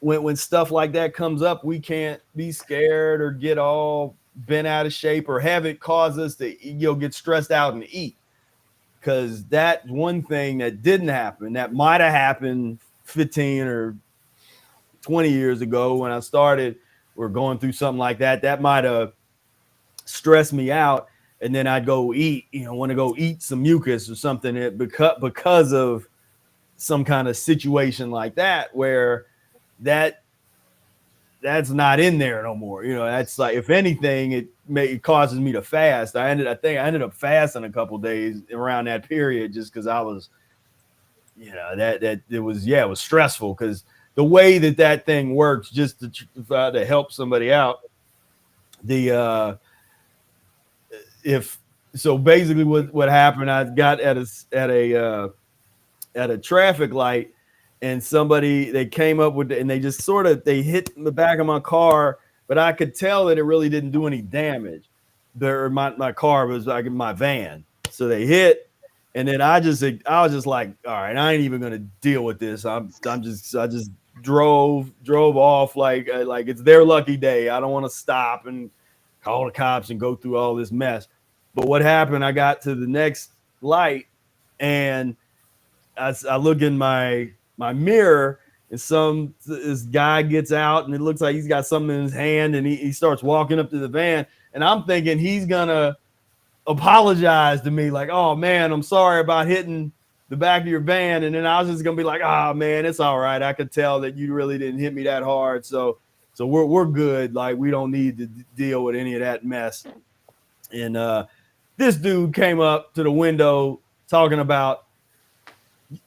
When stuff like that comes up, we can't be scared or get all bent out of shape or have it cause us to get stressed out and eat. Because that one thing that didn't happen, that might have happened 15 or 20 years ago when I started or going through something like that, that might have stressed me out. And then I'd go eat, want to go eat some mucus or something because of some kind of situation like that where that's not in there no more. That's like, if anything, it causes me to fast. I ended up fasting a couple days around that period just because I was, it was stressful because the way that thing works, just to help somebody out. Basically what happened, I got at a traffic light. And they came up with it, and they just they hit the back of my car, but I could tell that it really didn't do any damage. My car was like my van. So they hit, and then I was just like, all right, I ain't even gonna deal with this. I just drove off like it's their lucky day. I don't want to stop and call the cops and go through all this mess. But what happened, I got to the next light, and I look in my mirror, and this guy gets out, and it looks like he's got something in his hand, and he starts walking up to the van, and I'm thinking he's gonna apologize to me, like, oh man, I'm sorry about hitting the back of your van. And then I was just gonna be like, oh man, it's all right. I could tell that you really didn't hit me that hard, so we're good. Like, we don't need to deal with any of that mess. And this dude came up to the window talking about,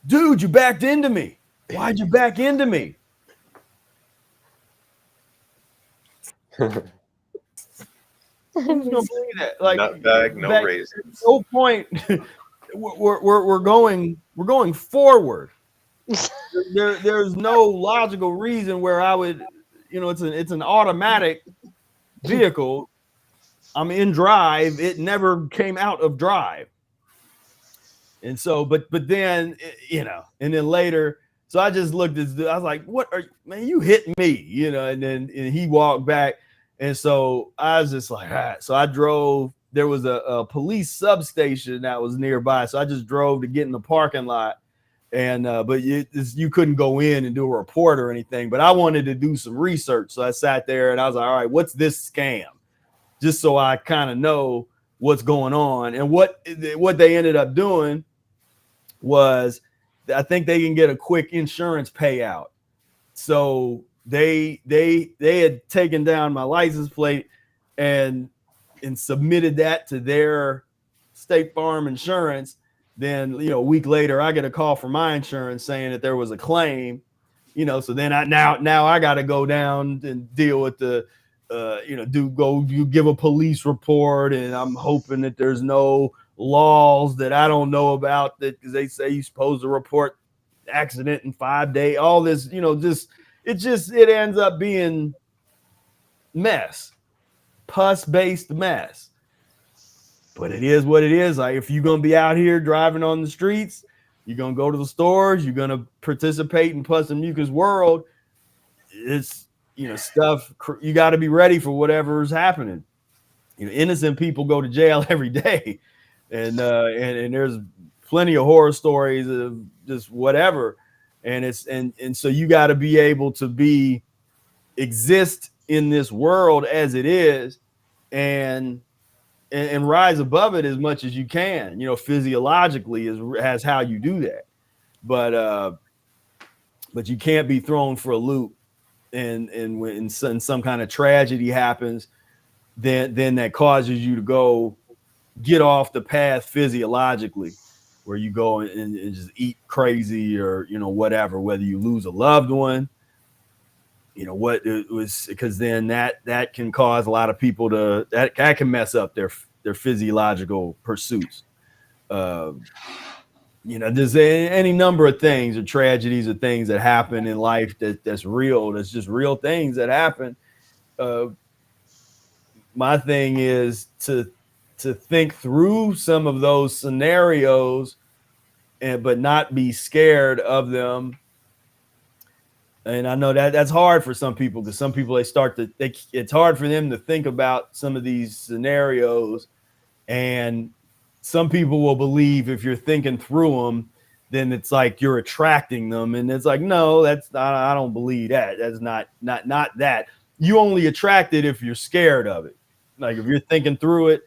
dude, you backed into me. Why'd you back into me? Who's gonna believe that? Like, nut bag, no raisins. No point. we're going forward. There's no logical reason where I would, it's an automatic vehicle. I'm in drive. It never came out of drive. And so, but then, and then later, so I just looked at this, I was like, what are you, man, you hit me, and he walked back. And so I was just like, all right. So I drove, there was a police substation that was nearby. So I just drove to get in the parking lot. And, but you couldn't go in and do a report or anything, but I wanted to do some research. So I sat there and I was like, all right, what's this scam? Just so I kind of know what's going on. And what they ended up doing was, I think they can get a quick insurance payout. So they had taken down my license plate and submitted that to their State Farm insurance. Then, a week later, I get a call from my insurance saying that there was a claim, so then now I got to go down and deal with the, you give a police report, and I'm hoping that there's no laws that I don't know about, that because they say you're supposed to report accident in 5 days, all this, it ends up being pus-based mess. But it is what it is. Like, if you're going to be out here driving on the streets, you're going to go to the stores, you're going to participate in pus and mucus world, it's, stuff, you got to be ready for whatever's happening. Innocent people go to jail every day. And there's plenty of horror stories of just whatever. And so you got to be able to exist in this world as it is, and rise above it as much as you can, physiologically as how you do that. But but you can't be thrown for a loop. And when some kind of tragedy happens, then that causes you to go get off the path physiologically, where you go and just eat crazy or, whatever, whether you lose a loved one, what it was, because then that can cause a lot of people that can mess up their physiological pursuits. There's any number of things or tragedies or things that happen in life that's real. That's just real things that happen. My thing is to think through some of those scenarios, but not be scared of them. And I know that's hard for some people, because some people it's hard for them to think about some of these scenarios, and some people will believe if you're thinking through them, then it's like you're attracting them, and it's like, no, that's not. I don't believe that. That's not that. You only attract it if you're scared of it. Like if you're thinking through it,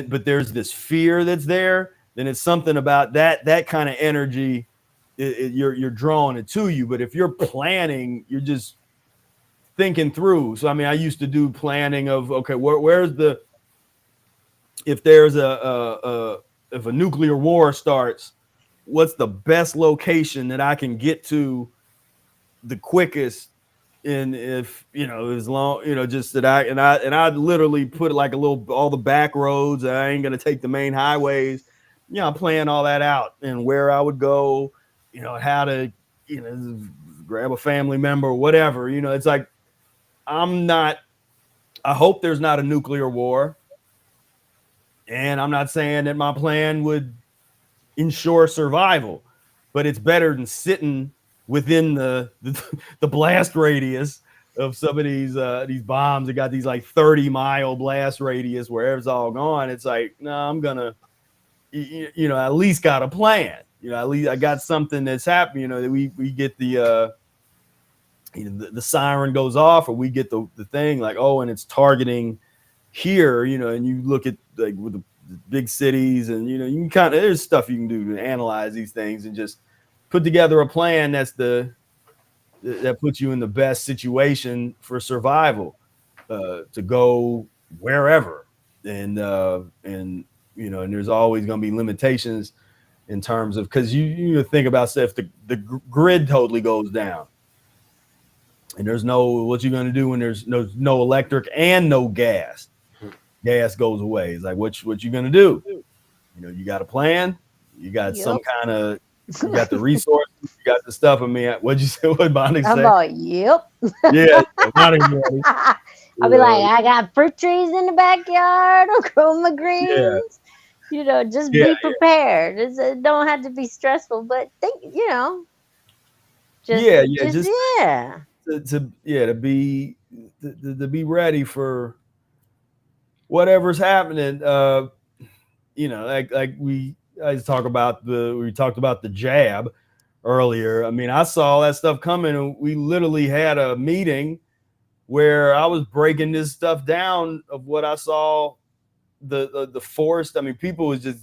but there's this fear that's there, then it's something about that kind of energy. You're drawing it to you. But if you're planning, you're just thinking through. So I mean, I used to do planning of, okay, where's if there's if a nuclear war starts, what's the best location that I can get to the quickest? And if as long just that I literally put like all the back roads. I ain't gonna take the main highways. I plan all that out, and where I would go, how to grab a family member or whatever. It's like I hope there's not a nuclear war, and I'm not saying that my plan would ensure survival, but it's better than sitting within the blast radius of some of these bombs that got these like 30-mile blast radius where it's all gone. It's like, no, I'm gonna, at least got a plan. At least I got something that's happening. That we get the siren goes off, or we get the thing like, oh, and it's targeting here. And you look at like with the big cities, and you can kind of, there's stuff you can do to analyze these things and just put together a plan that puts you in the best situation for survival, to go wherever. And there's always going to be limitations in terms of, because you think about if the grid totally goes down, and there's what you're going to do when there's no electric and no gas. Gas goes away. It's like, what you going to do? You got a plan. You got some kind of, you got the resources, you got the stuff. I mean, what'd you say? What Bonnie say? I'm like, yep. Yeah, Bonnie. I'll be like, I got fruit trees in the backyard. I'll grow my greens. Yeah. Just be prepared. Yeah. It don't have to be stressful, but think, to be ready for whatever's happening. We talked about the jab earlier. I mean, I saw that stuff coming, and we literally had a meeting where I was breaking this stuff down of what I saw, the forced. I mean, people was just,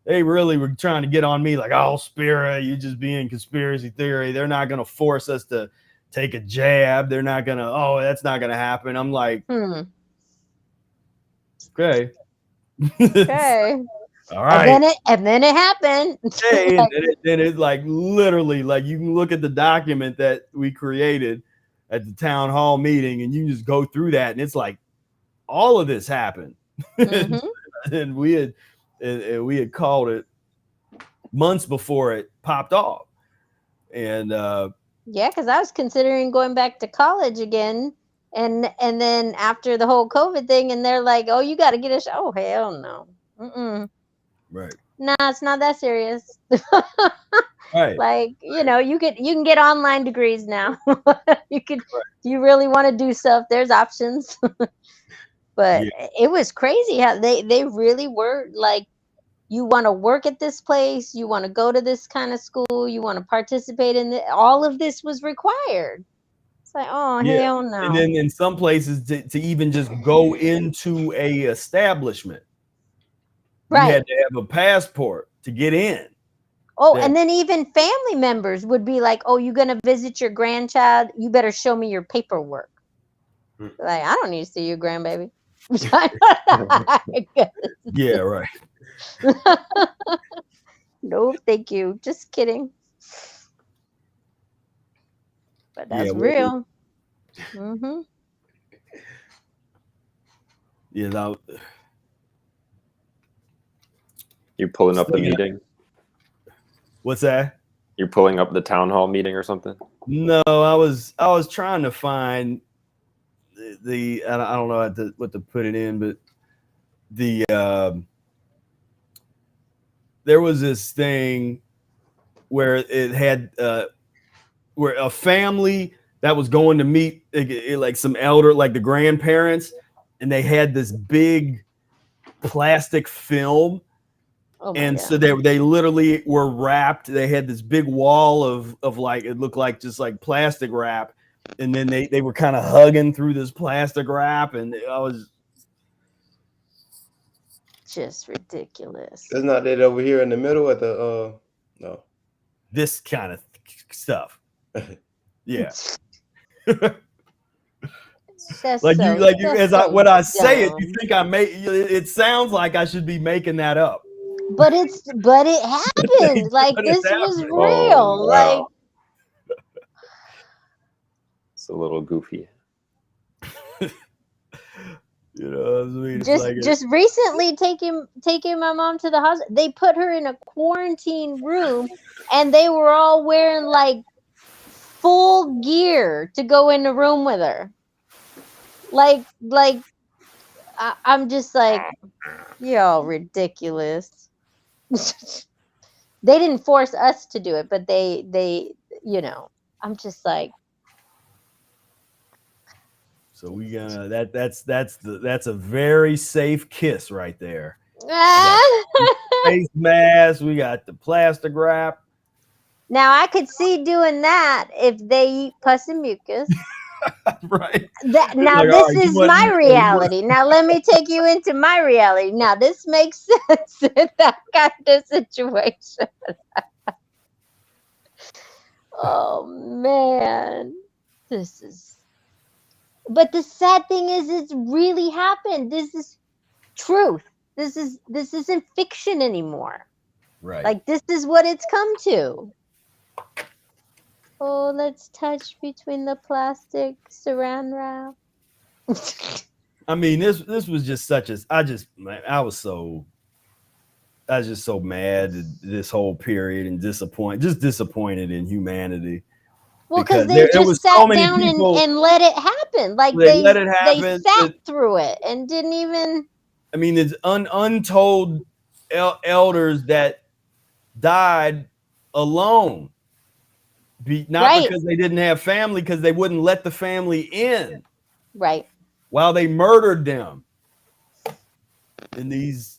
they really were trying to get on me like, oh, Spira, you just being conspiracy theory. They're not going to force us to take a jab. They're not going to, that's not going to happen. I'm like, okay. All right. And then it happened. Then it's like literally, like you can look at the document that we created at the town hall meeting, and you can just go through that, and it's like all of this happened. And we had called it months before it popped off. And because I was considering going back to college again. And then after the whole COVID thing, and they're like, oh, you got to get a shot. Oh, hell no. Right. Nah, it's not that serious. Right. Like, you can get online degrees now. You really want to do stuff, there's options. But it was crazy how they really were like, you want to work at this place, you want to go to this kind of school, you want to participate in it. All of this was required. It's like, oh, hell no. And then in some places to even just go into a establishment, you had to have a passport to get in. Oh, that- and then even family members would be like, "Oh, you gonna visit your grandchild? You better show me your paperwork." Hmm. Like, I don't need to see your grandbaby. yeah, right. No, thank you. Just kidding. But Yeah, that's well, real. Mm-hmm. yeah. You pulling up the Yeah. meeting? What's that? You're pulling up the town hall meeting or something? No, I was trying to find the I don't know what to put it in, but the there was this thing where it had where a family that was going to meet like some elder, like the grandparents, and they had this big plastic film. Oh my And God. so they literally were wrapped. They had this big wall of like, it looked like just like plastic wrap. And then they were kind of hugging through this plastic wrap. And I was Just ridiculous. That's not that over here in the middle at the no. this kind of stuff. Yeah. That's Like so, you that's as I so when I say it, dumb. you think I make it sounds like I should be making that up. But it happened. Like, But it this was happened. real. Oh, Like, wow. It's a little goofy. You know, I mean, it's just like just recently taking my mom to the hospital. They put her in a quarantine room, and they were all wearing like full gear to go in the room with her. Like I'm just like, y'all ridiculous. They didn't force us to do it, but they I'm just like, so we gonna that's a very safe kiss right there. Face mask, we got the plastic wrap. Now I could see doing that if they eat pus and mucus. Right. Now Like, this all right, is you want- my you- reality. Now let me take you into my reality. Now this makes sense in that kind of situation. Oh man, this is. But the sad thing is, it's really happened. This is truth. This isn't fiction anymore. Right. Like, this is what it's come to. Oh, let's touch between the plastic saran wrap. I mean, this was just such as I was just so mad at this whole period and disappointed in humanity. Well, because they there just was sat so many down people- and let it happen. Like, They let it happen. They sat through it and didn't even. I mean, there's untold elders that died alone, not Right. because they didn't have family, because they wouldn't let the family in Right. while they murdered them. And these,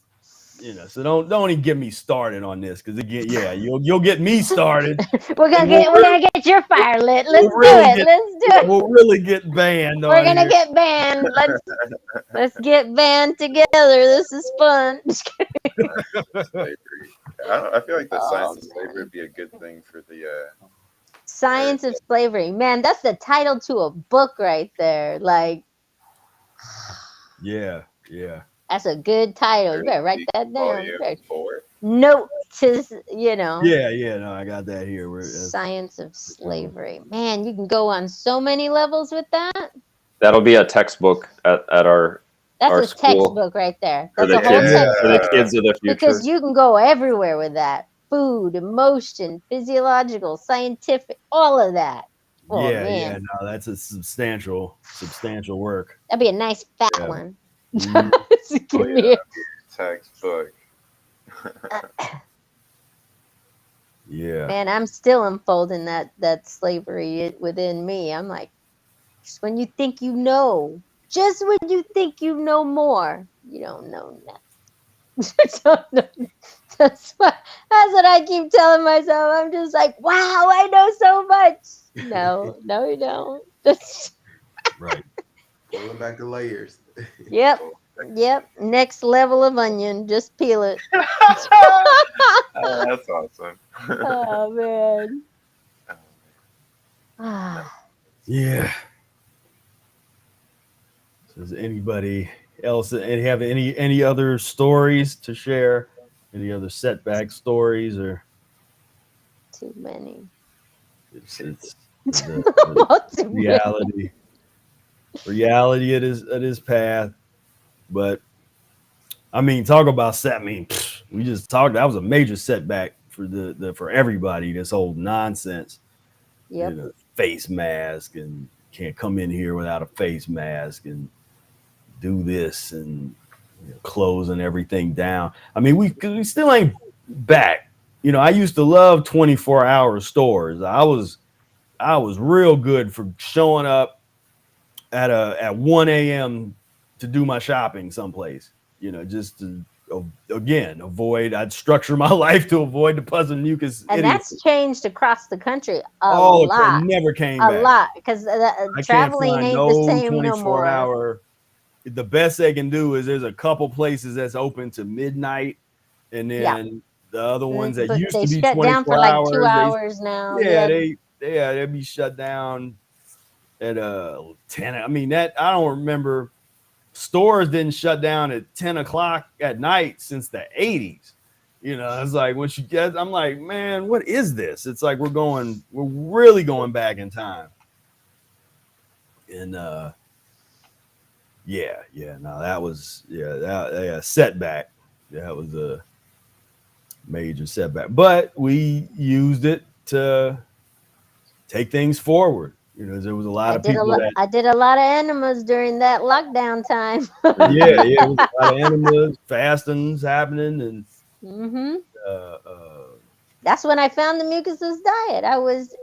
so don't even get me started on this, because again, yeah, you'll get me started. We're gonna get your fire lit. Let's do really it. Let's do it. We'll really get banned. We're on gonna here. get banned. Let's get banned together. This is fun. Slavery. I feel like the Oh, science of man. slavery would be a good thing for the. Science of Slavery. Man, that's the title to a book right there. Like, Yeah. that's a good title. You better write that down. Volume You better 4. note to, Yeah. No, I got that here. Science of Slavery. Man, you can go on so many levels with that. That'll be a textbook at our That's Our a school. textbook right there. for That's the a whole kids textbook. for the kids of the future. Because you can go everywhere with that. Food, emotion, physiological, scientific, all of that. Oh, yeah. man. No, that's a substantial work. That'd be a nice fat Yeah. one. Mhm. Give Oh, me yeah. a- Textbook. Yeah. Man, I'm still unfolding that slavery within me. I'm like, just when you think you know, just when you think you know more, you don't know nothing. That's what I keep telling myself. I'm just like, wow, I know so much. No, you don't. Right. Pulling back the layers. Yep. Yep. Next level of onion. Just peel it. That's awesome. Oh man. Ah, Yeah. Does anybody else have any other stories to share? Any other setback stories, or too many. it's the Too many. reality it is path. But I mean, talk about set. I mean, we just talked. That was a major setback for for everybody. This whole nonsense. Yep. Face mask, and can't come in here without a face mask, and do this, and closing everything down. I mean, we still ain't back. I used to love 24-hour stores. I was real good for showing up at 1 a.m. to do my shopping someplace. Just to again avoid. I'd structure my life to avoid the pus and mucus. And idiocy. that's changed across the country a lot. Never came A back. lot, because traveling can't find ain't the same no more. hour. The best they can do is there's a couple places that's open to midnight, and then the other ones that used to be shut 24 down for like hours, 2 hours now. they'd be shut down at 10. I mean, that I don't remember stores didn't shut down at 10 o'clock at night since the 80s. It's like once you get, I'm like, man, what is this? It's like we're really going back in time. And no, that was setback. That was a major setback, but we used it to take things forward. There was a lot of people I did a lot of enemas during that lockdown time. it was a lot of enemas, fastings happening, and that's when I found the Mucusless Diet. I was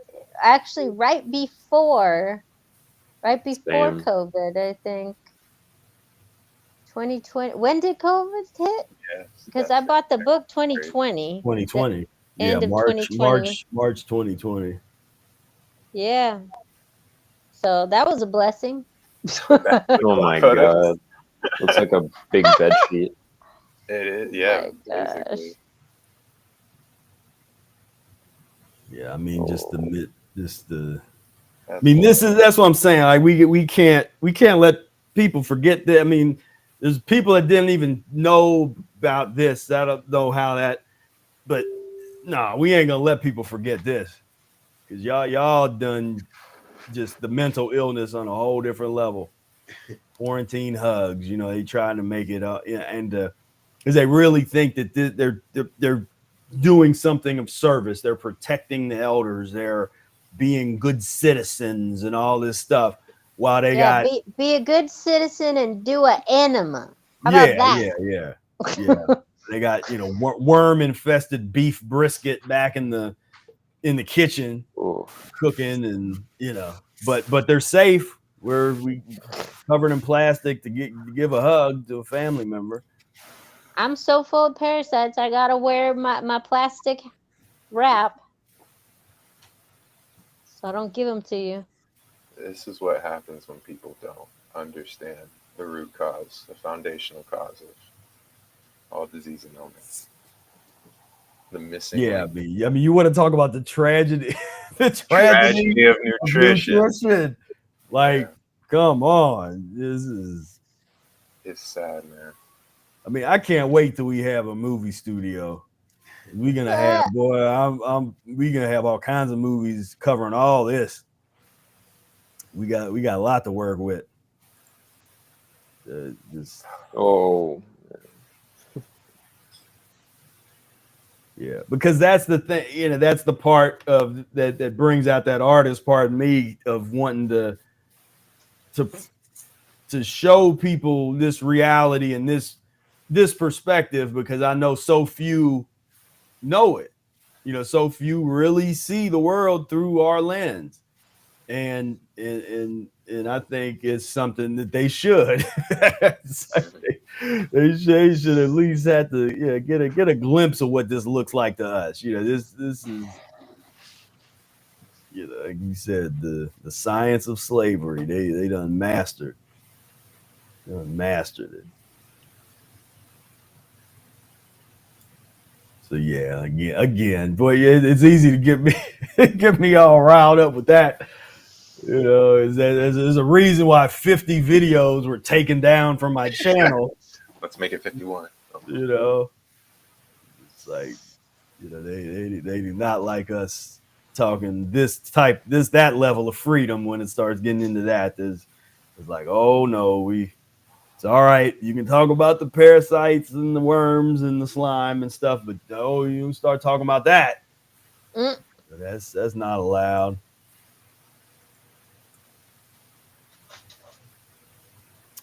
actually right before Same. COVID, I think. 2020. When did COVID hit? Yes, Because I bought the book 2020. 2020. End of March 2020. March 2020. Yeah. So that was a blessing. Oh my god. Looks like a big bed sheet. It is, yeah. My gosh. Basically. Yeah, I mean, just the That's that's what I'm saying. Like we can't let people forget that. I mean, there's people that didn't even know about this. I don't know how that, but no, we ain't gonna let people forget this, because y'all done just the mental illness on a whole different level. Quarantine hugs, they trying to make it up, and because they really think that they're doing something of service. They're protecting the elders. They're being good citizens and all this stuff. While they got be a good citizen and do an enema. How about that? Yeah. They got worm infested beef brisket back in the kitchen cooking, and but they're safe. We covered in plastic to give a hug to a family member. I'm so full of parasites. I gotta wear my plastic wrap, so I don't give them to you. This is what happens when people don't understand the root cause, the foundational cause of all disease and illness. The missing. Yeah, I mean, you want to talk about the tragedy, tragedy of nutrition. Like, come on, it's sad, man. I mean, I can't wait till we have a movie studio. We're gonna have we gonna have all kinds of movies covering all this. We got a lot to work with. Yeah, because that's the thing, that's the part of that brings out that artist part of me of wanting to show people this reality and this perspective, because I know so few know it. So few really see the world through our lens, and I think it's something that they should. They should at least have to get a glimpse of what this looks like to us. This is like you said, the science of slavery. They done mastered it. So yeah, again, boy, it's easy to get me all riled up with that. You know, there's a reason why 50 videos were taken down from my channel. Let's make it 51. You know, it's like, you know, they do not like us talking that level of freedom. When it starts getting into that, it's like, oh no, it's all right. You can talk about the parasites and the worms and the slime and stuff, but no, you start talking about that. That's not allowed.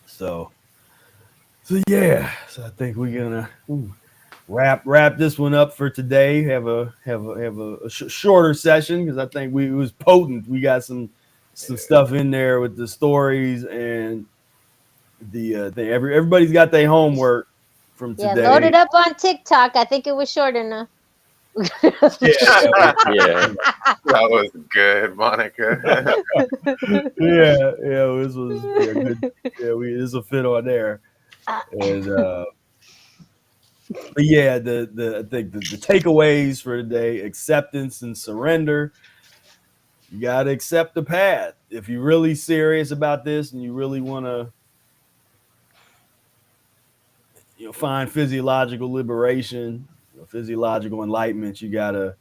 So yeah. So I think we're gonna wrap this one up for today. Have a shorter session because I think it was potent. We got some stuff in there with the stories and the thing. Everybody's got their homework from today. Yeah, load it up on TikTok. I think it was short enough. Yeah. That was good, Monica. yeah, this was good. Yeah, this will fit on there. And but yeah, I think the takeaways for today: acceptance and surrender. You gotta accept the path. If you're really serious about this and you really want to, find physiological liberation, physiological enlightenment, you gotta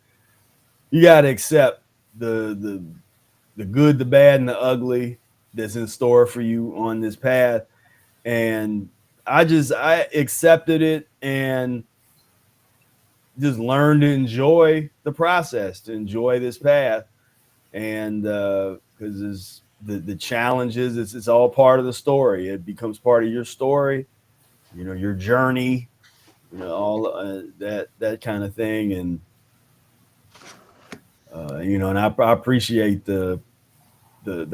accept the good, the bad, and the ugly that's in store for you on this path. And I accepted it and just learned to enjoy the process, to enjoy this path. And because the challenges, it's all part of the story. It becomes part of your story, your journey, all that kind of thing. And and I appreciate the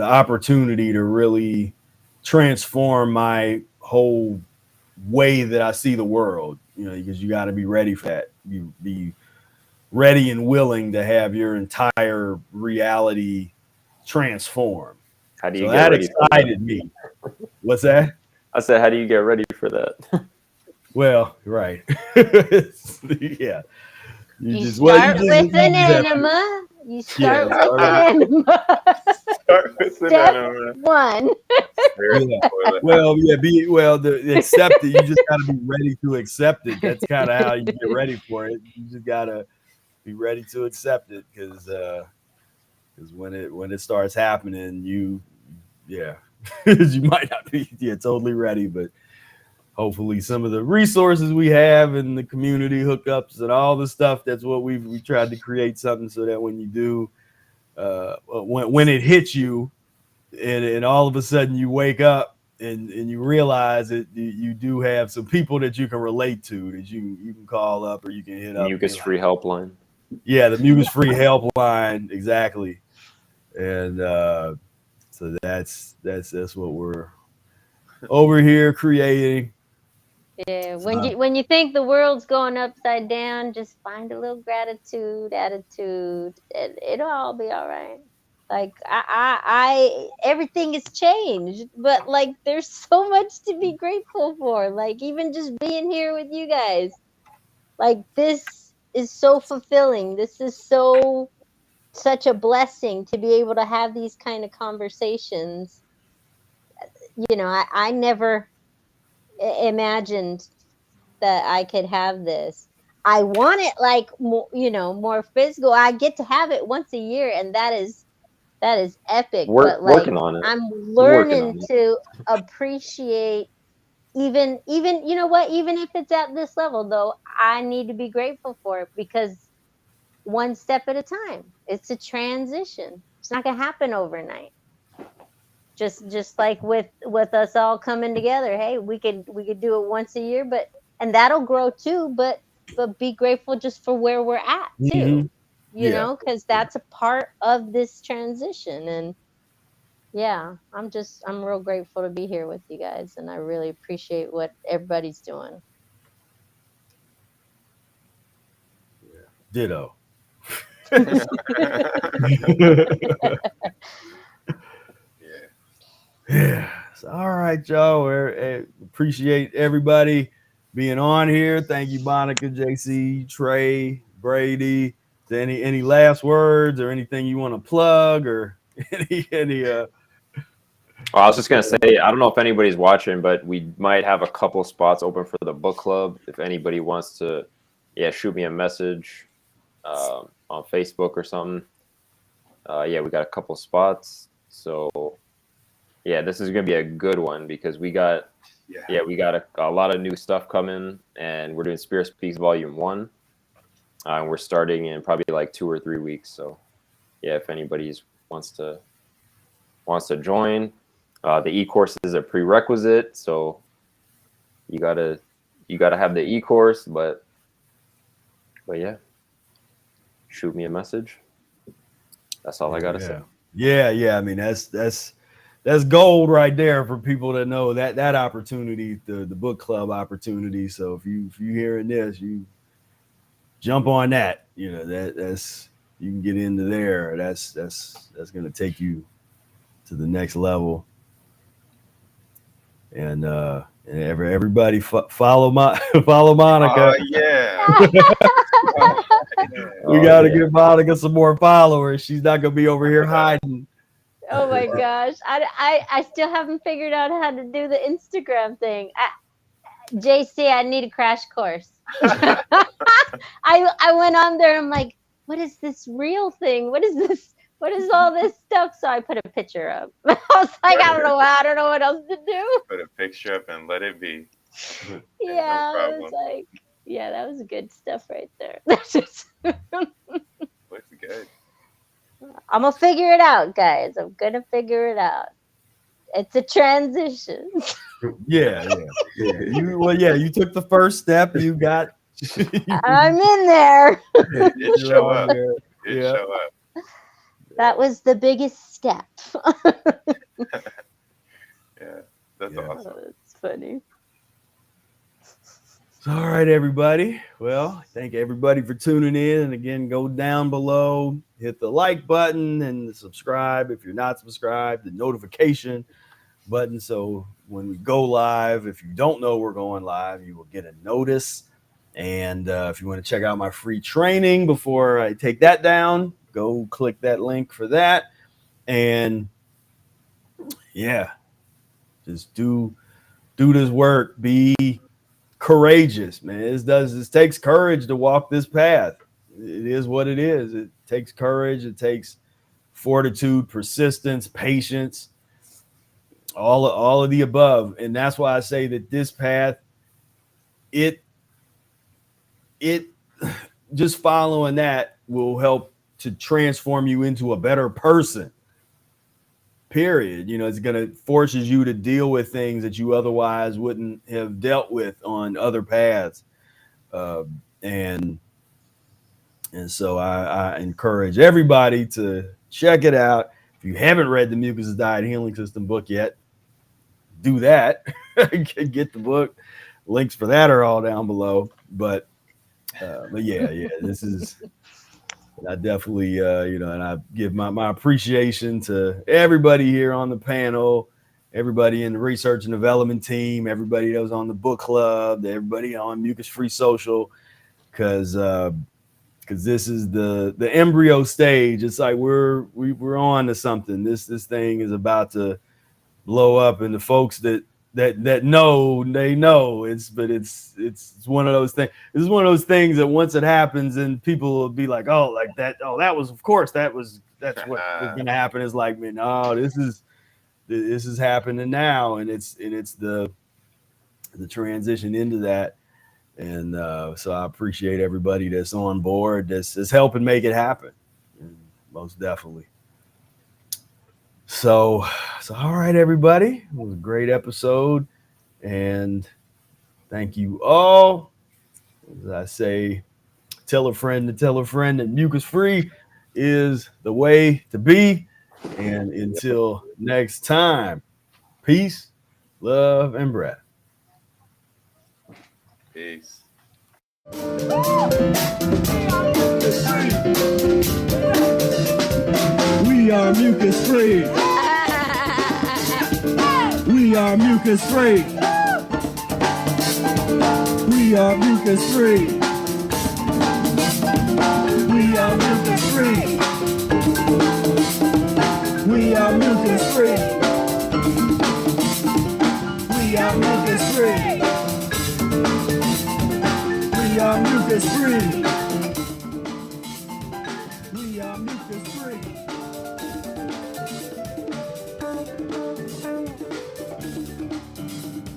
opportunity to really transform my whole way that I see the world, because you got to be ready for that. You be ready and willing to have your entire reality transform. How do you so get that ready excited me. What's that? I said, how do you get ready for that? Well, right. Yeah. You start with an enema. You start with an enema. Start with an enema. One. Accept it. You just got to be ready to accept it. That's kind of how you get ready for it. You just got to be ready to accept it, because when it starts happening, you might not be totally ready, but hopefully some of the resources we have and the community hookups and all the stuff, that's what we tried to create something so that when you do, when it hits you and all of a sudden you wake up and you realize that you do have some people that you can relate to, that you can call up or you can hit up. Mucus-free helpline. Yeah, the Mucus-free helpline, exactly. And so that's what we're over here creating. Yeah, when you think the world's going upside down, just find a little attitude, and it'll all be all right. Like I everything has changed, but like there's so much to be grateful for. Like even just being here with you guys, like this is so fulfilling. This is such a blessing to be able to have these kind of conversations. I never imagined that I could have this. I want it like more physical. I get to have it once a year, and that is epic. But like, working on it. I'm learning to appreciate even even if it's at this level, though, I need to be grateful for it, because one step at a time. It's a transition. It's not gonna happen overnight. Just like with us all coming together. Hey, we could do it once a year, and that'll grow too. But be grateful just for where we're at too. Mm-hmm. Because that's a part of this transition. And yeah, I'm real grateful to be here with you guys, and I really appreciate what everybody's doing. Ditto. Yeah. So, all right, y'all. We appreciate everybody being on here. Thank you, Monica, JC, Trey, Brady. Any last words or anything you want to plug or any Well, I was just gonna say, I don't know if anybody's watching, but we might have a couple spots open for the book club. If anybody wants to, shoot me a message on Facebook or something. We got a couple spots. So this is gonna be a good one because we got a lot of new stuff coming, and we're doing Spira Speaks Volume 1. And we're starting in probably like 2 or 3 weeks. So if anybody wants to join, the e-course is a prerequisite. So you gotta have the e-course, but shoot me a message. That's all I gotta say. Yeah. I mean, that's gold right there for people that know that opportunity, the book club opportunity. So if you hearing this, you jump on that. That's you can get into there. That's going to take you to the next level. And everybody follow Monica. We got to give Monica some more followers. She's not going to be over here hiding. Oh my gosh. I still haven't figured out how to do the Instagram thing. JC, I need a crash course. I went on there. I'm like, what is this real thing? What is this? What is all this stuff? So I put a picture up. I was like, I don't know what else to do. Put a picture up and let it be. Yeah, I was like, that was good stuff right there. Looks good. I'm gonna figure it out, guys. I'm gonna figure it out. It's a transition. Yeah. You took the first step. You got. I'm in there. It show up. Show up. That was the biggest step. That's awesome. It's funny. All right, everybody. Well, thank everybody for tuning in. And again, go down below, hit the like button and the subscribe if you're not subscribed, the notification button. So when we go live, if you don't know we're going live, you will get a notice. And if you want to check out my free training before I take that down, go click that link for that. And just do this work. Be courageous, man. It takes courage to walk this path. It is what it is. It takes courage. It takes fortitude, persistence, patience, all of the above. And that's why I say that this path, it just following that will help to transform you into a better person. Period. It's going to forces you to deal with things that you otherwise wouldn't have dealt with on other paths. And so I encourage everybody to check it out. If you haven't read the Mucusless Diet Healing System book yet, do that. Get the book. Links for that are all down below. But this is, I definitely, and I give my appreciation to everybody here on the panel, everybody in the research and development team, everybody that was on the book club, everybody on Mucus-free social, because this is the embryo stage. It's like we're on to something. This thing is about to blow up, and the folks that know, they know. It's one of those things. This is one of those things that once it happens, and people will be like, oh, like that. Oh, that was, of course, that's what was gonna happen. It's like, man, no, this is happening now, and it's the transition into that. And so I appreciate everybody that's on board, that's helping make it happen. And most definitely. So all right, everybody. It was a great episode. And thank you all. As I say, tell a friend that Mucus-free is the way to be. And until next time, peace, love, and breath. Peace. We are mucus-free. We are mucus-free. We are mucus-free. We are mucus-free. We are mucus-free. We are mucus-free. We are mucus-free. We are mucus-free.